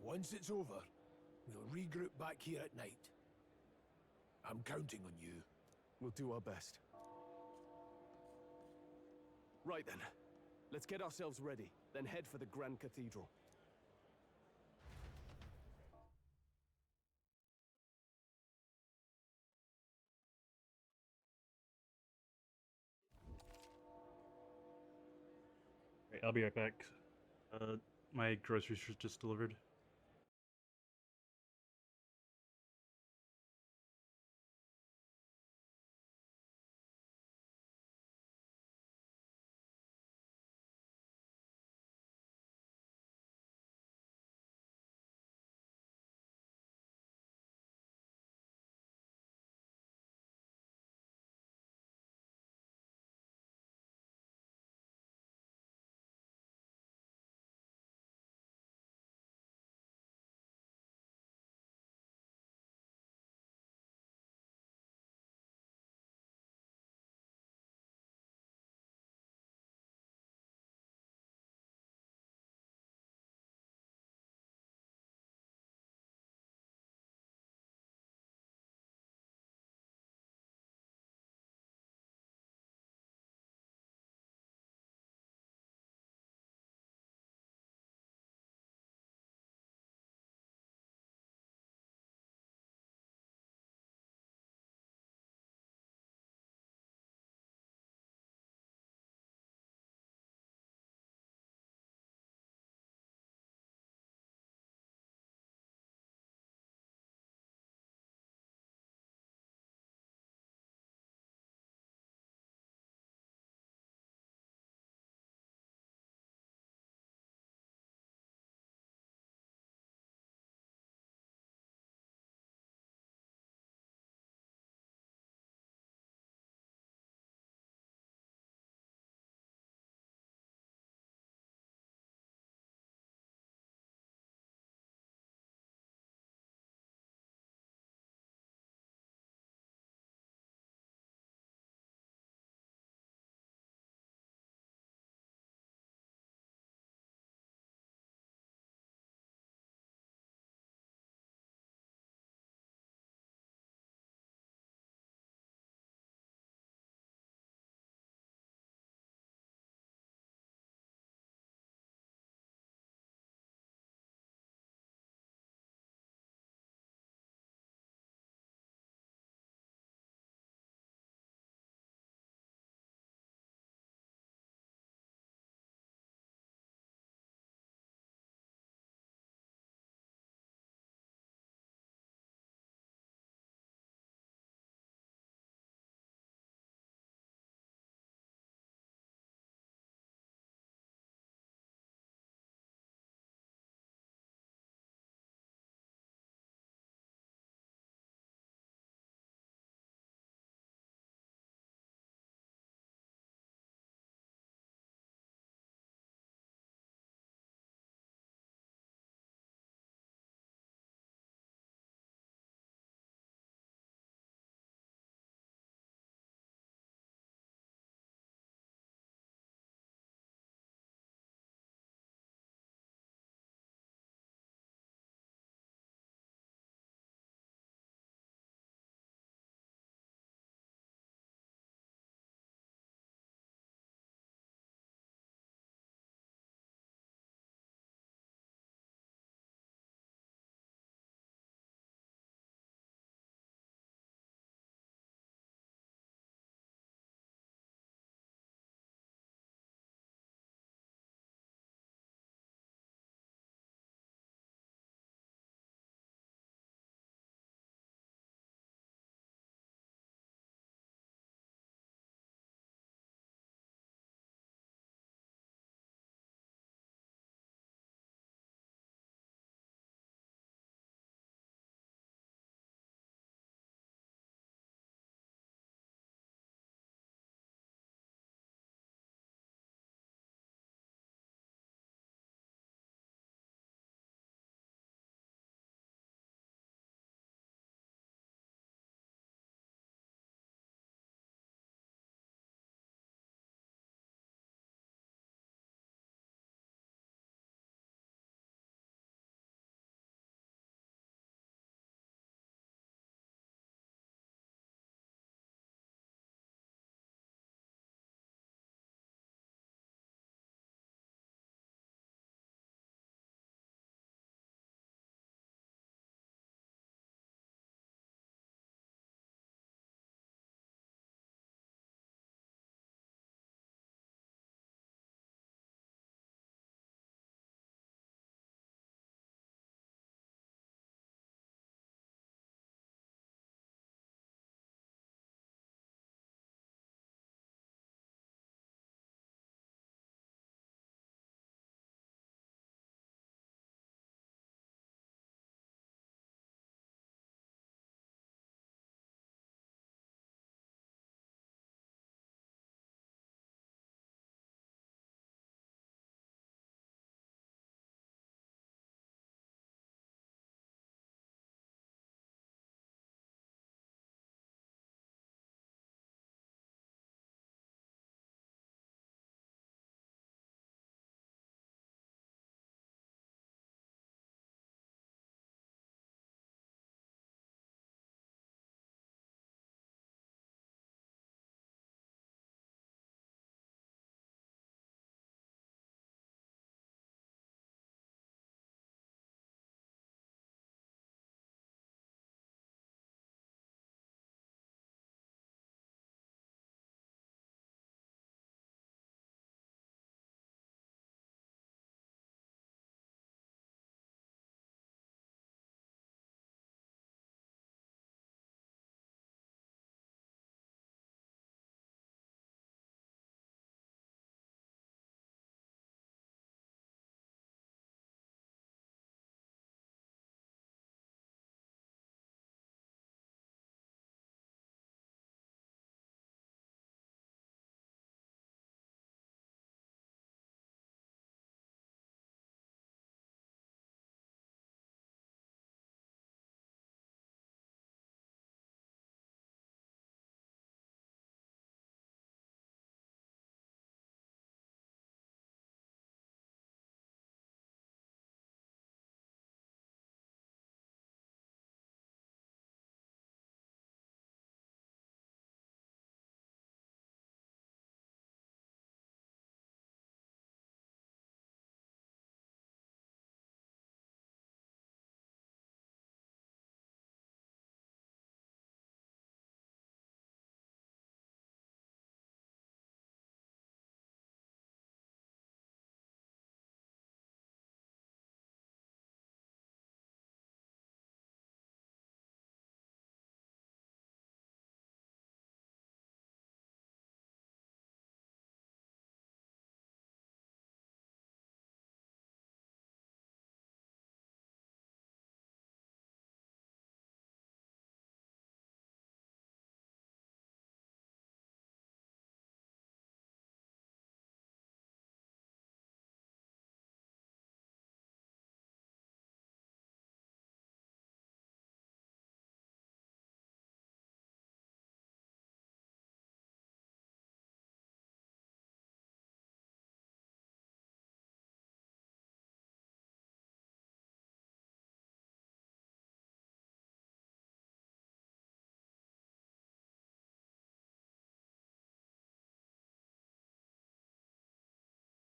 Once it's over, we'll regroup back here at night. I'm counting on you. We'll do our best. Right then. Let's get ourselves ready, then head for the Grand Cathedral. Right, I'll be right back. My groceries were just delivered.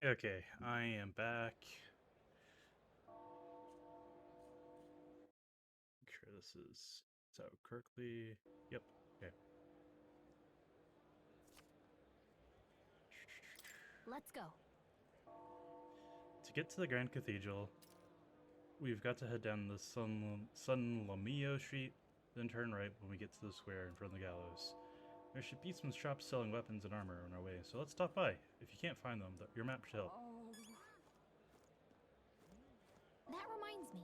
Okay, I am back. Make sure this is so Kirkley. Yep. Okay. Let's go. To get to the Grand Cathedral, we've got to head down the San Lomio Street, then turn right when we get to the square in front of the gallows. There should be some shops selling weapons and armor on our way, so let's stop by. If you can't find them, your map should help. Oh. That reminds me.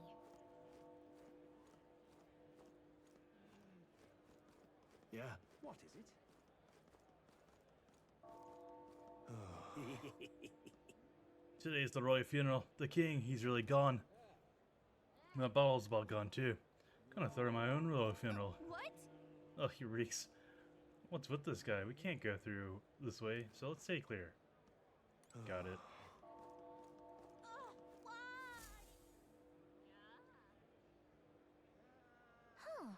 Yeah. What is it? Today's the royal funeral. The king, he's really gone. My bottle's about gone too. Gonna throw my own royal funeral. What? Oh, he reeks. What's with this guy? We can't go through this way, so let's stay clear. Got it. Huh.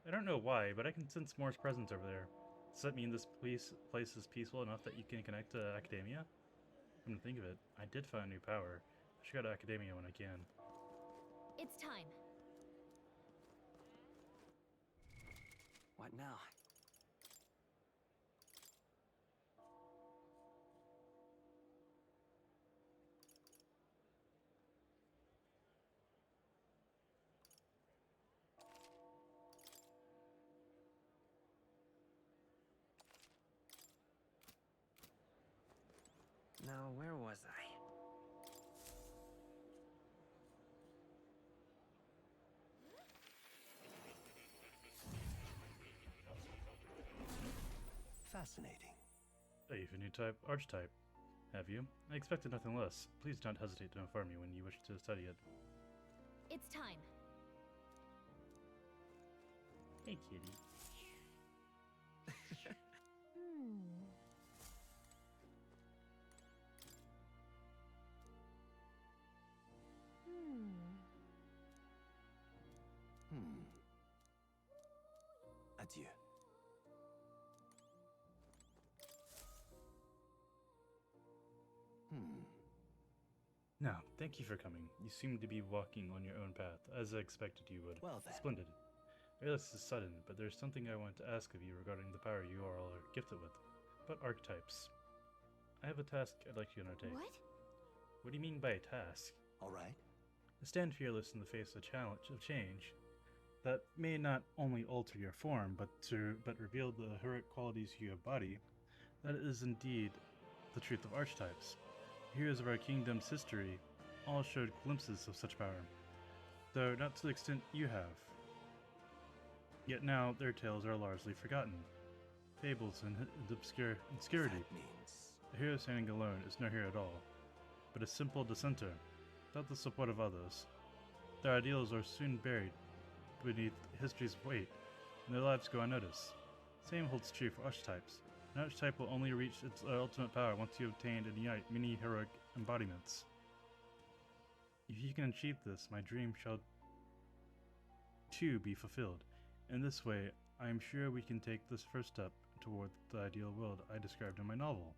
I don't know why, but I can sense Moore's presence over there. Does that mean this place is peaceful enough that you can connect to Academia? Come to think of it, I did find a new power. I should go to Academia when I can. It's time. What now? Now, where was I? Fascinating. Oh, you've a new type, archetype. Have you? I expected nothing less. Please don't hesitate to inform me when you wish to study it. It's time. Hey, kitty. Adieu. Now, thank you for coming. You seem to be walking on your own path, as I expected you would. Well then. Splendid. I realize this is sudden, but there's something I want to ask of you regarding the power you all are gifted with. About archetypes. I have a task I'd like you to undertake. What? What do you mean by a task? Alright. Stand fearless in the face of challenge of change that may not only alter your form, but reveal the heroic qualities you embody. That is indeed the truth of archetypes. Heroes of our kingdom's history all showed glimpses of such power, though not to the extent you have. Yet now their tales are largely forgotten. Fables and obscurity. That means... A hero standing alone is no hero at all, but a simple dissenter, without the support of others. Their ideals are soon buried beneath history's weight, and their lives go unnoticed. Same holds true for archetypes. An archetype will only reach its ultimate power once you obtain and unite many heroic embodiments. If you can achieve this, my dream shall too be fulfilled. In this way, I am sure we can take this first step toward the ideal world I described in my novel.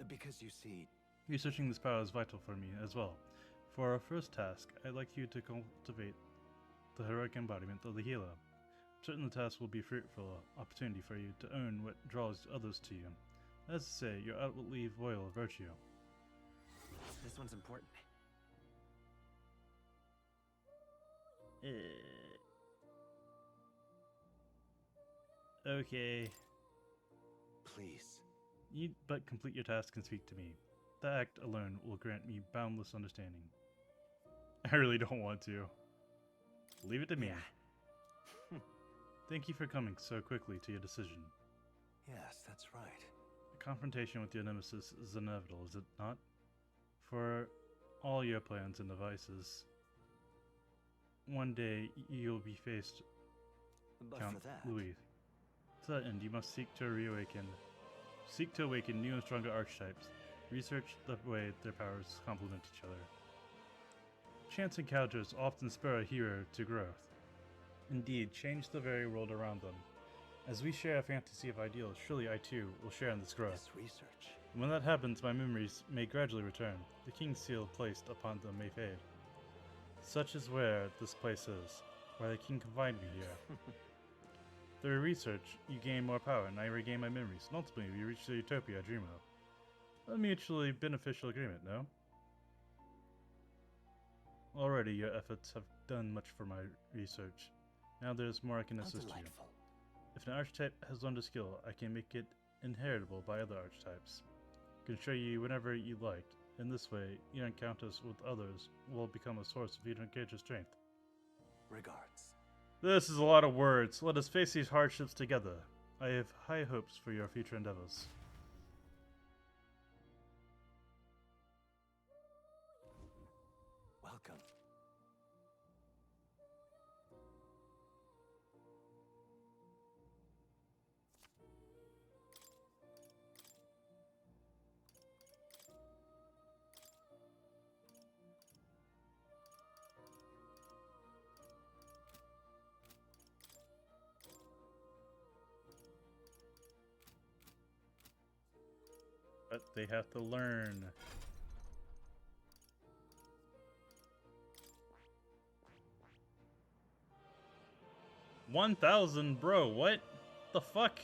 Because you see... Researching this power is vital for me as well. For our first task, I'd like you to cultivate the heroic embodiment of the healer. I'm certain the task will be a fruitful opportunity for you to own what draws others to you. That is to say, your outwardly loyal virtue. This one's important. Okay. Please. You but complete your task and speak to me. That act alone will grant me boundless understanding. I really don't want to. Leave it to me. Yeah. Thank you for coming so quickly to your decision. Yes, that's right. A confrontation with your nemesis is inevitable, is it not? For all your plans and devices, one day you'll be faced, But Count for that... Louis. To that end, you must seek to awaken new and stronger archetypes. Research the way their powers complement each other. Chance encounters often spur a hero to growth. Indeed, change the very world around them. As we share a fantasy of ideals, surely I too will share in this growth. This research... When that happens, my memories may gradually return. The king's seal placed upon them may fade. Such is where this place is, why the king confined me here. Through research, you gain more power, and I regain my memories, and ultimately we reach the utopia I dream of. A mutually beneficial agreement, no? Already your efforts have done much for my research. Now there's more I can assist you. If an archetype has learned a skill, I can make it inheritable by other archetypes. I can show you whenever you like. In this way, your encounters with others will become a source of even greater strength. Regards. This is a lot of words. Let us face these hardships together. I have high hopes for your future endeavors. Welcome. But they have to learn. 1,000, bro, what the fuck?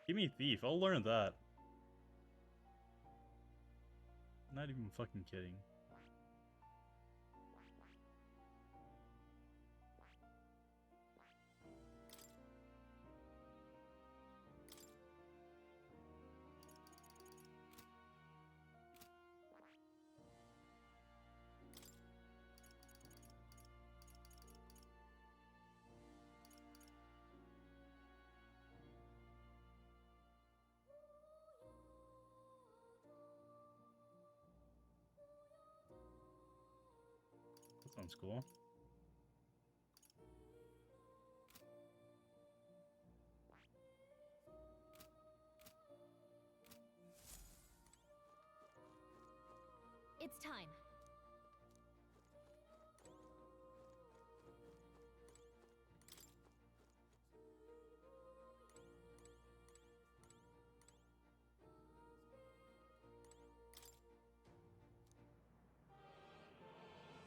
Give me Thief, I'll learn that. Not even fucking kidding. That sounds cool. It's time.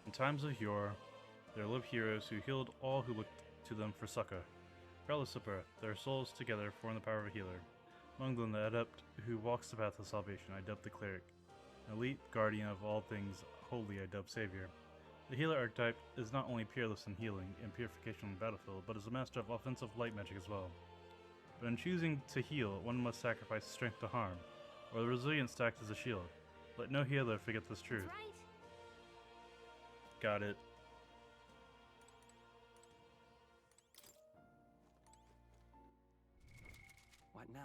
In times of yore, there lived heroes who healed all who looked to them for succor. Regardless of birth, their souls together form the power of a healer. Among them, the adept who walks the path of salvation, I dubbed the cleric. An elite guardian of all things holy, I dubbed savior. The healer archetype is not only peerless in healing and purification on the battlefield, but is a master of offensive light magic as well. But in choosing to heal, one must sacrifice strength to harm, or the resilience stacks as a shield. Let no healer forget this truth. That's right. Got it. What now?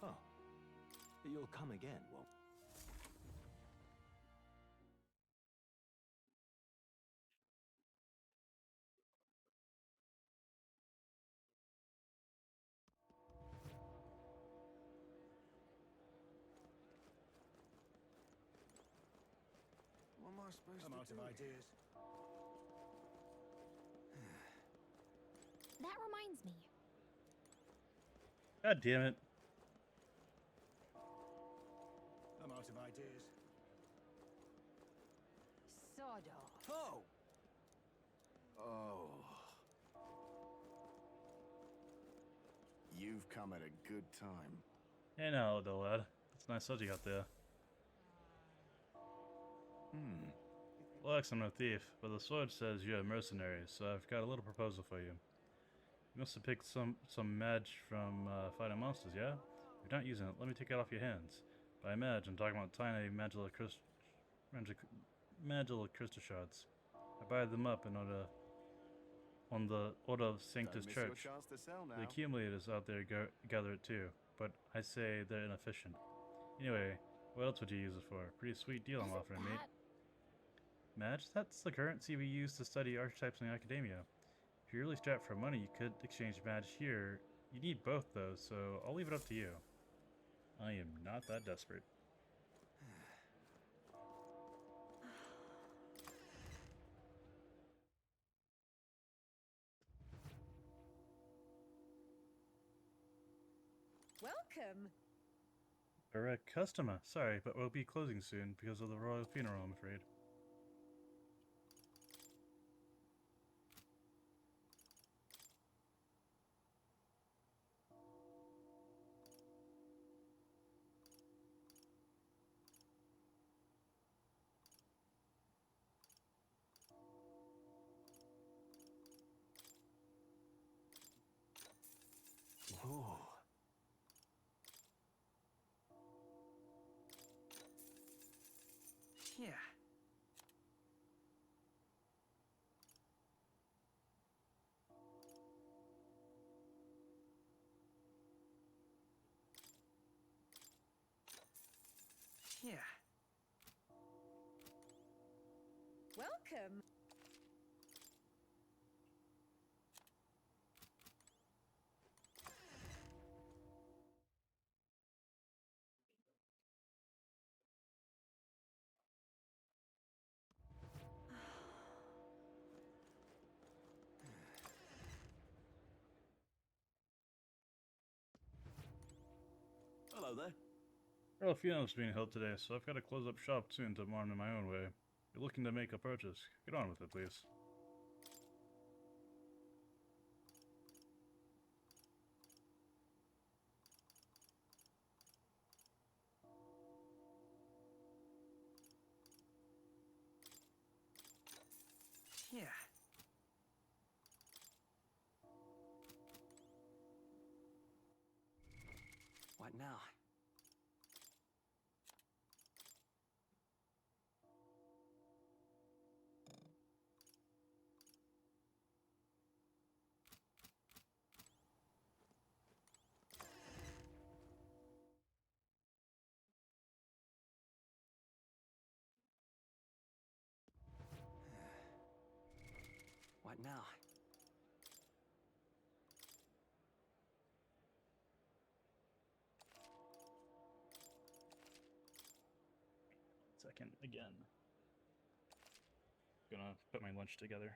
Oh. You'll come again, won't you? What am I supposed I'm to out do? of ideas. That reminds me. God damn it. I'm out of ideas. Sawed off. Oh! Oh. You've come at a good time. Hey now, little lad. It's nice sword you got there. Lex, I'm no thief, but the sword says you're a mercenary, so I've got a little proposal for you. You must have picked some madge from fighting monsters, yeah? If you're not using it, let me take it off your hands. By Magi, I'm talking about tiny Magilla crystal shards. I buy them up in order on the Order of Sanctus Don't miss your Church. chance to sell The now. accumulators out there gather it too, but I say they're inefficient. Anyway, what else would you use it for? Pretty sweet deal I'm offering, mate. Magi? That's the currency we use to study archetypes in academia. If you're really strapped for money, you could exchange Magi here. You need both though, so I'll leave it up to you. I am not that desperate. Welcome! Direct customer. Sorry, but we'll be closing soon because of the royal funeral, I'm afraid. Ooh. Yeah. Yeah. Welcome! Hello there. Royal funeral's being held today, so I've got to close up shop soon tomorrow in my own way. If you're looking to make a purchase, get on with it, please. Yeah. What now? What now? Second, again. Gonna put my lunch together.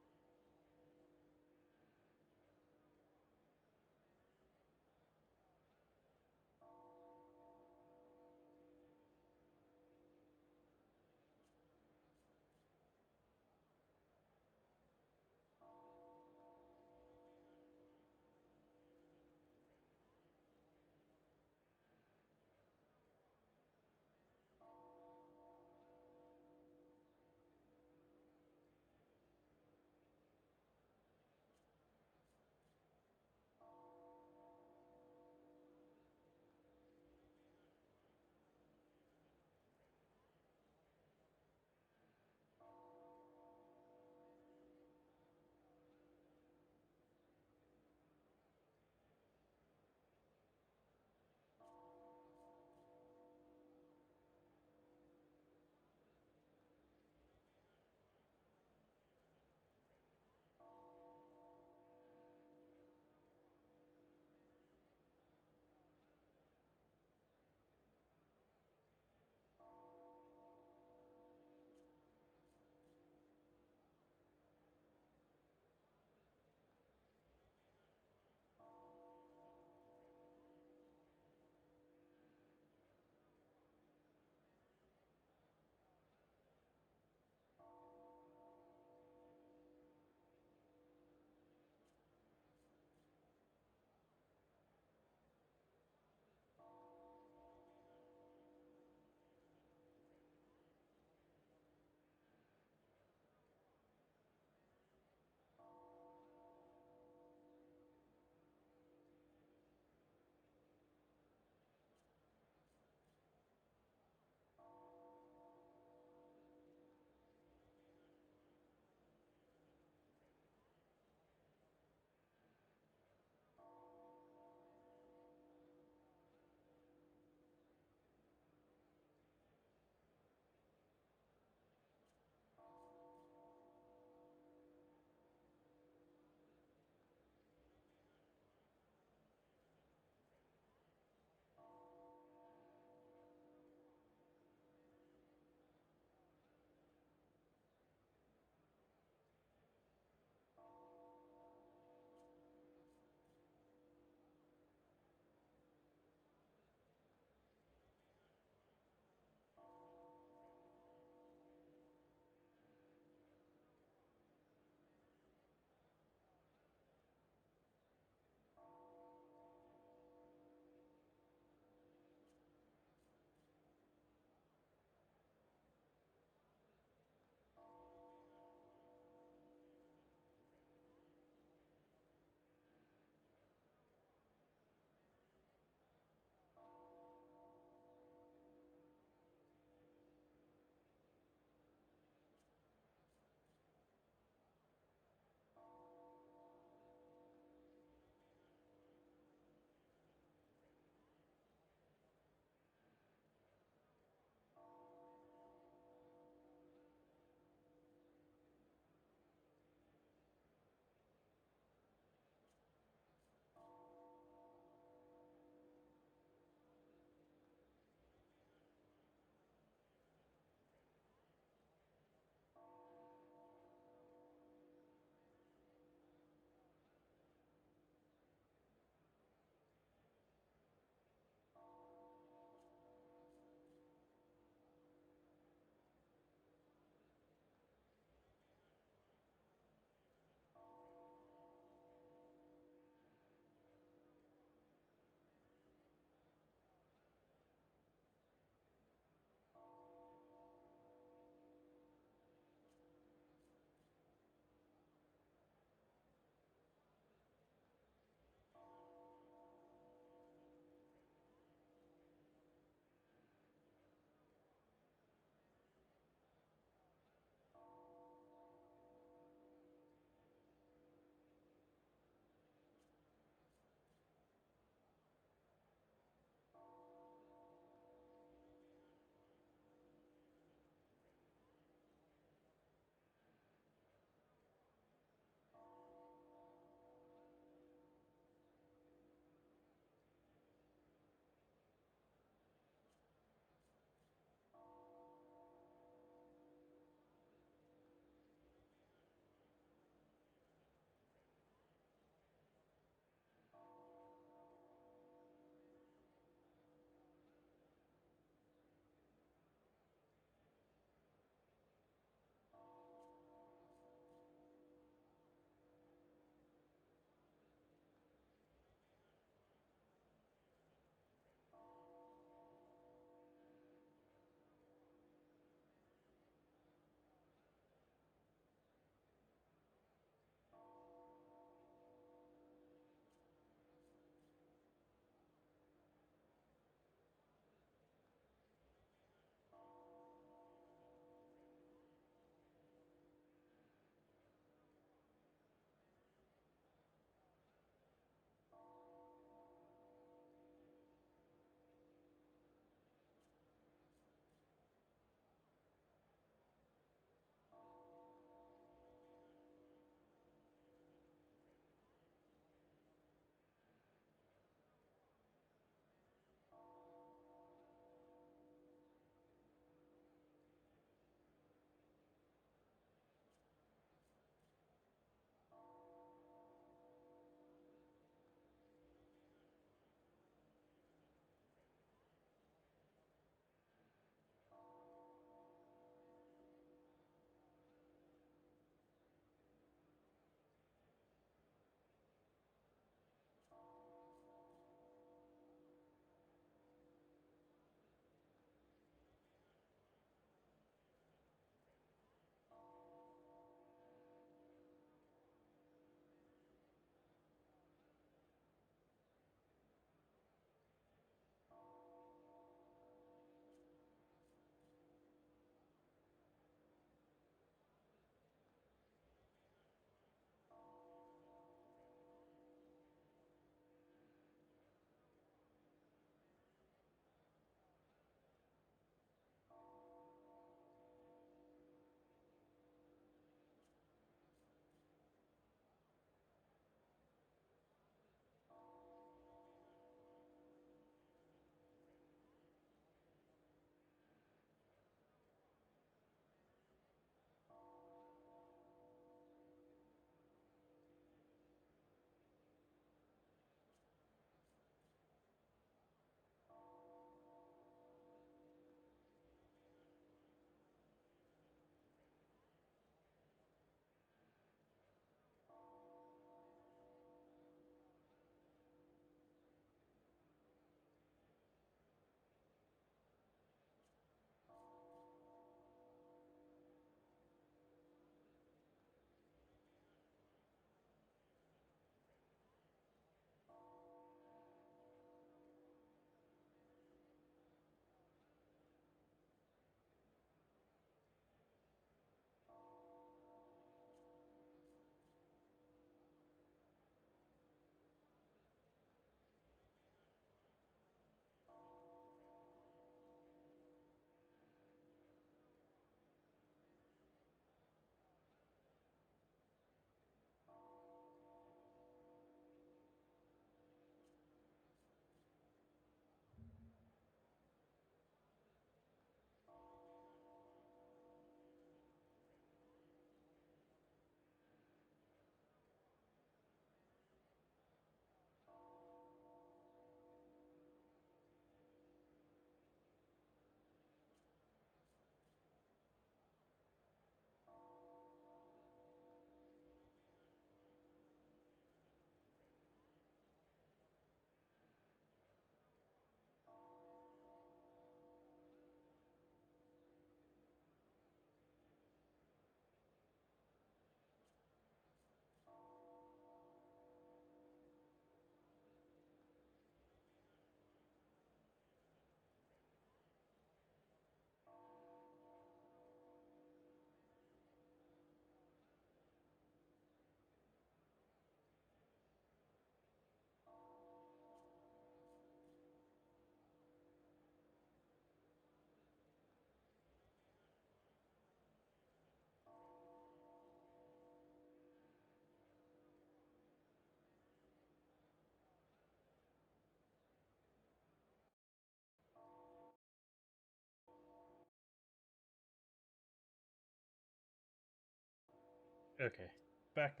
Okay. Back.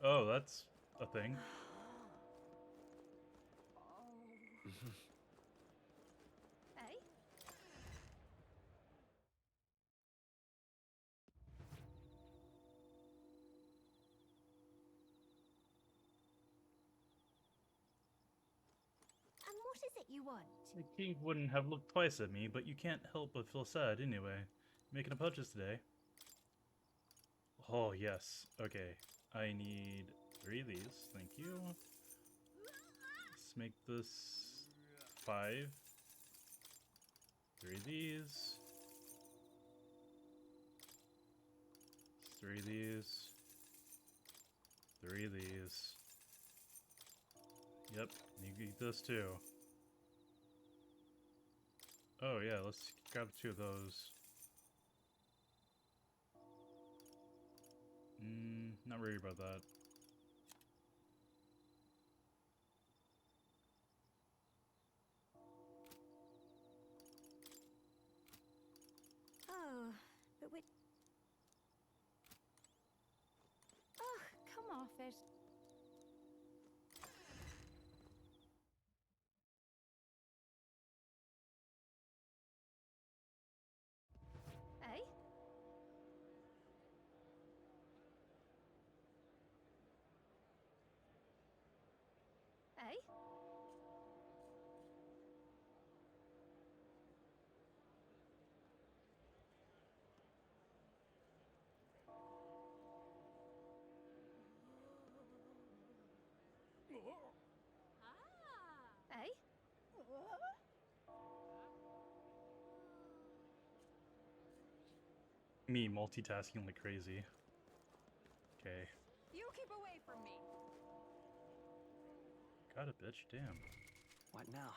Oh, that's a thing. Hey? And what is it you want? The king wouldn't have looked twice at me, but you can't help but feel sad anyway. Making a purchase today. Oh, yes. Okay. I need 3 of these. Thank you. Let's make this 5. 3 of these. 3 of these. 3 of these. Yep, you eat this too. Oh yeah, let's grab 2 of those. Not worried about that. Oh, but we... Oh, come off it. Hey? Hey? Hey? Me multitasking like crazy. Okay. You keep away from me. Got it, bitch. Damn. What now?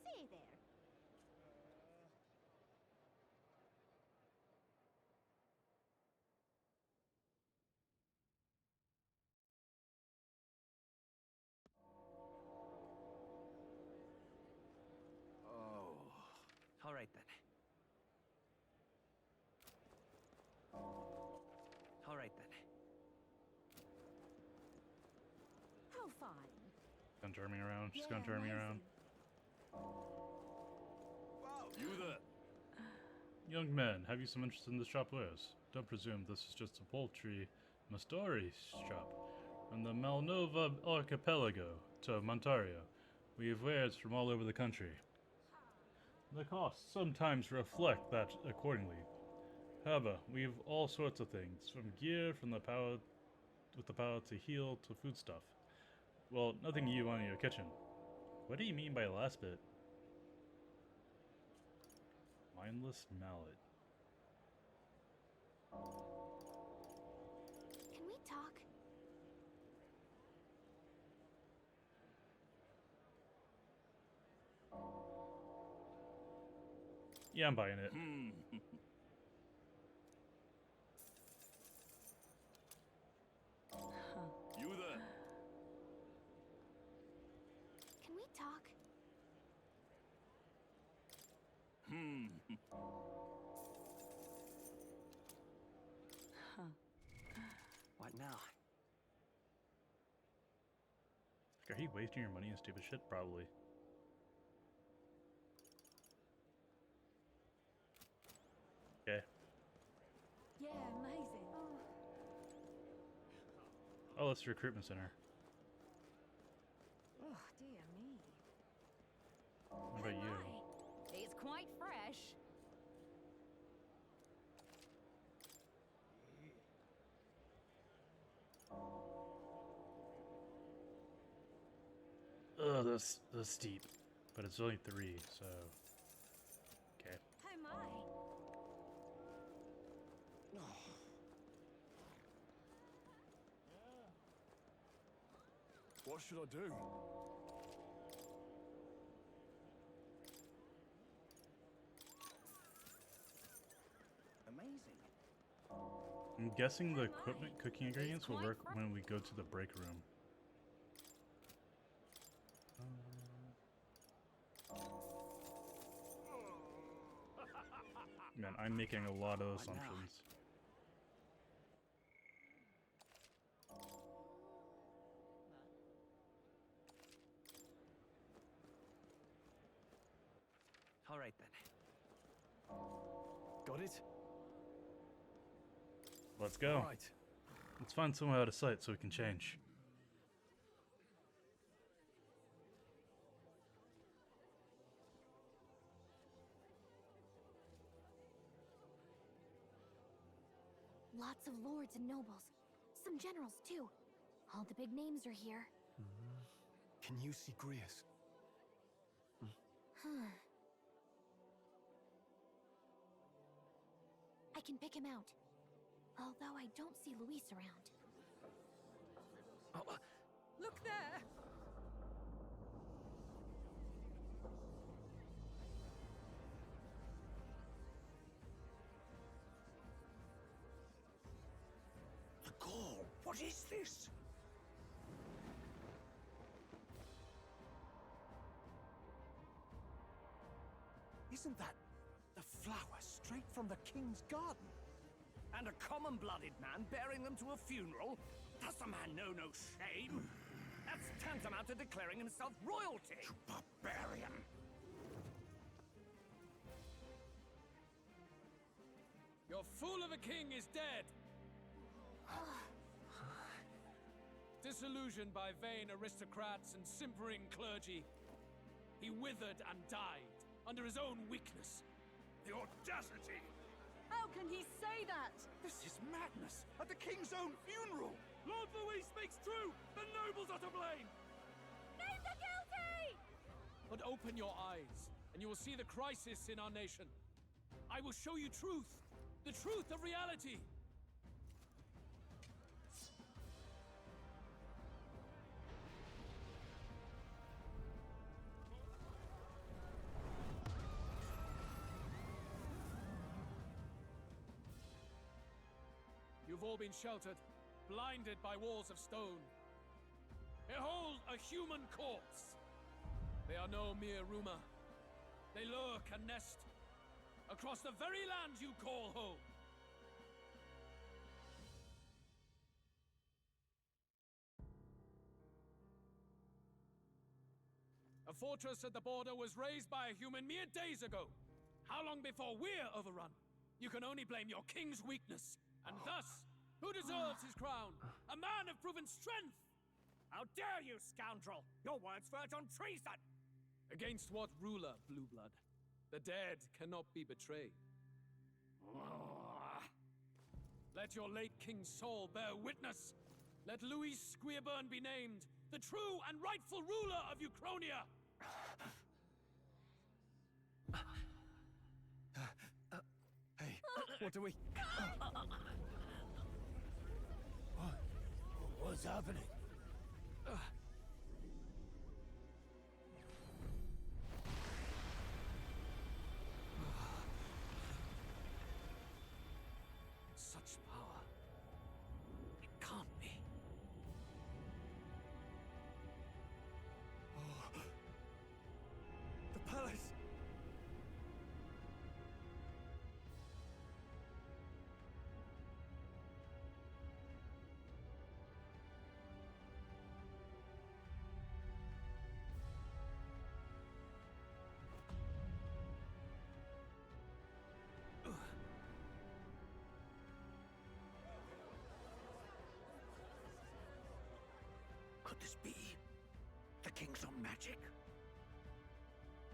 Say there. Oh. All right then. All right then. How fine. Gonna turn me around. She's gonna turn me around. You there. Young man, have you some interest in the shop wares? Don't presume this is just a poultry Mastori shop. From the Malnova archipelago to Montario, we have wares from all over the country. The costs sometimes reflect that accordingly. However, we have all sorts of things, from gear from the power with the power to heal to food stuff. Well, nothing you want in your kitchen. What do you mean by the last bit? Mindless mallet. Can we talk? Yeah, I'm buying it. You there. Can we talk? What now? Are you wasting your money on stupid shit? Probably. Okay. Yeah, amazing. Oh, it's the recruitment center. Oh, dear me. What about you? It's quite fresh. Ugh, that's steep. But it's only 3, so... Okay. Oh my. What should I do? I'm guessing the equipment cooking ingredients will work when we go to the break room. Man, I'm making a lot of assumptions. All right then. Got it? Let's go. All right. Let's find somewhere out of sight so we can change. Lots of lords and nobles. Some generals, too. All the big names are here. Can you see Grius? I can pick him out. Although I don't see Luis around. Look there! The Gaul, what is this? Isn't that the flower straight from the king's garden? And a common-blooded man bearing them to a funeral? Does the man know no shame? That's tantamount to declaring himself royalty! You barbarian! Your fool of a king is dead! Disillusioned by vain aristocrats and simpering clergy, he withered and died under his own weakness. The audacity! How can he say that? This is madness! At the king's own funeral! Lord Louis speaks true! The nobles are to blame! Name the guilty! But open your eyes, and you will see the crisis in our nation. I will show you truth, the truth of reality. You've all been sheltered, blinded by walls of stone. Behold a human corpse! They are no mere rumor. They lurk and nest across the very land you call home. A fortress at the border was raised by a human mere days ago. How long before we're overrun? You can only blame your king's weakness. And thus, who deserves his crown? A man of proven strength! How dare you, scoundrel! Your words verge on treason! Against what ruler, Blue Blood? The dead cannot be betrayed. Let your late king's soul bear witness. Let Louis Squeerburn be named the true and rightful ruler of Uchronia. Hey, what do we... What's happening? Such power. It can't be. The palace! Could this be the king's own magic?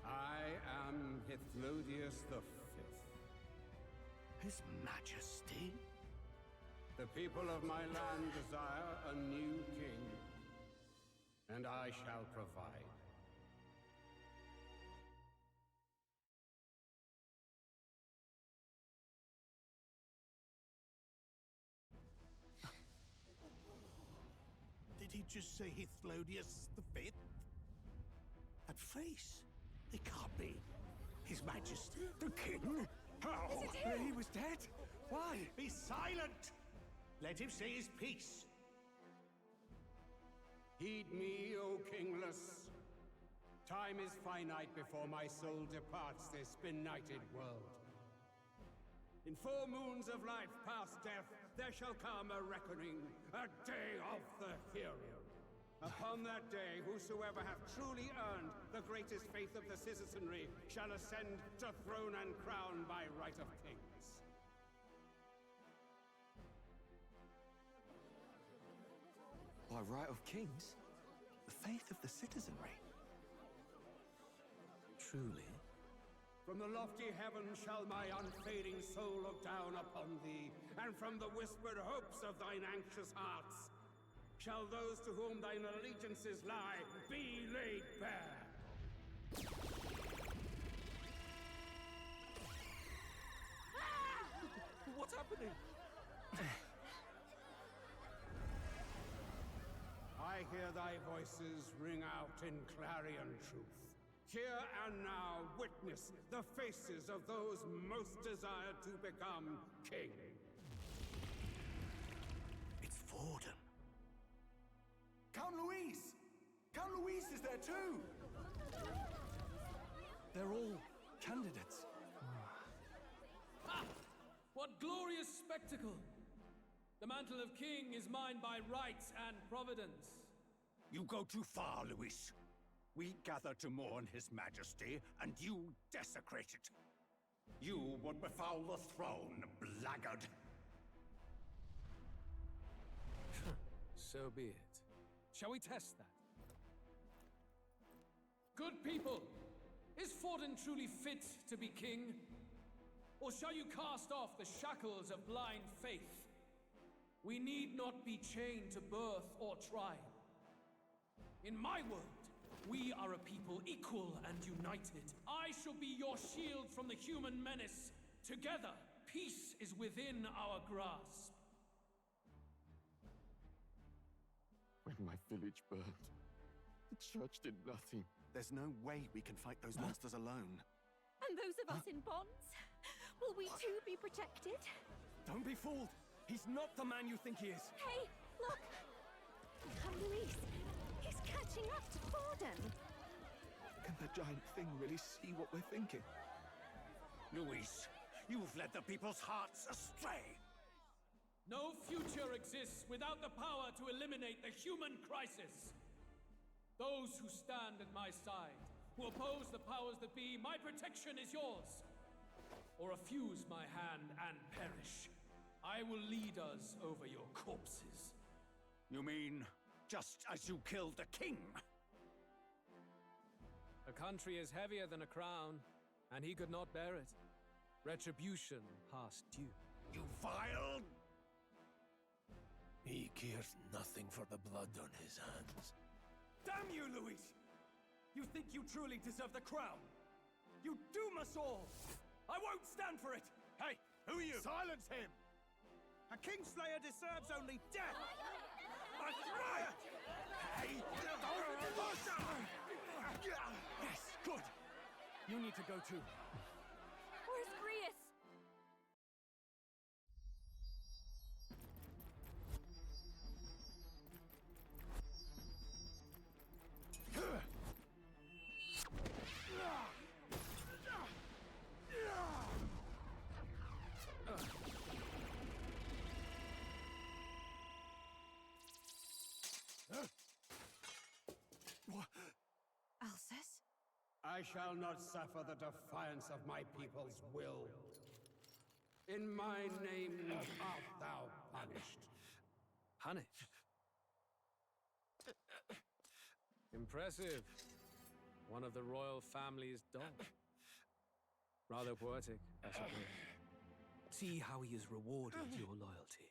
I am Hithlodius V. His Majesty? The people of my land desire a new king, and I shall provide. Did he just say Hithlodius V? That face? It can't be. His Majesty, the King? How? He was dead? Why? Be silent! Let him say his piece. Heed me, O kingless. Time is finite before my soul departs this benighted world. In 4 moons of life past death, there shall come a reckoning, a day of the hero. Upon that day, whosoever hath truly earned the greatest faith of the citizenry shall ascend to throne and crown by right of kings. By right of kings? The faith of the citizenry? Truly? From the lofty heavens shall my unfading soul look down upon thee, and from the whispered hopes of thine anxious hearts shall those to whom thine allegiances lie be laid bare. What's happening? I hear thy voices ring out in clarion truth. Here and now witness the faces of those most desired to become king. It's Forden. Count Louise! Count Louise is there too! They're all candidates. Ah! What glorious spectacle! The mantle of king is mine by right and providence. You go too far, Luis. We gather to mourn his majesty, and you desecrate it. You would befoul the throne, blackguard. So be it. Shall we test that? Good people, is Forden truly fit to be king? Or shall you cast off the shackles of blind faith? We need not be chained to birth or tribe. In my world, we are a people equal and united. I shall be your shield from the human menace. Together, peace is within our grasp. When my village burned, the church did nothing. There's no way we can fight those monsters alone. And those of us in bonds? Will we too be protected? Don't be fooled! He's not the man you think he is! Hey, look! Come, Luis. He's catching up to Forden. Can the giant thing really see what we're thinking? Luis, you've led the people's hearts astray. No future exists without the power to eliminate the human crisis. Those who stand at my side, who oppose the powers that be, my protection is yours. Or refuse my hand and perish. I will lead us over your corpses. You mean, just as you killed the king? A country is heavier than a crown, and he could not bear it. Retribution past due. You vile... He cares nothing for the blood on his hands. Damn you, Luis! You think you truly deserve the crown? You doom us all! I won't stand for it! Hey, who are you? Silence him! A Kingslayer deserves only death! A riot! Hey! Yes, good! You need to go too. Where's Grius? Alcest? I shall not suffer the defiance of my people's will. In my name art thou punished. Punished? Impressive. One of the royal family's dogs. Rather poetic, I suppose. See how he has rewarded your loyalty.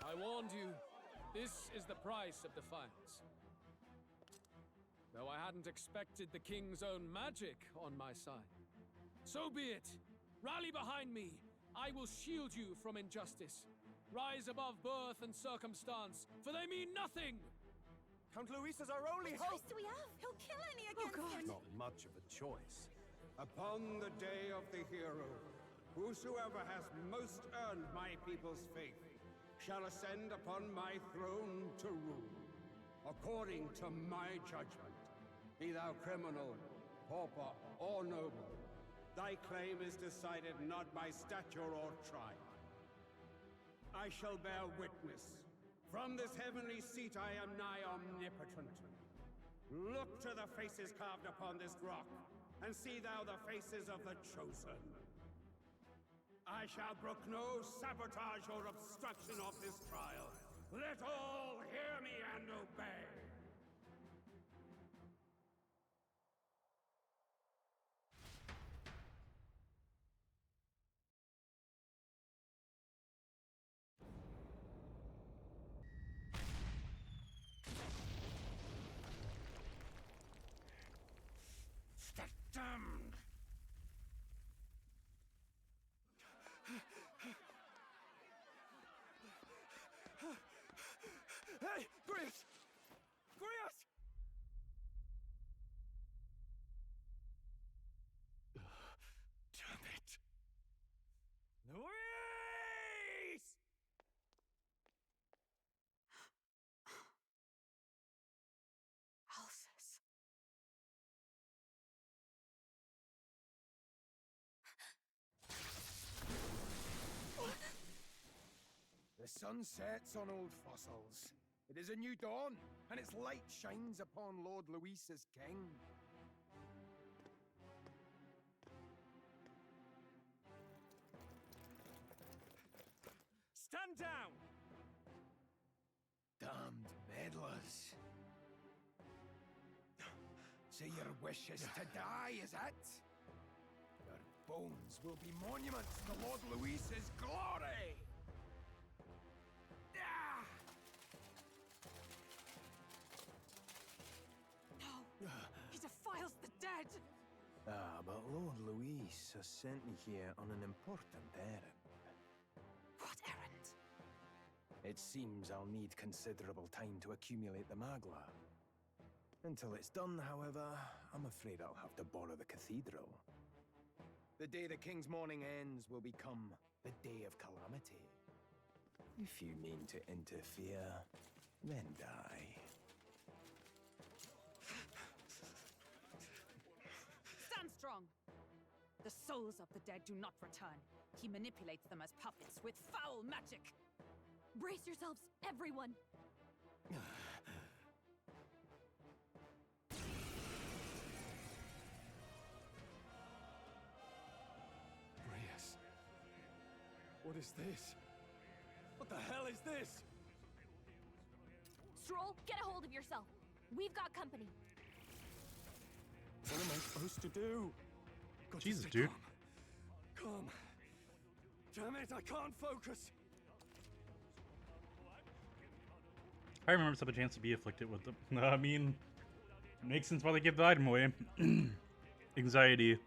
I warned you. This is the price of defiance. Though I hadn't expected the king's own magic on my side. So be it. Rally behind me. I will shield you from injustice. Rise above birth and circumstance, for they mean nothing. Count Luis is our only What hope! choice do we have? He'll kill any against him. Not much of a choice. Upon the day of the hero, whosoever has most earned my people's faith shall ascend upon my throne to rule, according to my judgment. Be thou criminal, pauper, or noble, thy claim is decided not by stature or tribe. I shall bear witness. From this heavenly seat I am nigh omnipotent. Look to the faces carved upon this rock, and see thou the faces of the chosen. I shall brook no sabotage or obstruction of this trial. Let all hear me and obey. Damned! Hey! Grius! Grius! Damn it. Luis! Alphys. The sun sets on old fossils. It is a new dawn, and its light shines upon Lord Luis as king. Stand down! Damned meddlers. So your wish is to die, is it? Your bones will be monuments to Lord Luis's glory! No! He defiles the dead! Ah, but Lord Luis has sent me here on an important errand. What errand? It seems I'll need considerable time to accumulate the magla. Until it's done, however, I'm afraid I'll have to borrow the cathedral. The day the king's mourning ends will become the day of calamity. If you mean to interfere, then die. Stand strong! The souls of the dead do not return. He manipulates them as puppets with foul magic! Brace yourselves, everyone! Grius. What is this? What the hell is this? Stroll, get a hold of yourself. We've got company. What am I supposed to do? Got to Jesus, stay dude. Calm. Damn it, I can't focus. I remember it's up a chance to be afflicted with them. I mean, it makes sense why they give the item away. Anxiety.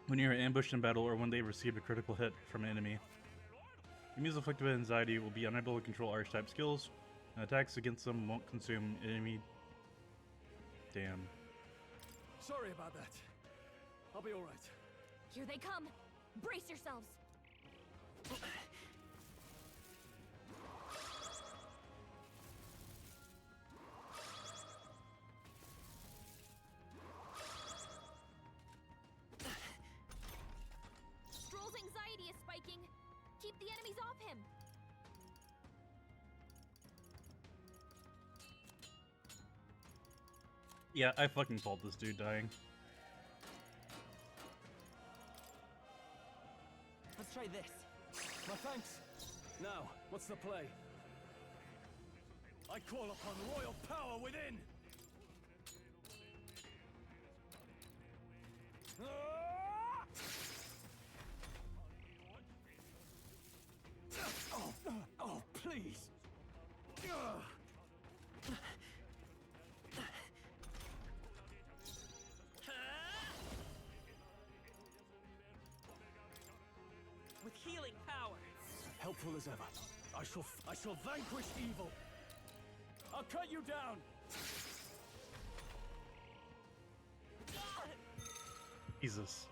When you're ambushed in battle or when they receive a critical hit from an enemy. Enemies afflicted with anxiety will be unable to control archetype skills, and attacks against them won't consume enemy. Damn. Sorry about that. I'll be alright. Here they come. Brace yourselves. Stroll's anxiety is spiking. Keep the enemies off him. Yeah, I fucking fault this dude dying. Let's try this. No thanks. Now, what's the play? I call upon royal power within! Oh, please! With healing power. Helpful as ever. I shall vanquish evil. I'll cut you down! Jesus.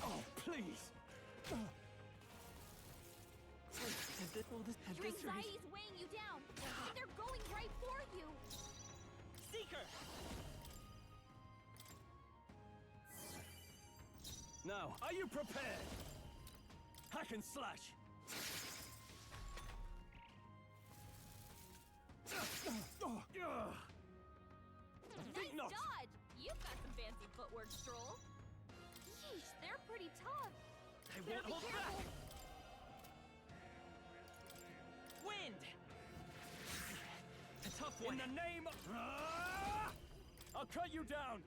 Oh, please! Your anxiety's weighing you down, and they're going right for you! Seeker! Now, are you prepared? Hack and slash! Nice dodge! You've got some fancy footwork, Stroll. Yeesh, they're pretty tough. I Better won't be hold careful. back! Wind! A tough one. In the name of... I'll cut you down!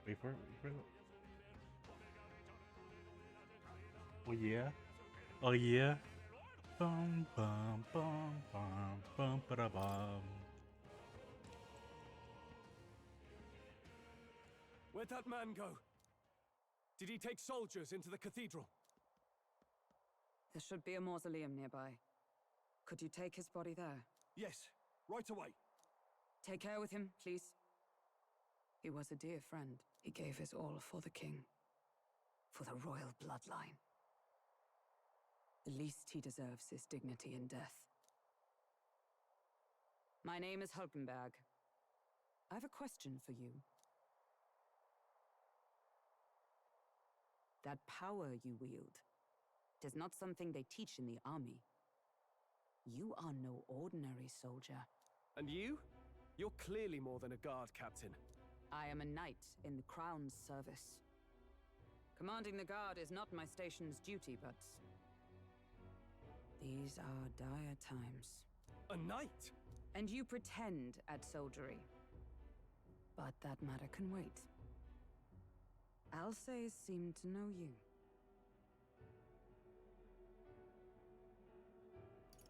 Wait for it. Wait for it. Oh yeah. Oh yeah. Bum bum bum bum bum ba bum. Where'd that man go? Did he take soldiers into the cathedral? There should be a mausoleum nearby. Could you take his body there? Yes, right away. Take care with him, please. He was a dear friend. He gave his all for the king. For the royal bloodline. The least he deserves is dignity in death. My name is Hulkenberg. I have a question for you. That power you wield, it is not something they teach in the army. You are no ordinary soldier. And you? You're clearly more than a guard captain. I am a knight in the Crown's service. Commanding the guard is not my station's duty, but... these are dire times. A knight? And you pretend at soldiery. But that matter can wait. Alsays seem to know you.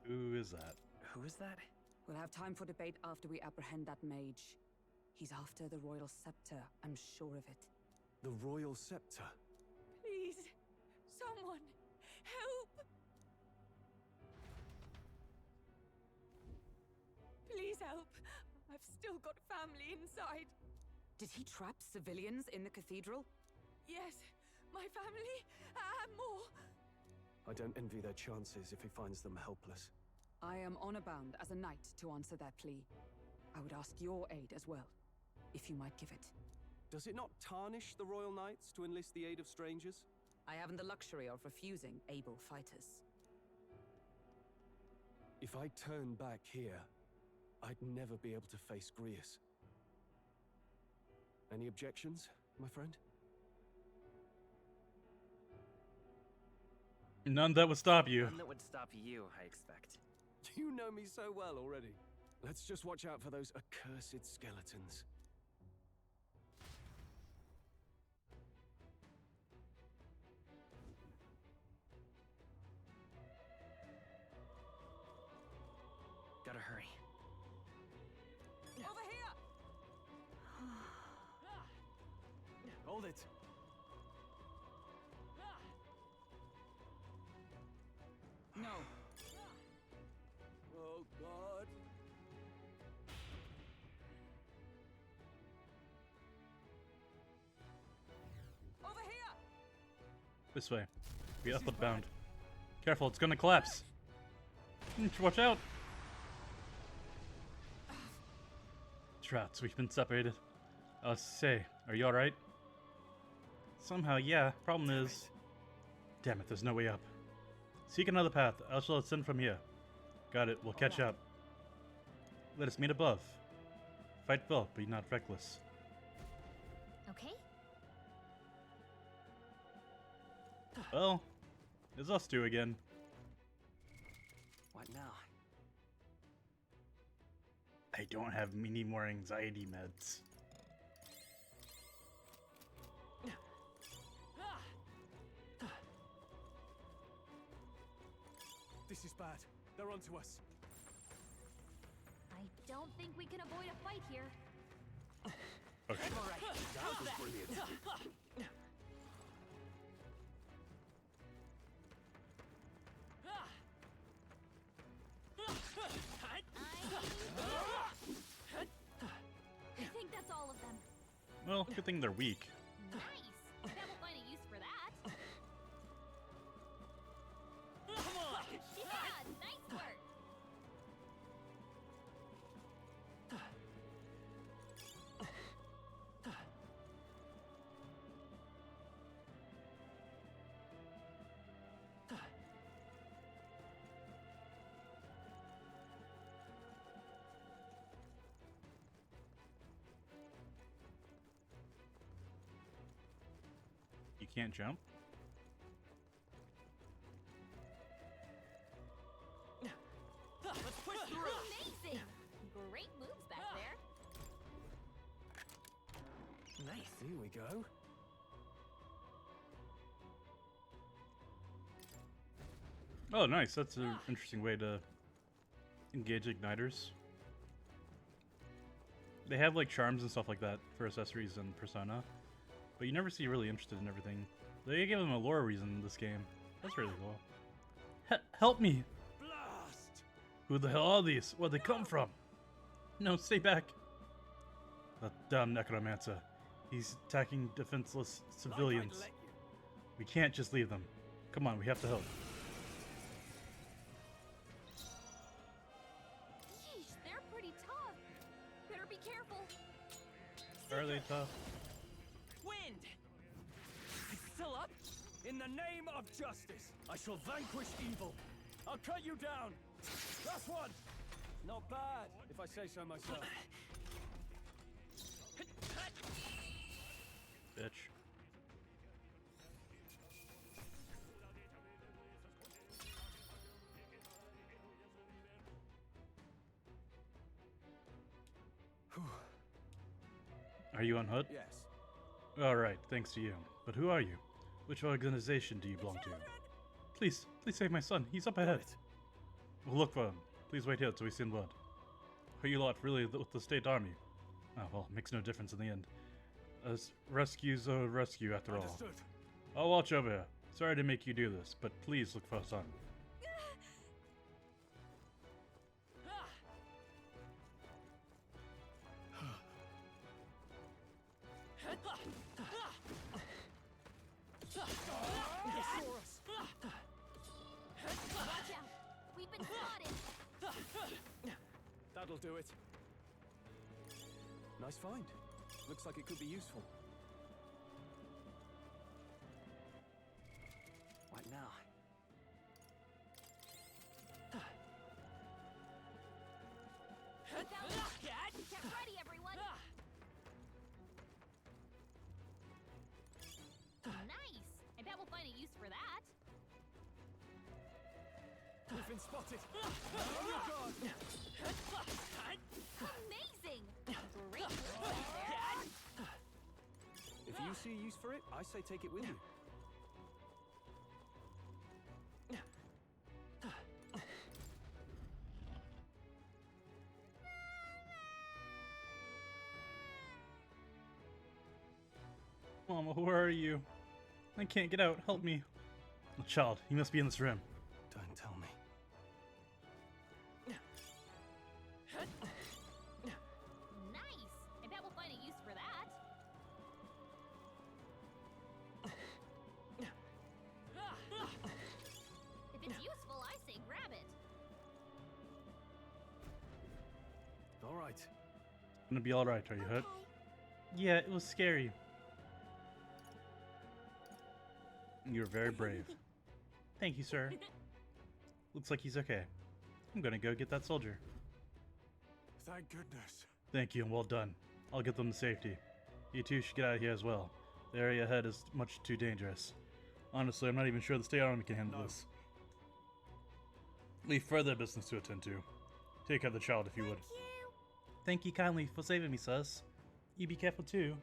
Who is that? Who is that? We'll have time for debate after we apprehend that mage. He's after the royal scepter, I'm sure of it. The royal scepter? Please, someone, help! Please help. I've still got family inside. Did he trap civilians in the cathedral? Yes, my family, and more. I don't envy their chances if he finds them helpless. I am honor bound as a knight to answer their plea. I would ask your aid as well, if you might give it. Does it not tarnish the Royal Knights to enlist the aid of strangers? I haven't the luxury of refusing able fighters. If I turn back here, I'd never be able to face Grius. Any objections, my friend? None that would stop you. None that would stop you, I expect. You know me so well already. Let's just watch out for those accursed skeletons. Gotta hurry. Over here! Hold it. No. Oh, God. Over here! This way. Be upward bound. Careful, it's gonna collapse. Watch out! Trouts, we've been separated. Say, are you alright? Somehow, yeah. Problem is... Damn it, there's no way up. Seek another path. I shall ascend from here. Got it, we'll catch up. Let us meet above. Fight well, but not reckless. Okay? Well, it's us two again. What now? I don't have any more anxiety meds. This is bad. They're onto us. I don't think we can avoid a fight here. Okay. All right. That was brilliant. I think that's all of them. Well, good thing they're weak. Nice. I bet we'll find a use for that. Come on! Yeah, nice work. You can't jump? Let's push through! Amazing. Great moves back there. Nice. Here we go. Oh, nice. That's an interesting way to engage igniters. They have like charms and stuff like that for accessories and Persona, but you never see really interested in everything. They give them a lore reason in this game. That's really cool. Help me! Blast! Who the hell are these? Where'd they come from? No, stay back. That damn necromancer. He's attacking defenseless civilians. Like I'd let you. We can't just leave them. Come on, we have to help. Yeesh, they're pretty tough. Better be careful. Are they tough? Wind! It's still up? In the name of justice, I shall vanquish evil. I'll cut you down. Last one. Not bad, if I say so myself. Bitch. Are you on HUD? Yes. Alright, thanks to you. But who are you? Which organization do you belong to? Please, please save my son. He's up ahead. We'll look for him. Please wait here till we see blood. Are you lot really with the state army? Oh, well, makes no difference in the end. As rescue's a rescue after all. Understood. I'll watch over here. Sorry to make you do this, but please look for our son. Watch out. We've been spotted. That'll do it. Nice find. Looks like it could be useful. What now? Get ready, everyone. Nice. I bet we'll find a use for that. We've been spotted. On your guard. Amazing. Great move back there. If you see use for it, I say take it with you. Mama, where are you? I can't get out. Help me. Oh, child, you must be in this room. Don't tell me. Nice. I bet we'll find a use for that. If it's useful, I say grab it. All right. Gonna be alright, are you hurt? Yeah, it was scary. You're very brave. Thank you, sir. Looks like he's okay. I'm gonna go get that soldier. Thank goodness. Thank you, and well done. I'll get them to safety. You two should get out of here as well. The area ahead is much too dangerous. Honestly, I'm not even sure the state army can handle this. We've further business to attend to. Take care of the child if you would. Thank you kindly for saving me, sirs. You be careful too.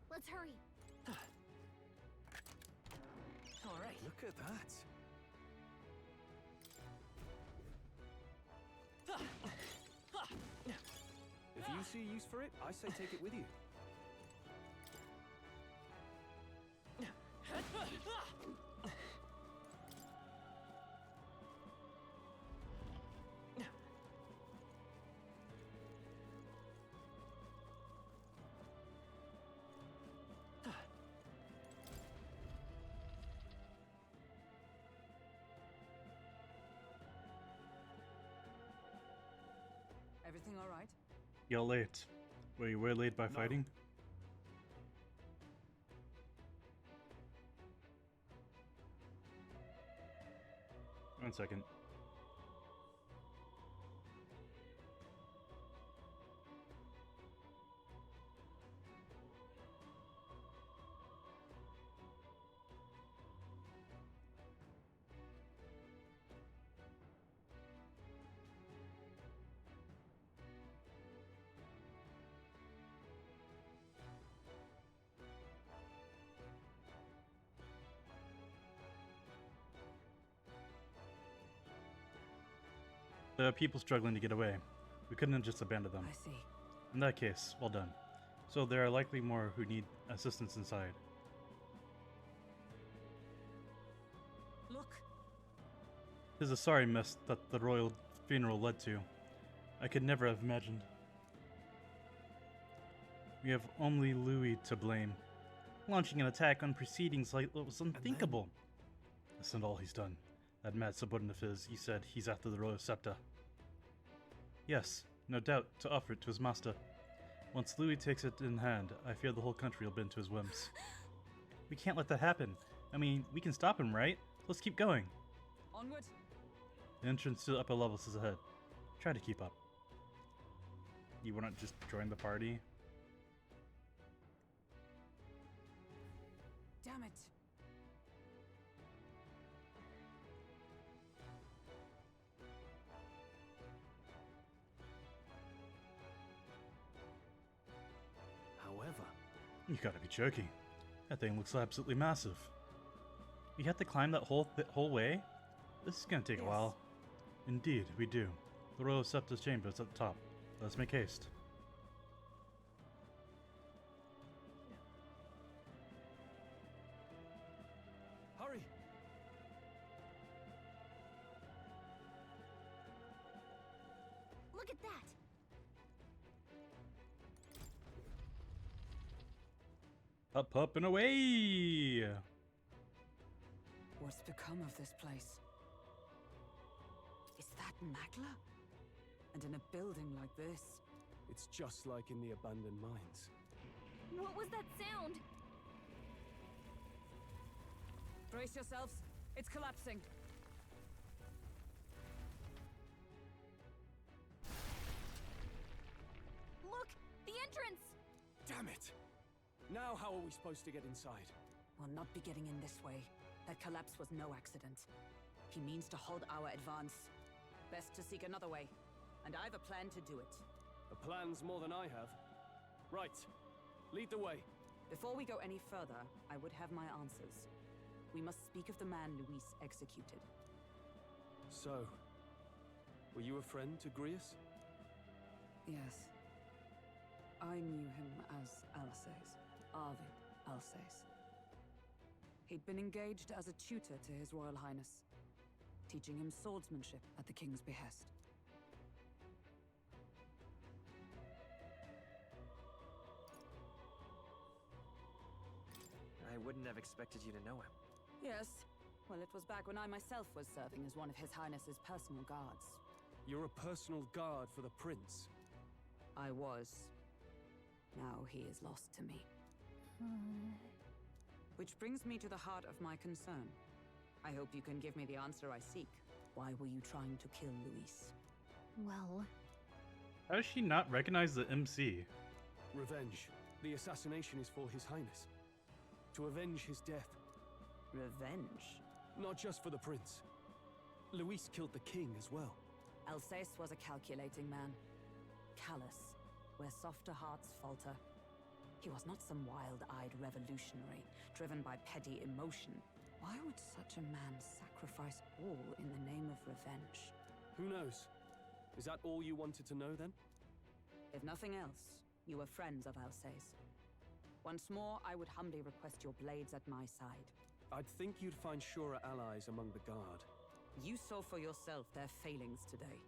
Let's hurry. All right. Look at that. see a use for it, I say take it with you. Everything all right? You're late. Were you waylaid by fighting? One second. There are people struggling to get away. We couldn't have just abandoned them. I see. In that case, well done. So there are likely more who need assistance inside. Look! It is a sorry mess that the royal funeral led to. I could never have imagined. We have only Louis to blame. Launching an attack on proceedings like that was unthinkable. That's not all he's done. That mad subordinate of his, he said he's after the royal scepter. Yes, no doubt, to offer it to his master. Once Louis takes it in hand, I fear the whole country will bend to his whims. We can't let that happen. I mean, we can stop him, right? Let's keep going. Onward. The entrance to the upper levels is ahead. Try to keep up. You wanna just join the party? Damn it. However, You gotta be joking. That thing looks absolutely massive. We have to climb that whole way? This is gonna take a while. Indeed, we do. The royal scepter's chamber is at the top. Let's make haste. hurry! Look at that! Up, up, and away! What's become of this place? Is that Magla? And in a building like this? It's just like in the abandoned mines. What was that sound? Brace yourselves. It's collapsing. Look! The entrance! Damn it! Now how are we supposed to get inside? We'll not be getting in this way. That collapse was no accident. He means to halt our advance. Best to seek another way. And I've a plan to do it. A plan's more than I have. Right. Lead the way. Before we go any further, I would have my answers. We must speak of the man Luis executed. So, were you a friend to Grius? Yes. I knew him as Alsace. Arvid Alsace. He'd been engaged as a tutor to His Royal Highness, teaching him swordsmanship at the king's behest. I wouldn't have expected you to know him. Yes. Well, it was back when I myself was serving as one of His Highness's personal guards. You're a personal guard for the prince. I was. Now he is lost to me. Which brings me to the heart of my concern. I hope you can give me the answer I seek. Why were you trying to kill Luis? Well... How does she not recognize the MC? Revenge. The assassination is for His Highness. To avenge his death. Revenge? Not just for the prince. Luis killed the king as well. Alsace was a calculating man. Callous, where softer hearts falter. He was not some wild-eyed revolutionary, driven by petty emotion. Why would such a man sacrifice all in the name of revenge? Who knows? Is that all you wanted to know, then? If nothing else, you were friends of Alsace. Once more, I would humbly request your blades at my side. I'd think you'd find surer allies among the Guard. You saw for yourself their failings today.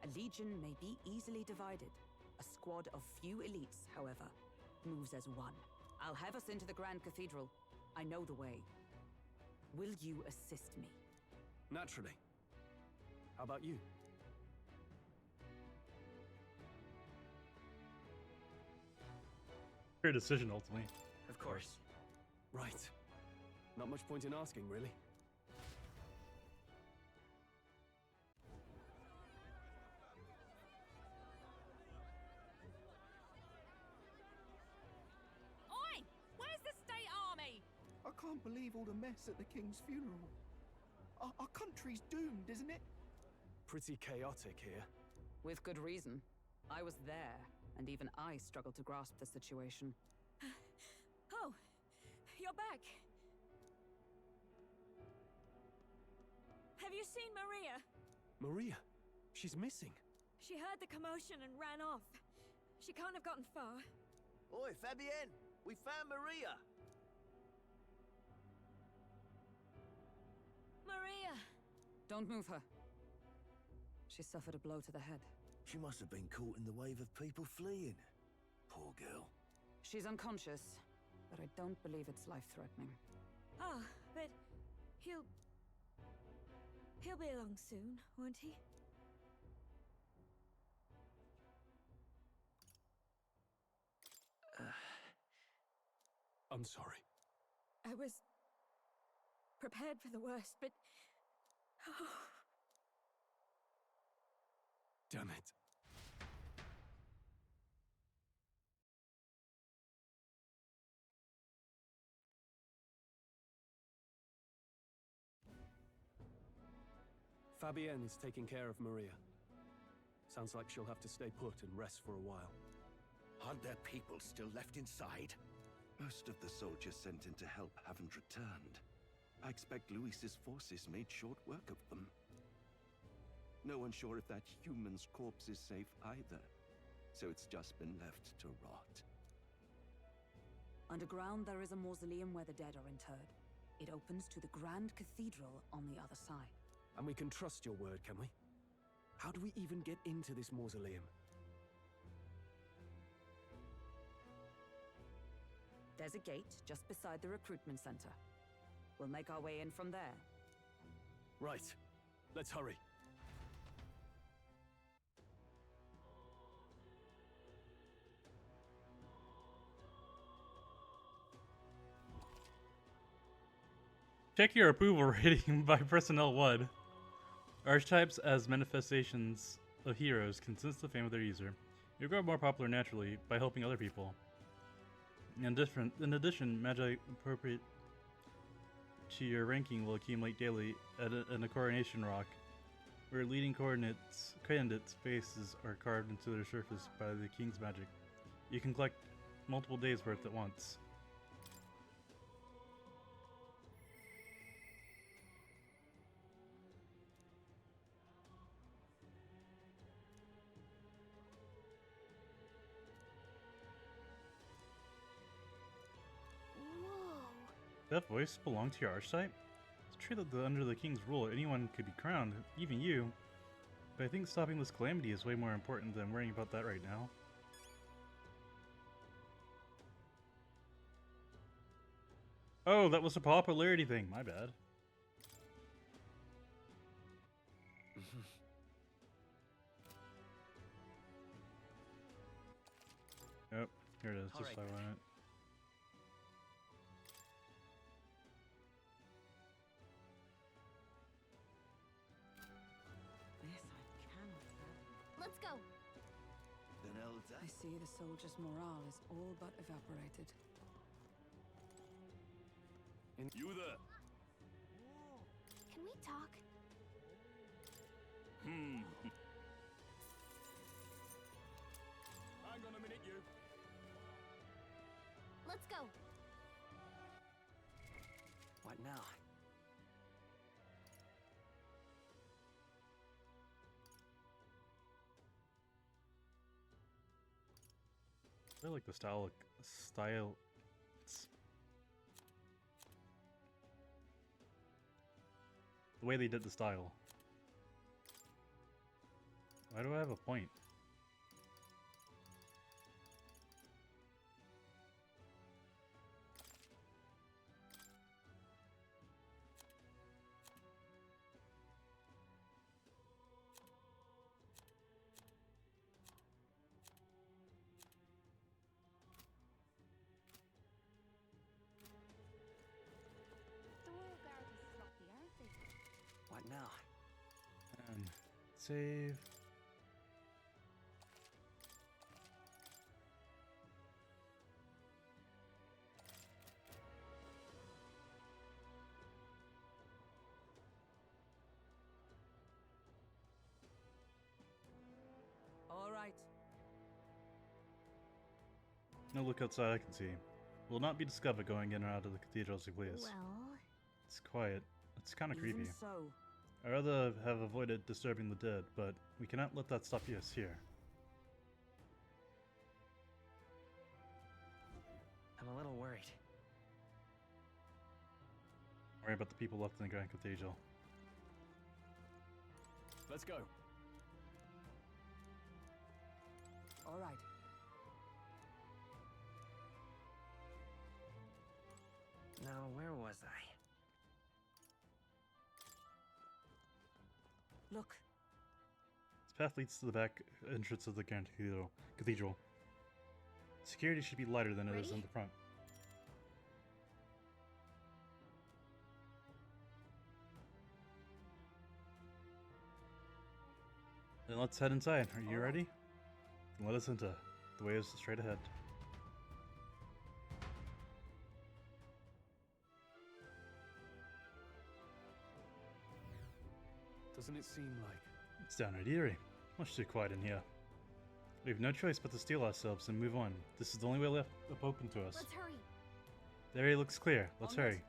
A legion may be easily divided. A squad of few elites, however, moves as one. I'll have us into the Grand Cathedral. I know the way. Will you assist me? Naturally. How about you? Your decision, ultimately. Of course. Right. Not much point in asking, really. Oi! Where's the state army? I can't believe all the mess at the king's funeral. Our country's doomed, isn't it? Pretty chaotic here. With good reason. I was there, and even I struggled to grasp the situation. Oh, you're back. Have you seen Maria? Maria? She's missing. She heard the commotion and ran off. She can't have gotten far. Oi, Fabienne! We found Maria! Maria! Don't move her. She suffered a blow to the head. She must have been caught in the wave of people fleeing. Poor girl. She's unconscious, but I don't believe it's life-threatening. Ah, but he'll be along soon, won't he? I'm sorry. I was prepared for the worst, but... Oh. Damn it. Fabienne is taking care of Maria. Sounds like she'll have to stay put and rest for a while. Aren't there people still left inside? Most of the soldiers sent in to help haven't returned. I expect Luis's forces made short work of them. No one's sure if that human's corpse is safe either, so it's just been left to rot. Underground, there is a mausoleum where the dead are interred. It opens to the Grand Cathedral on the other side. And we can trust your word, can we? How do we even get into this mausoleum? There's a gate just beside the recruitment center. We'll make our way in from there. Right. Let's hurry. Check your approval rating by pressing L1. Archetypes as manifestations of heroes can sense the fame of their user. You grow more popular naturally by helping other people. In addition, magic appropriate to your ranking will accumulate daily at a coronation rock, where leading candidates' faces are carved into their surface by the king's magic. You can collect multiple days' worth at once. That voice belonged to your archetype? It's true that under the king's rule, anyone could be crowned, even you. But I think stopping this calamity is way more important than worrying about that right now. Oh, that was a popularity thing. My bad. Yep, here it is. Just Alright. so I want it. Let's go. I see the soldiers' morale is all but evaporated. You there? Can we talk? Hang on a minute, you. Let's go. What now? I like the style. The way they did the style. Why do I have a point? The royal guard is sloppy, aren't they? What now? And save. All right. No look outside I can see. Will not be discovered going in or out of the cathedral as you please. Well, It's quiet. It's kind of creepy. Even so, I'd rather have avoided disturbing the dead, but we cannot let that stop us here. I'm a little worried. Worry about the people left in the Grand Cathedral. Let's go. all right. Now, where was I? Look. This path leads to the back entrance of the Grand Cathedral. Security should be lighter than it is in the front. Then let's head inside. Are you ready? Then let us enter. The way is straight ahead. Doesn't it seem like... It's downright eerie. Much too quiet in here. We have no choice but to steel ourselves and move on. This is the only way left open to us. Let's hurry. The area looks clear. Let's hurry.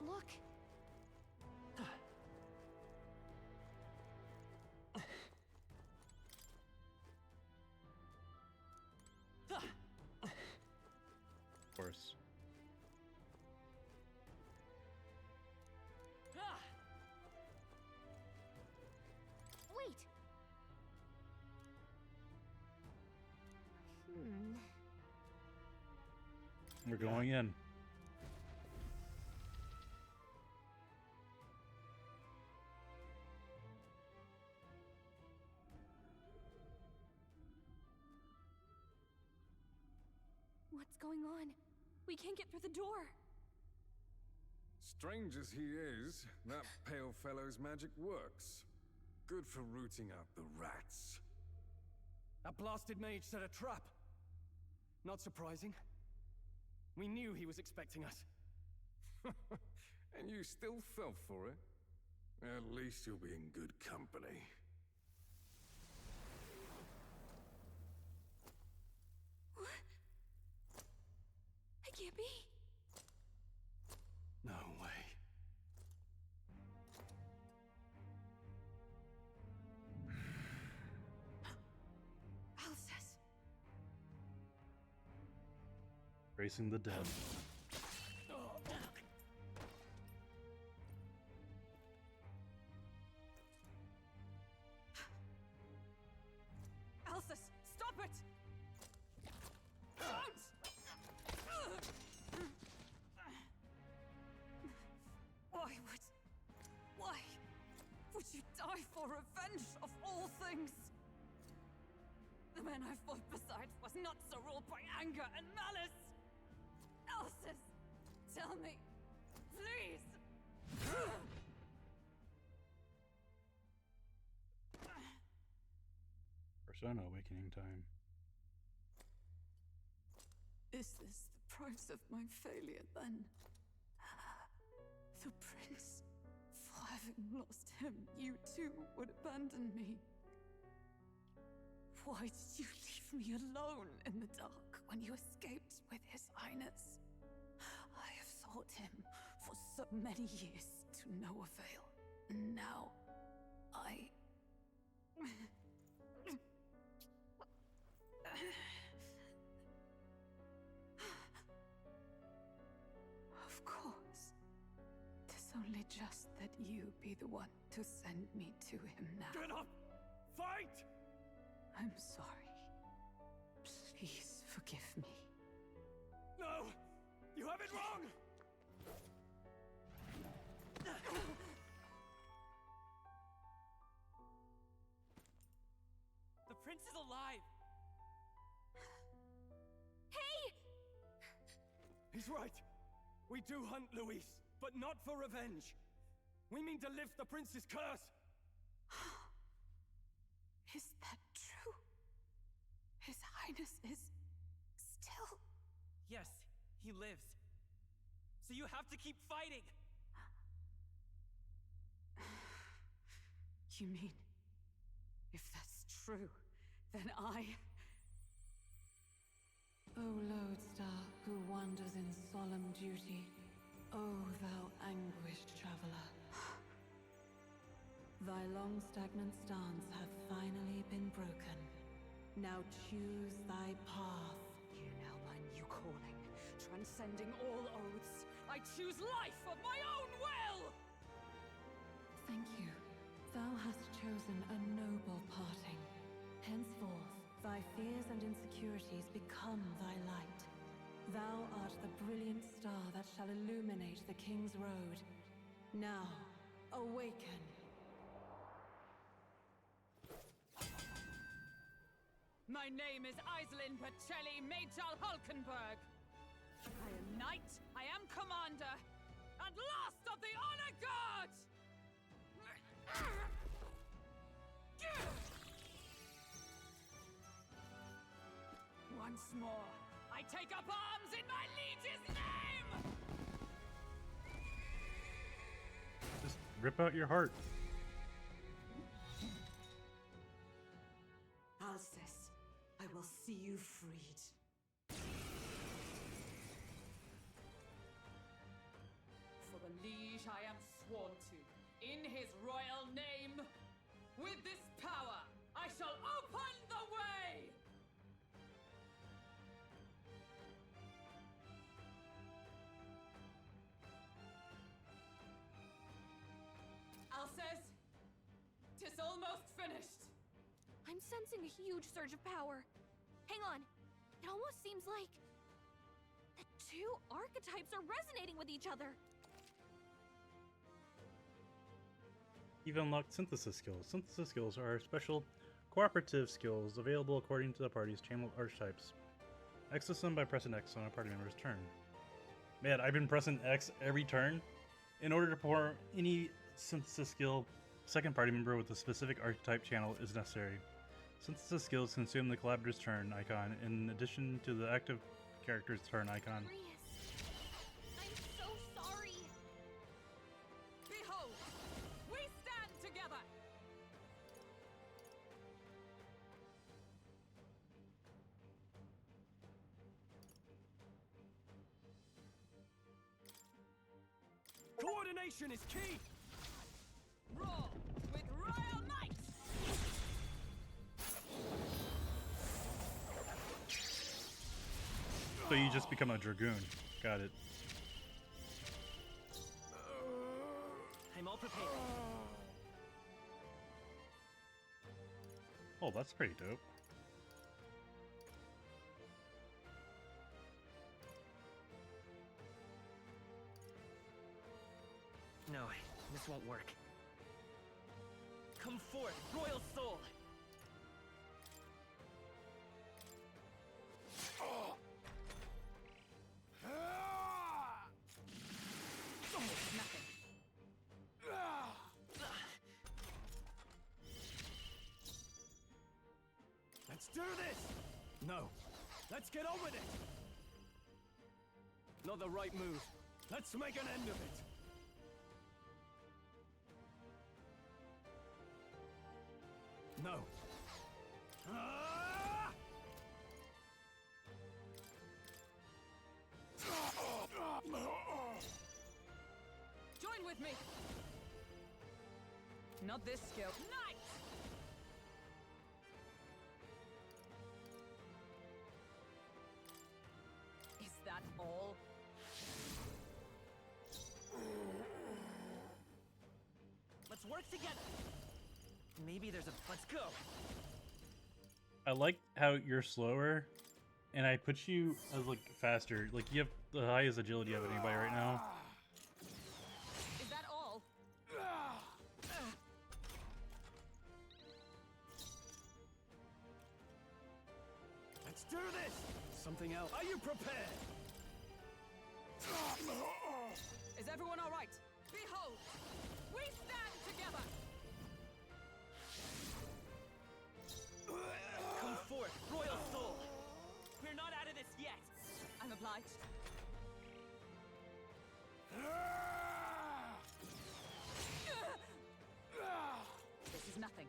Look. Of course. Wait. We're going in. What's going on? We can't get through the door. Strange as he is, that pale fellow's magic works. Good for rooting out the rats. That blasted mage set a trap. Not surprising. We knew he was expecting us. And you still fell for it? At least you'll be in good company. It can't be. No way. Alcest. Racing the dead. Alcest, stop it! Don't! Why would you die for revenge of all things? The men I fought beside was not so ruled by anger and malice. Alcest, tell me, please. Persona awakening time. Is this the price of my failure, then? The prince, for having lost him, you too would abandon me. Why did you leave me alone in the dark when you escaped with His Highness? I have sought him for so many years to no avail, and now I Of course. 'Tis only just that you be the one to send me to him now. Get up! Fight! I'm sorry. Please forgive me. No! You have it wrong! The prince is alive! Hey! He's right. We do hunt Luis, but not for revenge. We mean to lift the prince's curse. Is that true? His Highness is still... Yes, he lives. So you have to keep fighting! You mean, if that's true, then I... O lodestar who wanders in solemn duty, O thou anguished traveler. Thy long stagnant stance hath finally been broken. Now choose thy path. Hear now my new calling, transcending all oaths. I choose life of my own will! Thank you. Thou hast chosen a noble parting. Henceforth, thy fears and insecurities become thy light. Thou art the brilliant star that shall illuminate the King's Road. Now, awaken. My name is Iselin Pacelli Majal Hulkenberg. I am knight, I am commander, and last of the Honor Guard! Once more, I take up arms in my liege's name! Just rip out your heart. Alcest, I will see you freed. For the liege I am sworn to, in his royal name, with this power, I shall open the way! Alcest, 'tis almost finished. I'm sensing a huge surge of power. Hang on. It almost seems like the two archetypes are resonating with each other. You've unlocked synthesis skills. Synthesis skills are special cooperative skills available according to the party's chain of archetypes. Access them by pressing X on a party member's turn. Man, I've been pressing X every turn. In order to perform any synthesis skill, second party member with a specific archetype channel is necessary. Synthesis skills consume the collaborator's turn icon in addition to the active character's turn icon. I'm so sorry. Behold, we stand together. Coordination is key! Roar with royal might! So you just become a dragoon. Got it. I'm all prepared. Oh, that's pretty dope. No, this won't work. Come forth, royal soul! Nothing. Let's do this! No. Let's get on with it! Not the right move. Let's make an end of it! No. Join with me! Not this skill. Knight! together. Maybe there's a... Let's go. I like how you're slower, and I put you as like faster. Like you have the highest agility of anybody right now. Is that all? Let's do this! Something else. Are you prepared? Is everyone all right? Behold, we stand together. Come forth, royal soul. We're not out of this yet. I'm obliged. This is nothing.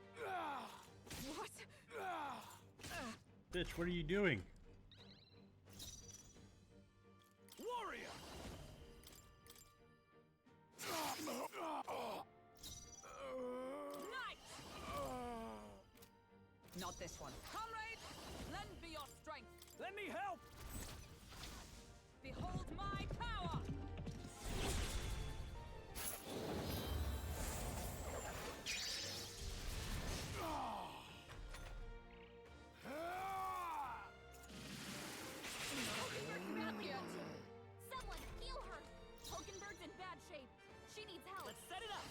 What? Bitch, what are you doing? Warrior! Knight! Not this one. Comrade, lend me your strength. Let me help! Behold my power! Not yet. Someone heal her. Hulkenberg's in bad shape. She needs help. Let's set it up.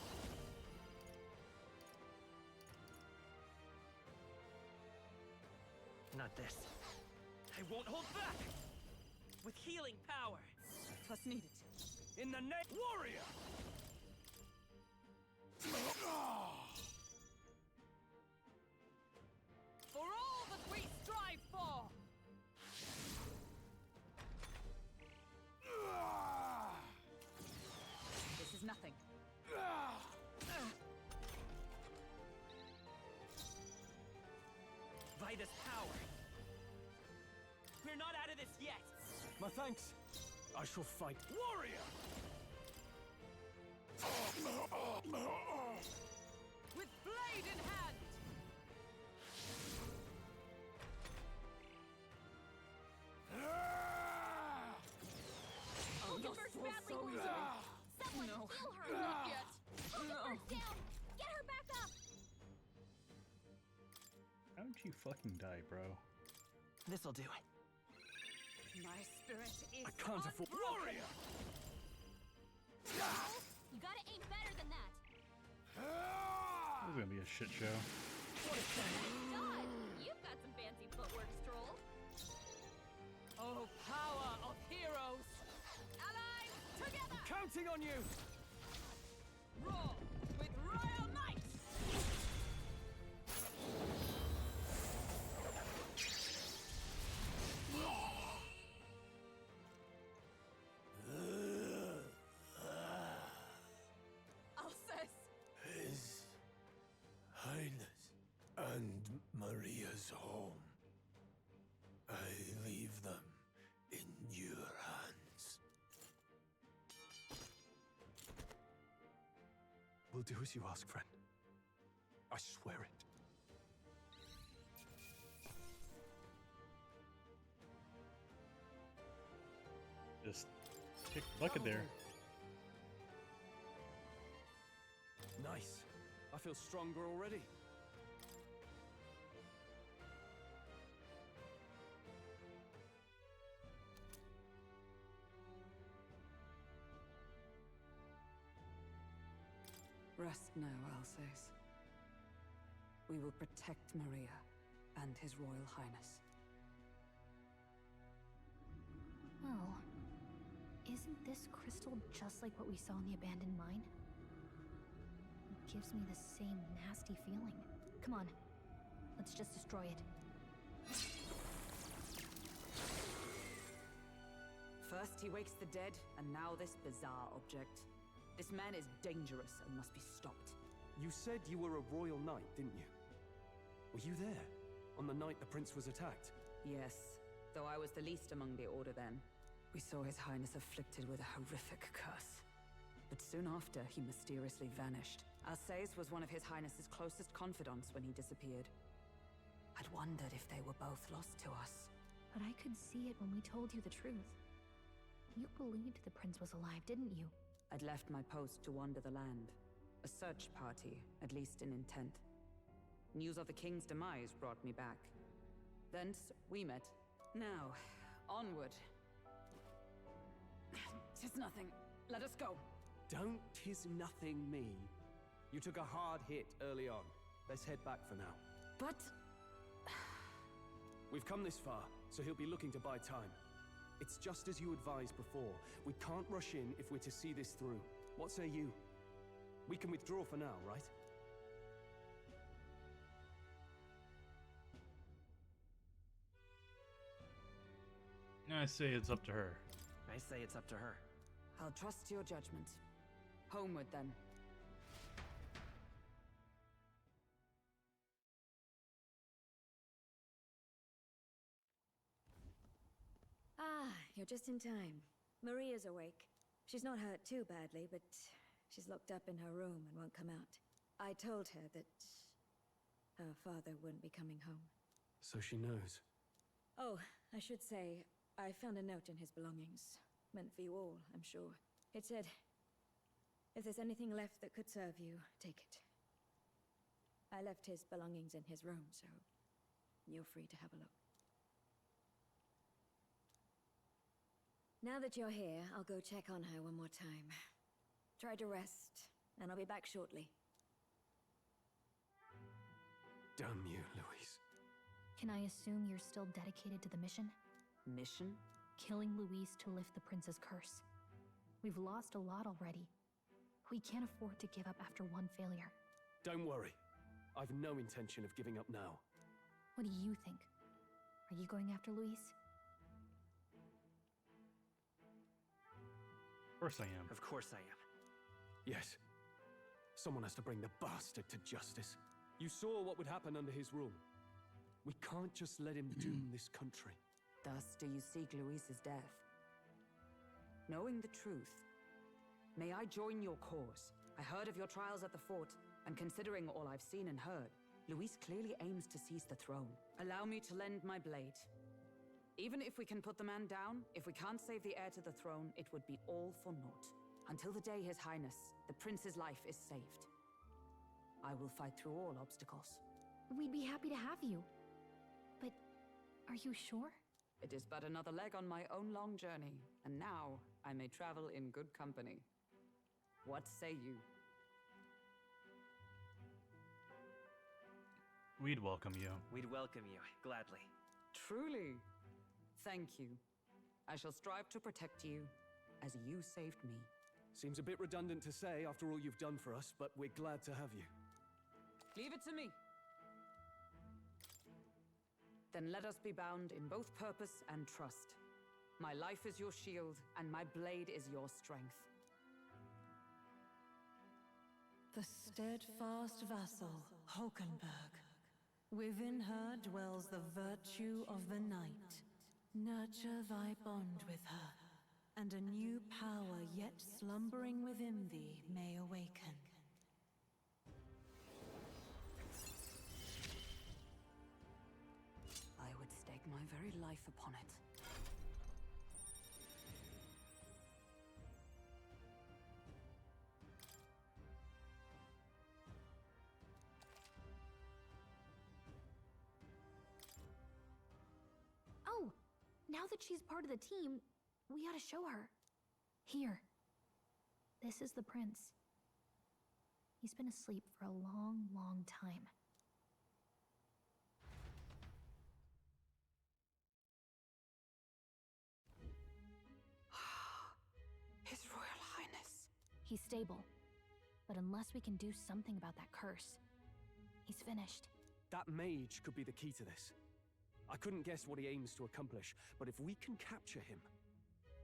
Not this. I won't hold back. With healing power. Twas needed. In the name... Warrior! For all that we strive for! This is nothing. By this power. We're not out of this yet. My thanks. I shall fight. Warrior! With blade in hand! Hulkenberg's badly wounded. Someone heal her. Not yet. Hulkenberg's down. Get her back up. How did you fucking die, bro? This'll do it. My spirit is I can't afford... Warrior! You gotta aim better than that. This is gonna be a shit show. God, you've got some fancy footwork, Stroll. Oh, power of heroes! Allies together! I'm counting on you! Roar with royal might! Alsace! His Highness and Maria's home. I leave them in your hands. We'll do as you ask, friend. I swear it. Just kick the bucket there. Nice. I feel stronger already. Rest now, Alsace. We will protect Maria and His Royal Highness. Well, isn't this crystal just like what we saw in the abandoned mine? It gives me the same nasty feeling. Come on, let's just destroy it. First he wakes the dead, and now this bizarre object. This man is dangerous and must be stopped. You said you were a royal knight, didn't you? Were you there on the night the prince was attacked? Yes, though I was the least among the Order then. We saw His Highness afflicted with a horrific curse. But soon after, he mysteriously vanished. Alsace was one of His Highness's closest confidants when he disappeared. I'd wondered if they were both lost to us. But I could see it when we told you the truth. You believed the prince was alive, didn't you? I'd left my post to wander the land. A search party, at least in intent. News of the king's demise brought me back. Thence, we met. Now, onward. 'Tis nothing. Let us go. Don't tis nothing me. You took a hard hit early on. Let's head back for now. But... We've come this far, so he'll be looking to buy time. It's just as you advised before. We can't rush in if we're to see this through. What say you? We can withdraw for now, right? I say it's up to her. I say it's up to her. I'll trust your judgment. Homeward, then. Ah, you're just in time. Maria's awake. She's not hurt too badly, but she's locked up in her room and won't come out. I told her that her father wouldn't be coming home. So she knows. Oh, I should say, I found a note in his belongings. Meant for you all, I'm sure. It said, if there's anything left that could serve you, take it. I left his belongings in his room, so you're free to have a look. Now that you're here, I'll go check on her one more time. Try to rest, and I'll be back shortly. Damn you, Louise. Can I assume you're still dedicated to the mission? Mission? Killing Louise to lift the prince's curse. We've lost a lot already. We can't afford to give up after one failure. Don't worry. I've no intention of giving up now. What do you think? Are you going after Louise? Of course I am. Of course I am. Yes. Someone has to bring the bastard to justice. You saw what would happen under his rule. We can't just let him doom this country. Thus do you seek Louise's death. Knowing the truth, may I join your cause? I heard of your trials at the fort, and considering all I've seen and heard, Louise clearly aims to seize the throne. Allow me to lend my blade. Even if we can put the man down, if we can't save the heir to the throne, it would be all for naught. Until the day His Highness, the prince's life, is saved. I will fight through all obstacles. We'd be happy to have you. But are you sure? It is but another leg on my own long journey, and now I may travel in good company. What say you? We'd welcome you. We'd welcome you, gladly. Truly. Thank you. I shall strive to protect you as you saved me. Seems a bit redundant to say after all you've done for us, but we're glad to have you. Leave it to me. Then let us be bound in both purpose and trust. My life is your shield, and my blade is your strength. The steadfast vassal, Hulkenberg. Within her dwells the virtue of the knight. Nurture thy bond with her, and a new power yet slumbering within thee may awaken. I would stake my very life upon it. Oh! Now that she's part of the team, we ought to show her. Here. This is the prince. He's been asleep for a long, long time. His Royal Highness. He's stable. But unless we can do something about that curse, he's finished. That mage could be the key to this. I couldn't guess what he aims to accomplish, but if we can capture him,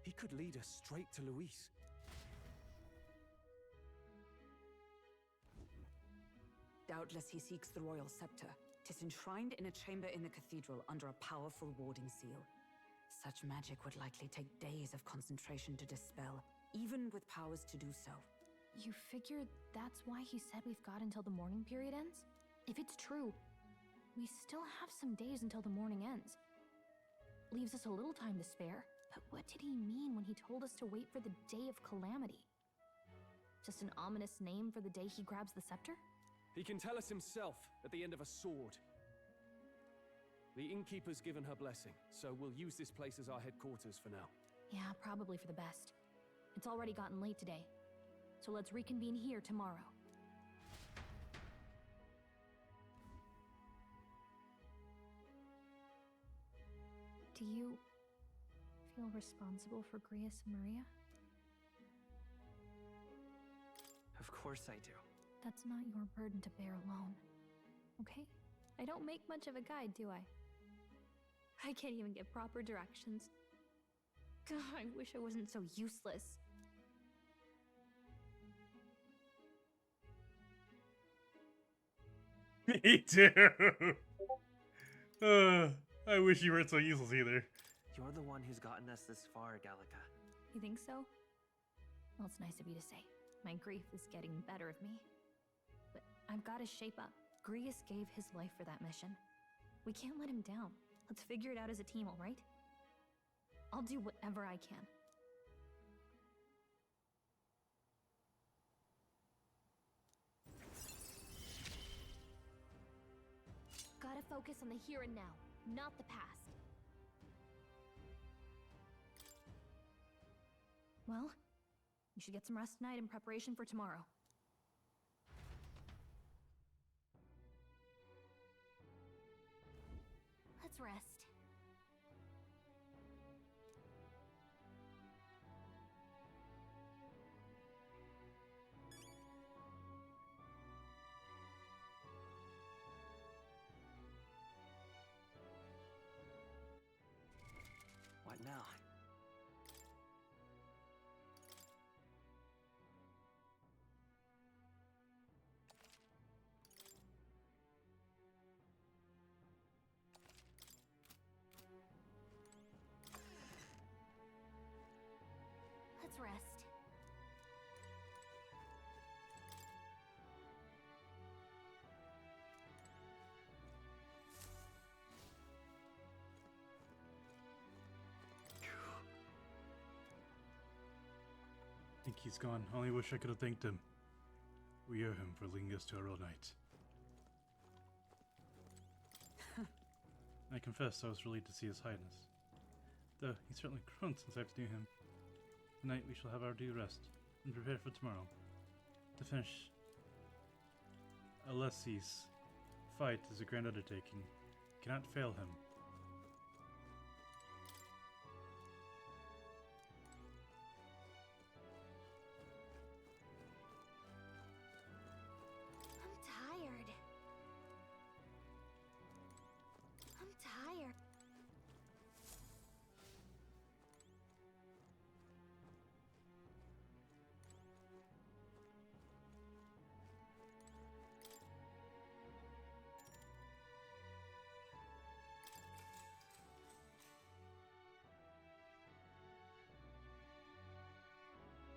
he could lead us straight to Louise. Doubtless he seeks the royal scepter. 'Tis enshrined in a chamber in the cathedral under a powerful warding seal. Such magic would likely take days of concentration to dispel, even with powers to do so. You figure that's why he said we've got until the mourning period ends? If it's true, we still have some days until the mourning ends. Leaves us a little time to spare. But what did he mean when he told us to wait for the day of calamity? Just an ominous name for the day he grabs the scepter? He can tell us himself at the end of a sword. The innkeeper's given her blessing, so we'll use this place as our headquarters for now. Yeah, probably for the best. It's already gotten late today, so let's reconvene here tomorrow. Do you feel responsible for Grius and Maria? Of course I do. That's not your burden to bear alone, okay? I don't make much of a guide, do I? I can't even get proper directions. God, I wish I wasn't so useless. Me too. I wish you weren't so useless either. You're the one who's gotten us this far, Gallica. You think so? Well, it's nice of you to say. My grief is getting the better of me. But I've got to shape up. Grius gave his life for that mission. We can't let him down. Let's figure it out as a team, all right? I'll do whatever I can. Gotta focus on the here and now, not the past. Well, you should get some rest tonight in preparation for tomorrow. Let's rest. What now? Let's rest. I think he's gone. Only wish I could have thanked him. We owe him for leading us to a real night. I confess I was relieved to see His Highness. Though he's certainly grown since I've knew him. Tonight we shall have our due rest and prepare for tomorrow. To finish, Alessi's fight is a grand undertaking. Cannot fail him. I'm tired. I'm tired.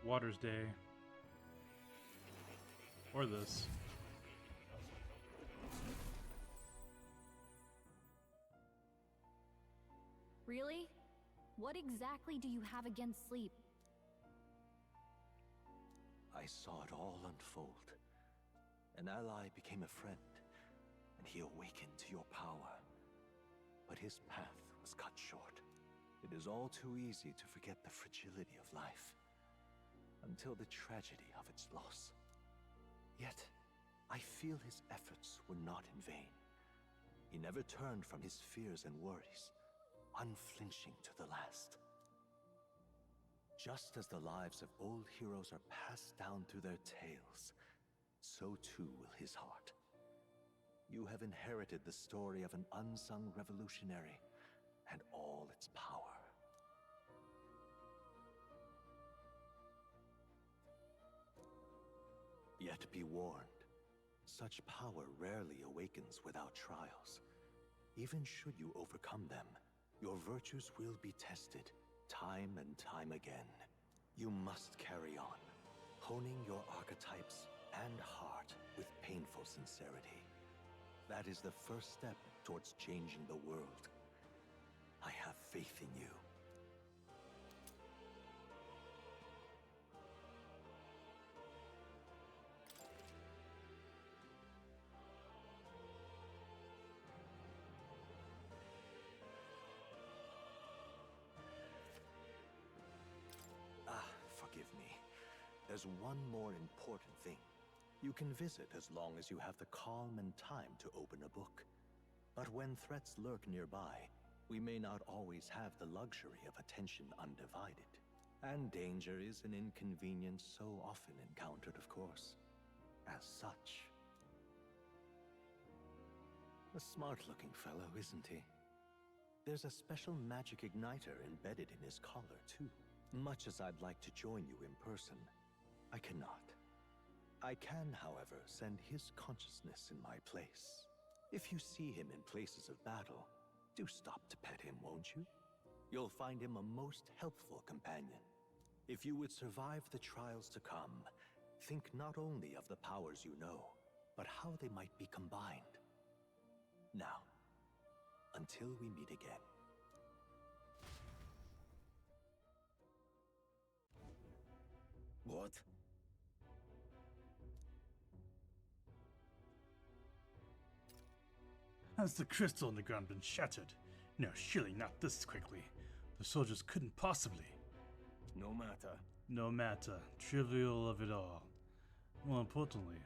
Water's Day. Or this. Really? What exactly do you have against sleep? I saw it all unfold. An ally became a friend, and he awakened to your power. But his path was cut short. It is all too easy to forget the fragility of life, until the tragedy of its loss. Yet, I feel his efforts were not in vain. He never turned from his fears and worries, unflinching to the last. Just as the lives of old heroes are passed down through their tales, so too will his heart. You have inherited the story of an unsung revolutionary and all its power. Yet be warned, such power rarely awakens without trials. Even should you overcome them, your virtues will be tested, time and time again. You must carry on, honing your archetypes and heart with painful sincerity. That is the first step towards changing the world. I have faith in you. there's one more important thing. You can visit as long as you have the calm and time to open a book. But when threats lurk nearby, we may not always have the luxury of attention undivided. And danger is an inconvenience so often encountered, of course. As such. A smart-looking fellow, isn't he? There's a special magic igniter embedded in his collar, too. Much as I'd like to join you in person, I cannot. I can, however, send his consciousness in my place. If you see him in places of battle, do stop to pet him, won't you? You'll find him a most helpful companion. If you would survive the trials to come, think not only of the powers you know, but how they might be combined. Now, until we meet again. What? Has the crystal in the ground been shattered? No, surely not this quickly. The soldiers couldn't possibly. No matter. No matter. Trivial of it all. More importantly.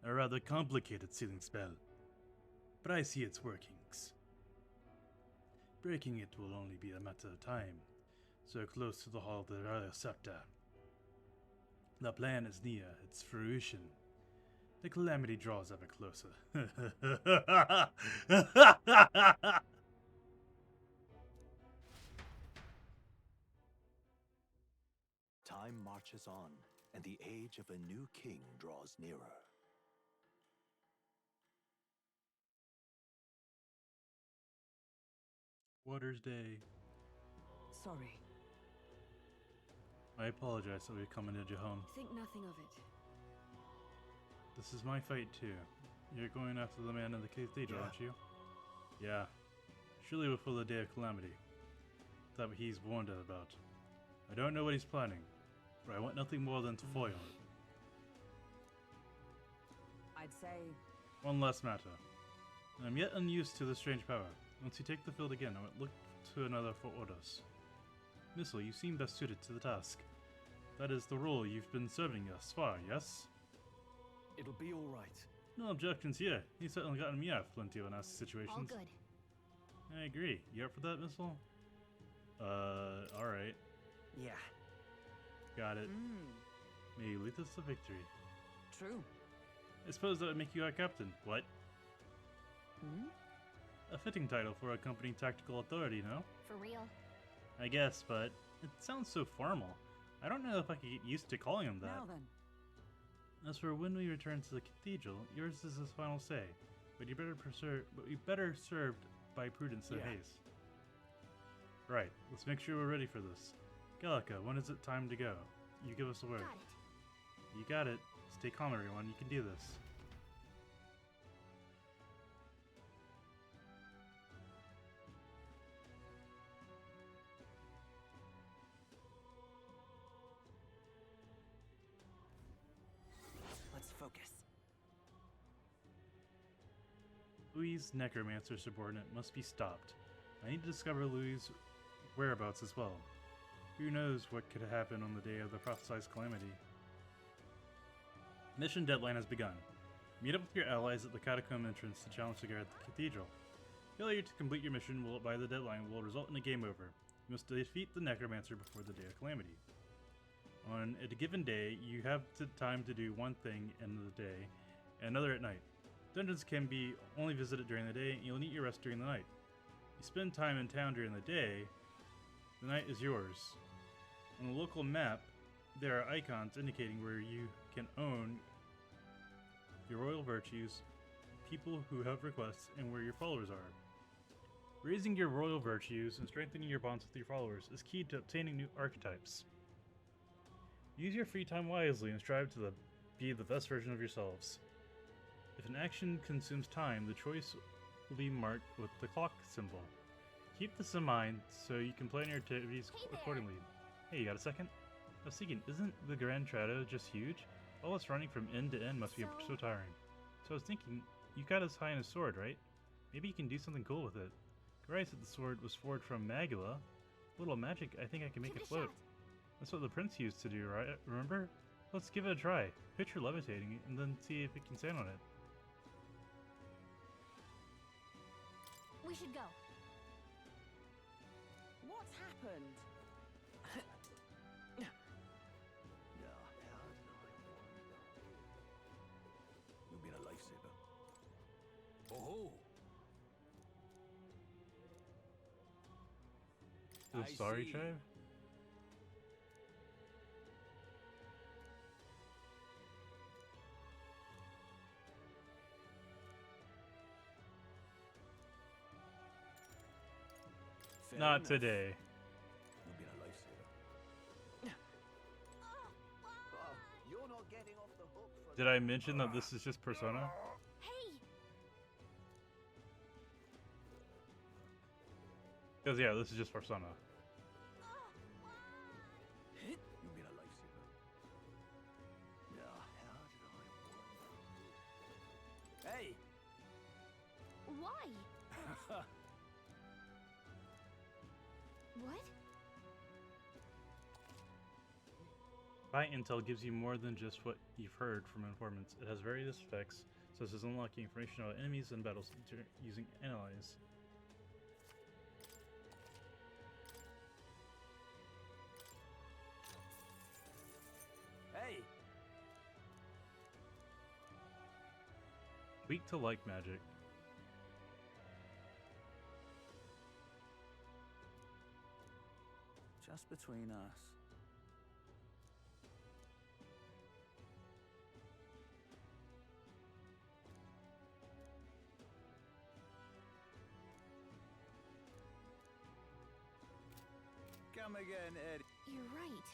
A rather complicated sealing spell. But I see its workings. Breaking it will only be a matter of time. So close to the Hall of the Royal Scepter. The plan is near its fruition. The calamity draws ever closer. Time marches on, and the age of a new king draws nearer. Water's Day. Sorry. I apologize that we commended you home. Think nothing of it. This is my fight too. You're going after the man in the cathedral, aren't you? Yeah. Surely before the day of calamity. That he's warned us about. I don't know what he's planning, but I want nothing more than to foil it. I'd say... One last matter. I'm yet unused to this strange power. Once you take the field again, I would look to another for orders. Missile, you seem best suited to the task. That is the role you've been serving thus far, yes? It'll be all right. No objections here. He's certainly gotten me out of plenty of nasty situations. All good. I agree. You up for that, Missile? Alright. Yeah. Got it. May you lead us to victory. True. I suppose that would make you our captain. What? A fitting title for a company tactical authority, no? For real. I guess, but it sounds so formal. I don't know if I could get used to calling him that. Now then. As for when we return to the cathedral, yours is his final say. But you better served by prudence than haste. Right, let's make sure we're ready for this. Gallica, when is it time to go? You give us a word. Got it. You got it. Stay calm, everyone. You can do this. Let's focus. Louis' necromancer subordinate must be stopped. I need to discover Louis' whereabouts as well. Who knows what could happen on the day of the prophesized calamity. Mission deadline has begun. Meet up with your allies at the catacomb entrance to challenge the guard at the cathedral. Failure to complete your mission by the deadline will result in a game over. You must defeat the necromancer before the day of calamity. On a given day, you have time to do one thing in the day and another at night. Dungeons can be only visited during the day, and you'll need your rest during the night. You spend time in town during the day, the night is yours. On the local map, there are icons indicating where you can own your royal virtues, people who have requests, and where your followers are. Raising your royal virtues and strengthening your bonds with your followers is key to obtaining new archetypes. Use your free time wisely and strive to be the best version of yourselves. If an action consumes time, the choice will be marked with the clock symbol. Keep this in mind so you can plan your activities accordingly. Hey, you got a second? I was thinking, isn't the Grand Trado just huge? All this running from end to end must be so tiring. So I was thinking, you got as high in a sword, right? Maybe you can do something cool with it. Gary said the sword was forged from Magula. Little magic, I think I can make Give it a float. shot. That's what the prince used to do, right? Remember? Let's give it a try. Picture levitating and then see if it can stand on it. We should go. What's happened? You've been a lifesaver. Oh, Feel I sorry, see. Chive? fair Not enough. today. You've been a lifesaver. You're not getting off the hook for Did I mention that this is just Persona? Hey! Because yeah, this is just Persona. You've been a lifesaver. Hey! Why? What? Buy intel gives you more than just what you've heard from informants. It has various effects, such as unlocking information about enemies and battles using analyze. Hey! Weak to like magic. Just between us. Come again, Eddie. You're right.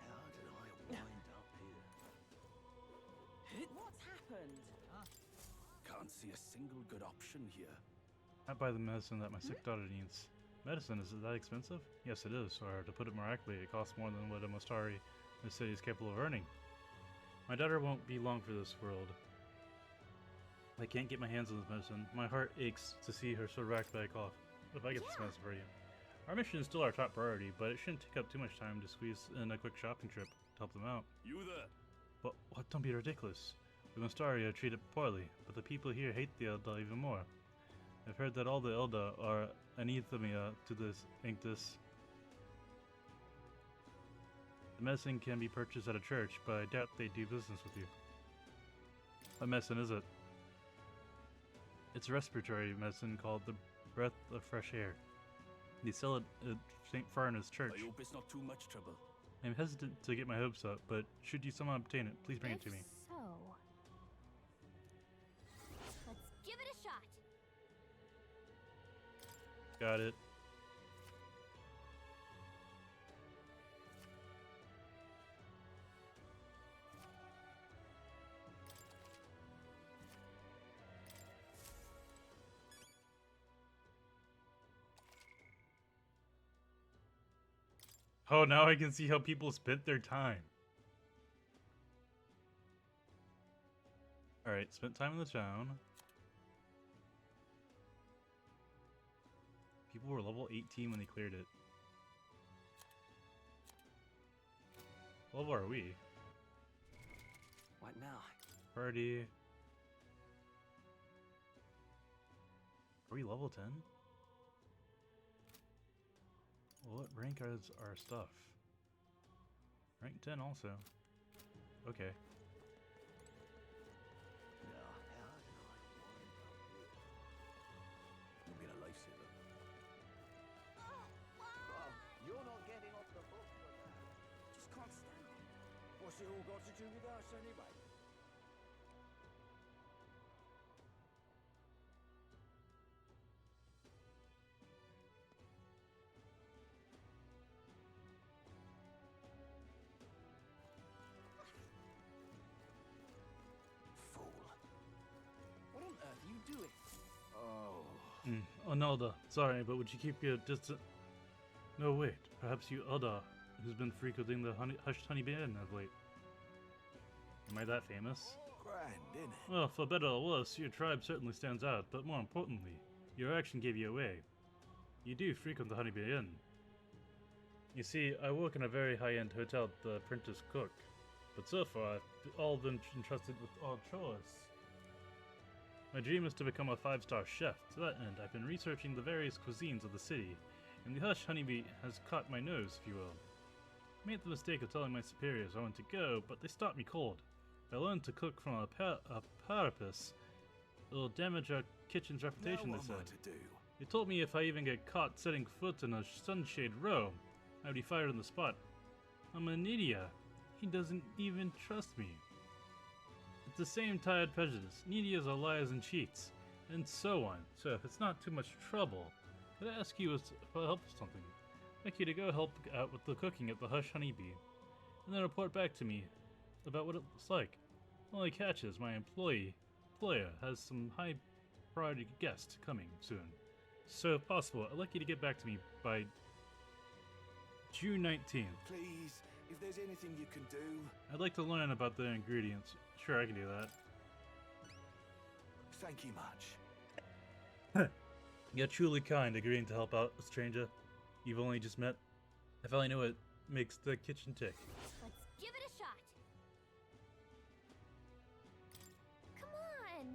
How did I wind up here? What's happened? Can't see a single good option here. I buy the medicine that my sick daughter needs. Medicine, is it that expensive? Yes, it is, or to put it more accurately, it costs more than what a Mostari in the city is capable of earning. My daughter won't be long for this world. I can't get my hands on this medicine. My heart aches to see her so racked by a cough. What if I get this medicine for you? Our mission is still our top priority, but it shouldn't take up too much time to squeeze in a quick shopping trip to help them out. You there? But what? Don't be ridiculous. The Mostari are treated poorly, but the people here hate the Elda even more. I've heard that all the Elda are anathema to this Inctus. The medicine can be purchased at a church, but I doubt they do business with you. What medicine is it? It's a respiratory medicine called the Breath of Fresh Air. They sell it at St. Farna's church. I hope it's not too much trouble. I'm hesitant to get my hopes up, but should you somehow obtain it, please bring it to me. So, let's give it a shot. Got it. Oh, now I can see how people spent their time. Alright, spent time in the town. People were level 18 when they cleared it. What level are we? What now? Party. Are we level 10? What rank is our stuff? Rank 10 also. Okay. You've been a lifesaver. You're not getting off the hook for that. Just can't stand it. What's it all got to do with us anyway? What on earth are you doing? Oh. Onelda, sorry, but would you keep your distance? No, wait. Perhaps you Elda, who's been frequenting the hushed honey bin of late. Am I that famous? grand, isn't it? Well, for better or worse, your tribe certainly stands out, but more importantly, your action gave you away. You do frequent the Honeybee Inn. You see, I work in a very high-end hotel, the apprentice cook, but so far I've all been entrusted with odd chores. My dream is to become a 5-star chef. To that end, I've been researching the various cuisines of the city, and the Hush Honeybee has caught my nose, if you will. I made the mistake of telling my superiors I wanted to go, but they stopped me cold. If I learned to cook from a parapus, it'll damage our kitchen's reputation, now they what said. am I to do? They told me if I even get caught setting foot in a sunshade row, I'd be fired on the spot. I'm an idiot. He doesn't even trust me. It's the same tired prejudice. Nidias are liars and cheats, and so on. So if it's not too much trouble, could I ask you for help with something? I'd like you to go help out with the cooking at the Hush Honeybee, and then report back to me about what it looks like. Only catch is my employer has some high priority guest coming soon. So if possible, I'd like you to get back to me by June 19th. Please, if there's anything you can do. I'd like to learn about the ingredients. Sure, I can do that. Thank you much. You're truly kind, agreeing to help out a stranger you've only just met. If I knew it makes the kitchen tick. Let's give it a shot. Come on.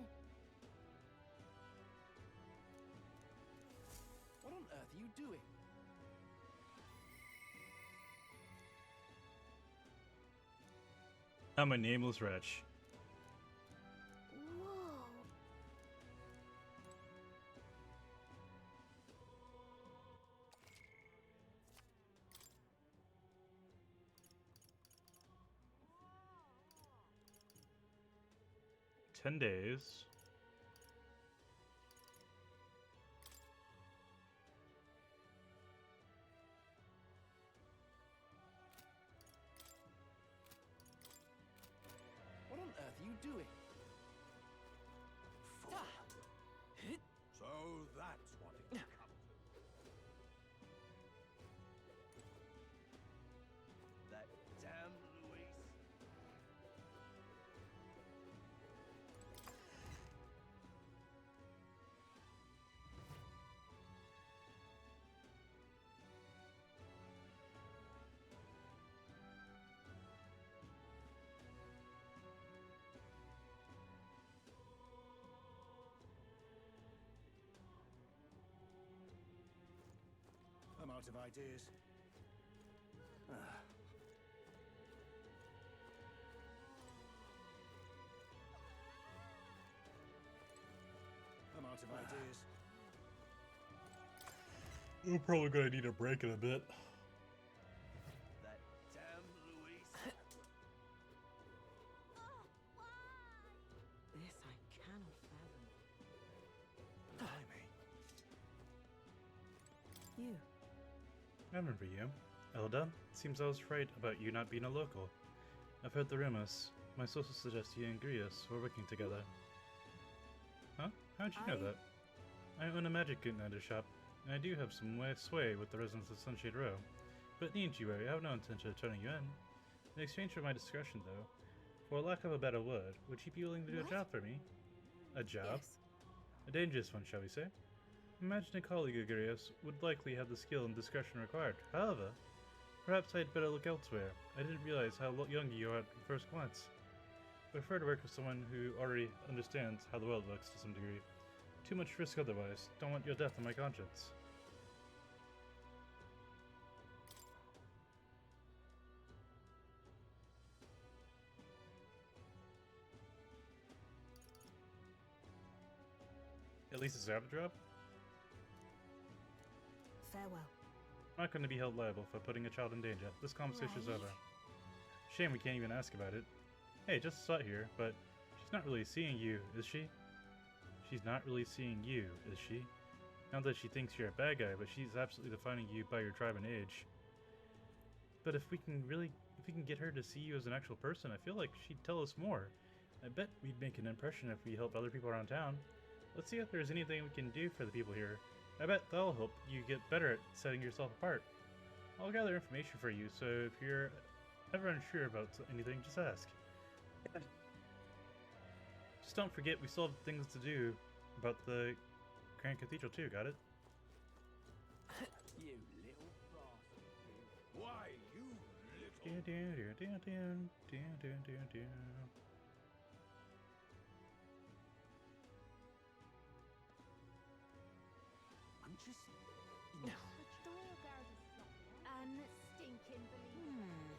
What on earth are you doing? I'm a nameless wretch. Whoa. 10 days. What on earth are you doing? So that's what it comes to. That damn Luis. I'm out of ideas. I'm out of ideas. We're probably gonna need a break in a bit. That damn Luis. This I cannot fathom. Blimey. You. I remember you. Elda, it seems I was right about you not being a local. I've heard the rumors. My sources suggest you and Grius were working together. Huh? How'd you know that? I own a magic igniter shop, and I do have some sway with the residents of Sunshade Row. But need you worry, I have no intention of turning you in. In exchange for my discretion, though, for lack of a better word, would you be willing to do a job for me? A job? Yes. A dangerous one, shall we say? Imagine a colleague of Grius would likely have the skill and discretion required. However, perhaps I'd better look elsewhere. I didn't realize how young you are at first glance. I prefer to work with someone who already understands how the world works to some degree. Too much risk otherwise. Don't want your death on my conscience. At least it's a job. Farewell. I'm not going to be held liable for putting a child in danger. This conversation's over. Shame we can't even ask about it. Hey, just sat here, but she's not really seeing you, is she? She's not really seeing you, is she? Not that she thinks you're a bad guy, but she's absolutely defining you by your tribe and age. But if we can get her to see you as an actual person, I feel like she'd tell us more. I bet we'd make an impression if we help other people around town. Let's see if there's anything we can do for the people here. I bet that'll help you get better at setting yourself apart. I'll gather information for you, so if you're ever unsure about anything, just ask. Just don't forget we still have things to do about the Grand Cathedral too, got it? You little bastard, you. Why, you I'm just... The royal guard is sloppy. Unstinking believable.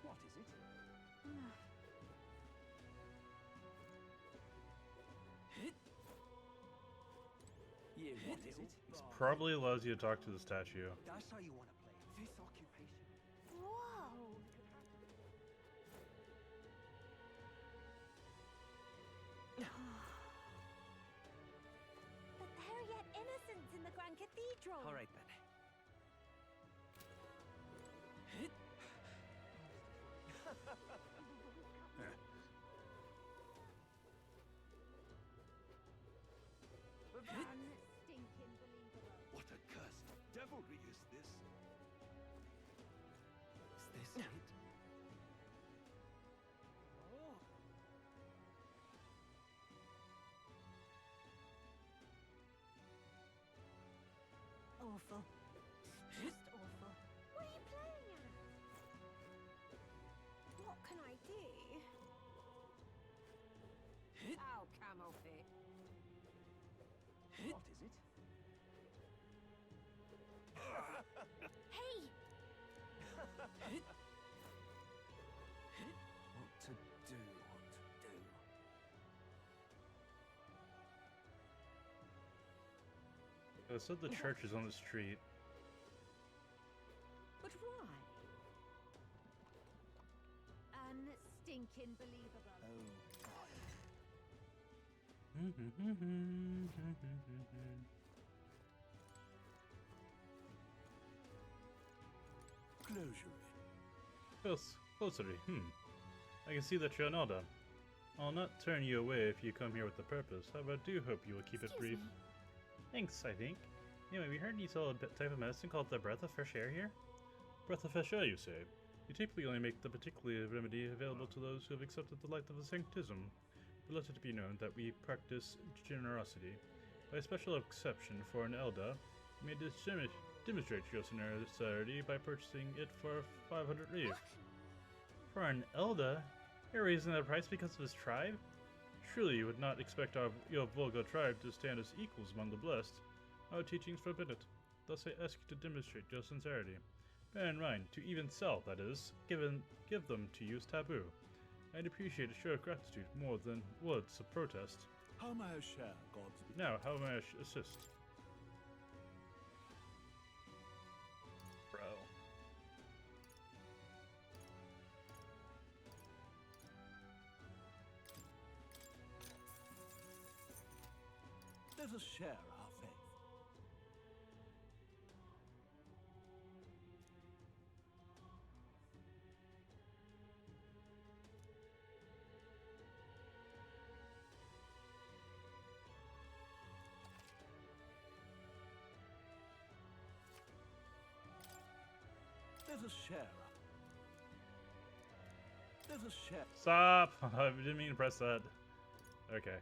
What is it? You What is little it? Probably allows you to talk to the statue. That's how you want to play. This occupation. Whoa! But there are yet innocents in the Grand Cathedral. All right then. Unstinking believable. What a cursed devilry is this? Is this it? Awful. Just awful. What are you playing at? What can I do? Ow, camel fit. What is it? Hey! What to do, It said the church is on the street. But why? Unstinking believable. Oh, God. Closure. Closery. I can see that you're an elder. I'll not turn you away if you come here with a purpose. However, I do hope you will keep it brief. Thanks, I think. Anyway, we heard you sell a type of medicine called the Breath of Fresh Air here? Breath of Fresh Air, you say? You typically only make the particular remedy available to those who have accepted the light of the sanctism. But let it be known that we practice generosity. By a special exception for an elder, you may demonstrate your sincerity by purchasing it for 500 reeve. For an elder? You're raising the price because of his tribe? Surely you would not expect your vulgar tribe to stand as equals among the blessed. Our teachings forbid it. Thus I ask you to demonstrate your sincerity. Bear in mind, to even sell, that is, give them to you is taboo. I'd appreciate a show of gratitude more than words of protest. How may I share God's... Now, how may I assist? Bro. Let us share our faith. Let us share. Let us share. Stop! I didn't mean to press that. Okay.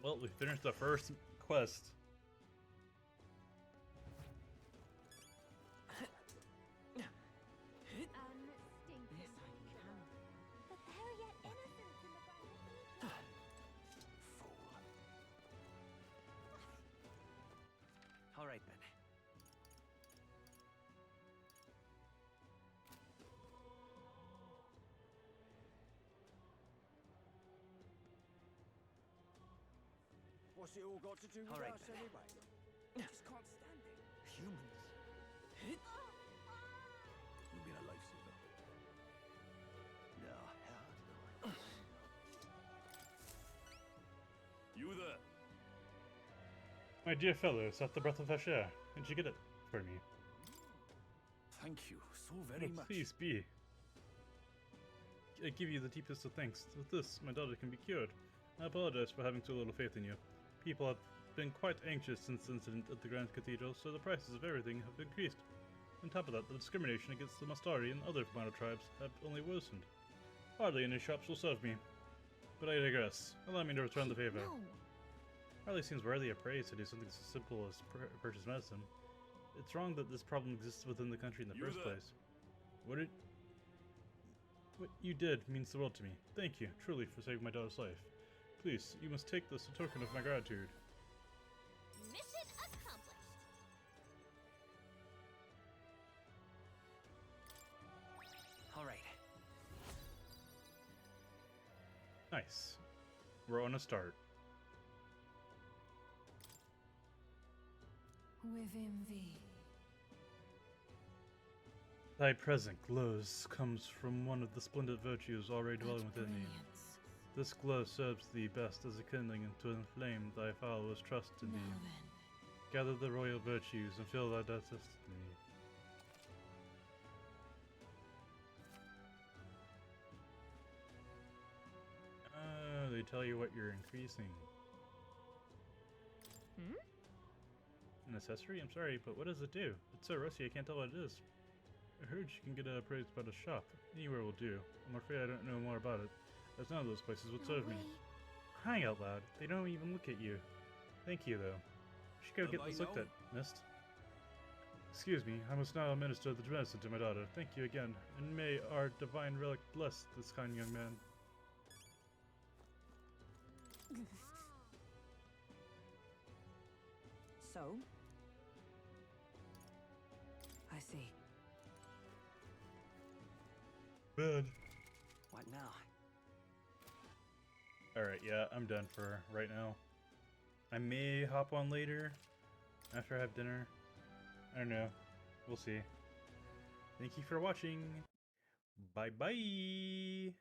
Well, we finished the first quest. But there are yet innocents in the Grand Cathedral. All right then. What's it all got to do with All right, us then. anyway? I just can't stand it. Humans. You've been a lifesaver. Now, how did I... You there? My dear fellow, is that the Breath of Fresh Air? Did you get it for me? Thank you so very Oh, much. please be. I give you the deepest of thanks. With this, my daughter can be cured. I apologize for having so little faith in you. People have been quite anxious since the incident at the Grand Cathedral, so the prices of everything have increased. On top of that, the discrimination against the Mastari and other minor tribes have only worsened. Hardly any shops will serve me. But I digress. Allow me to return the favor. No. Hardly seems worthy of praise to do something so simple as purchase medicine. It's wrong that this problem exists within the country in the first place. What you did means the world to me. Thank you, truly, for saving my daughter's life. Please, you must take this as a token of my gratitude. Mission accomplished. All right. Nice. We're on a start. Within thee. Thy present glows comes from one of the splendid virtues already dwelling within thee. This glow serves thee best as a kindling to inflame thy followers' trust in thee. Gather the royal virtues and fill thy destiny. They tell you what you're increasing. Hmm? An accessory? I'm sorry, but what does it do? It's so rusty I can't tell what it is. I heard you can get a praise about a shop. Anywhere will do. I'm afraid I don't know more about it, as none of those places would serve me. Crying out loud, they don't even look at you. Thank you, though. You should go get this looked at, Mist. Excuse me, I must now administer the medicine to my daughter. Thank you again, and may our divine relic bless this kind young man. So? I see. Bad. What now? Alright, yeah, I'm done for right now. I may hop on later, after I have dinner. I don't know. We'll see. Thank you for watching. Bye-bye!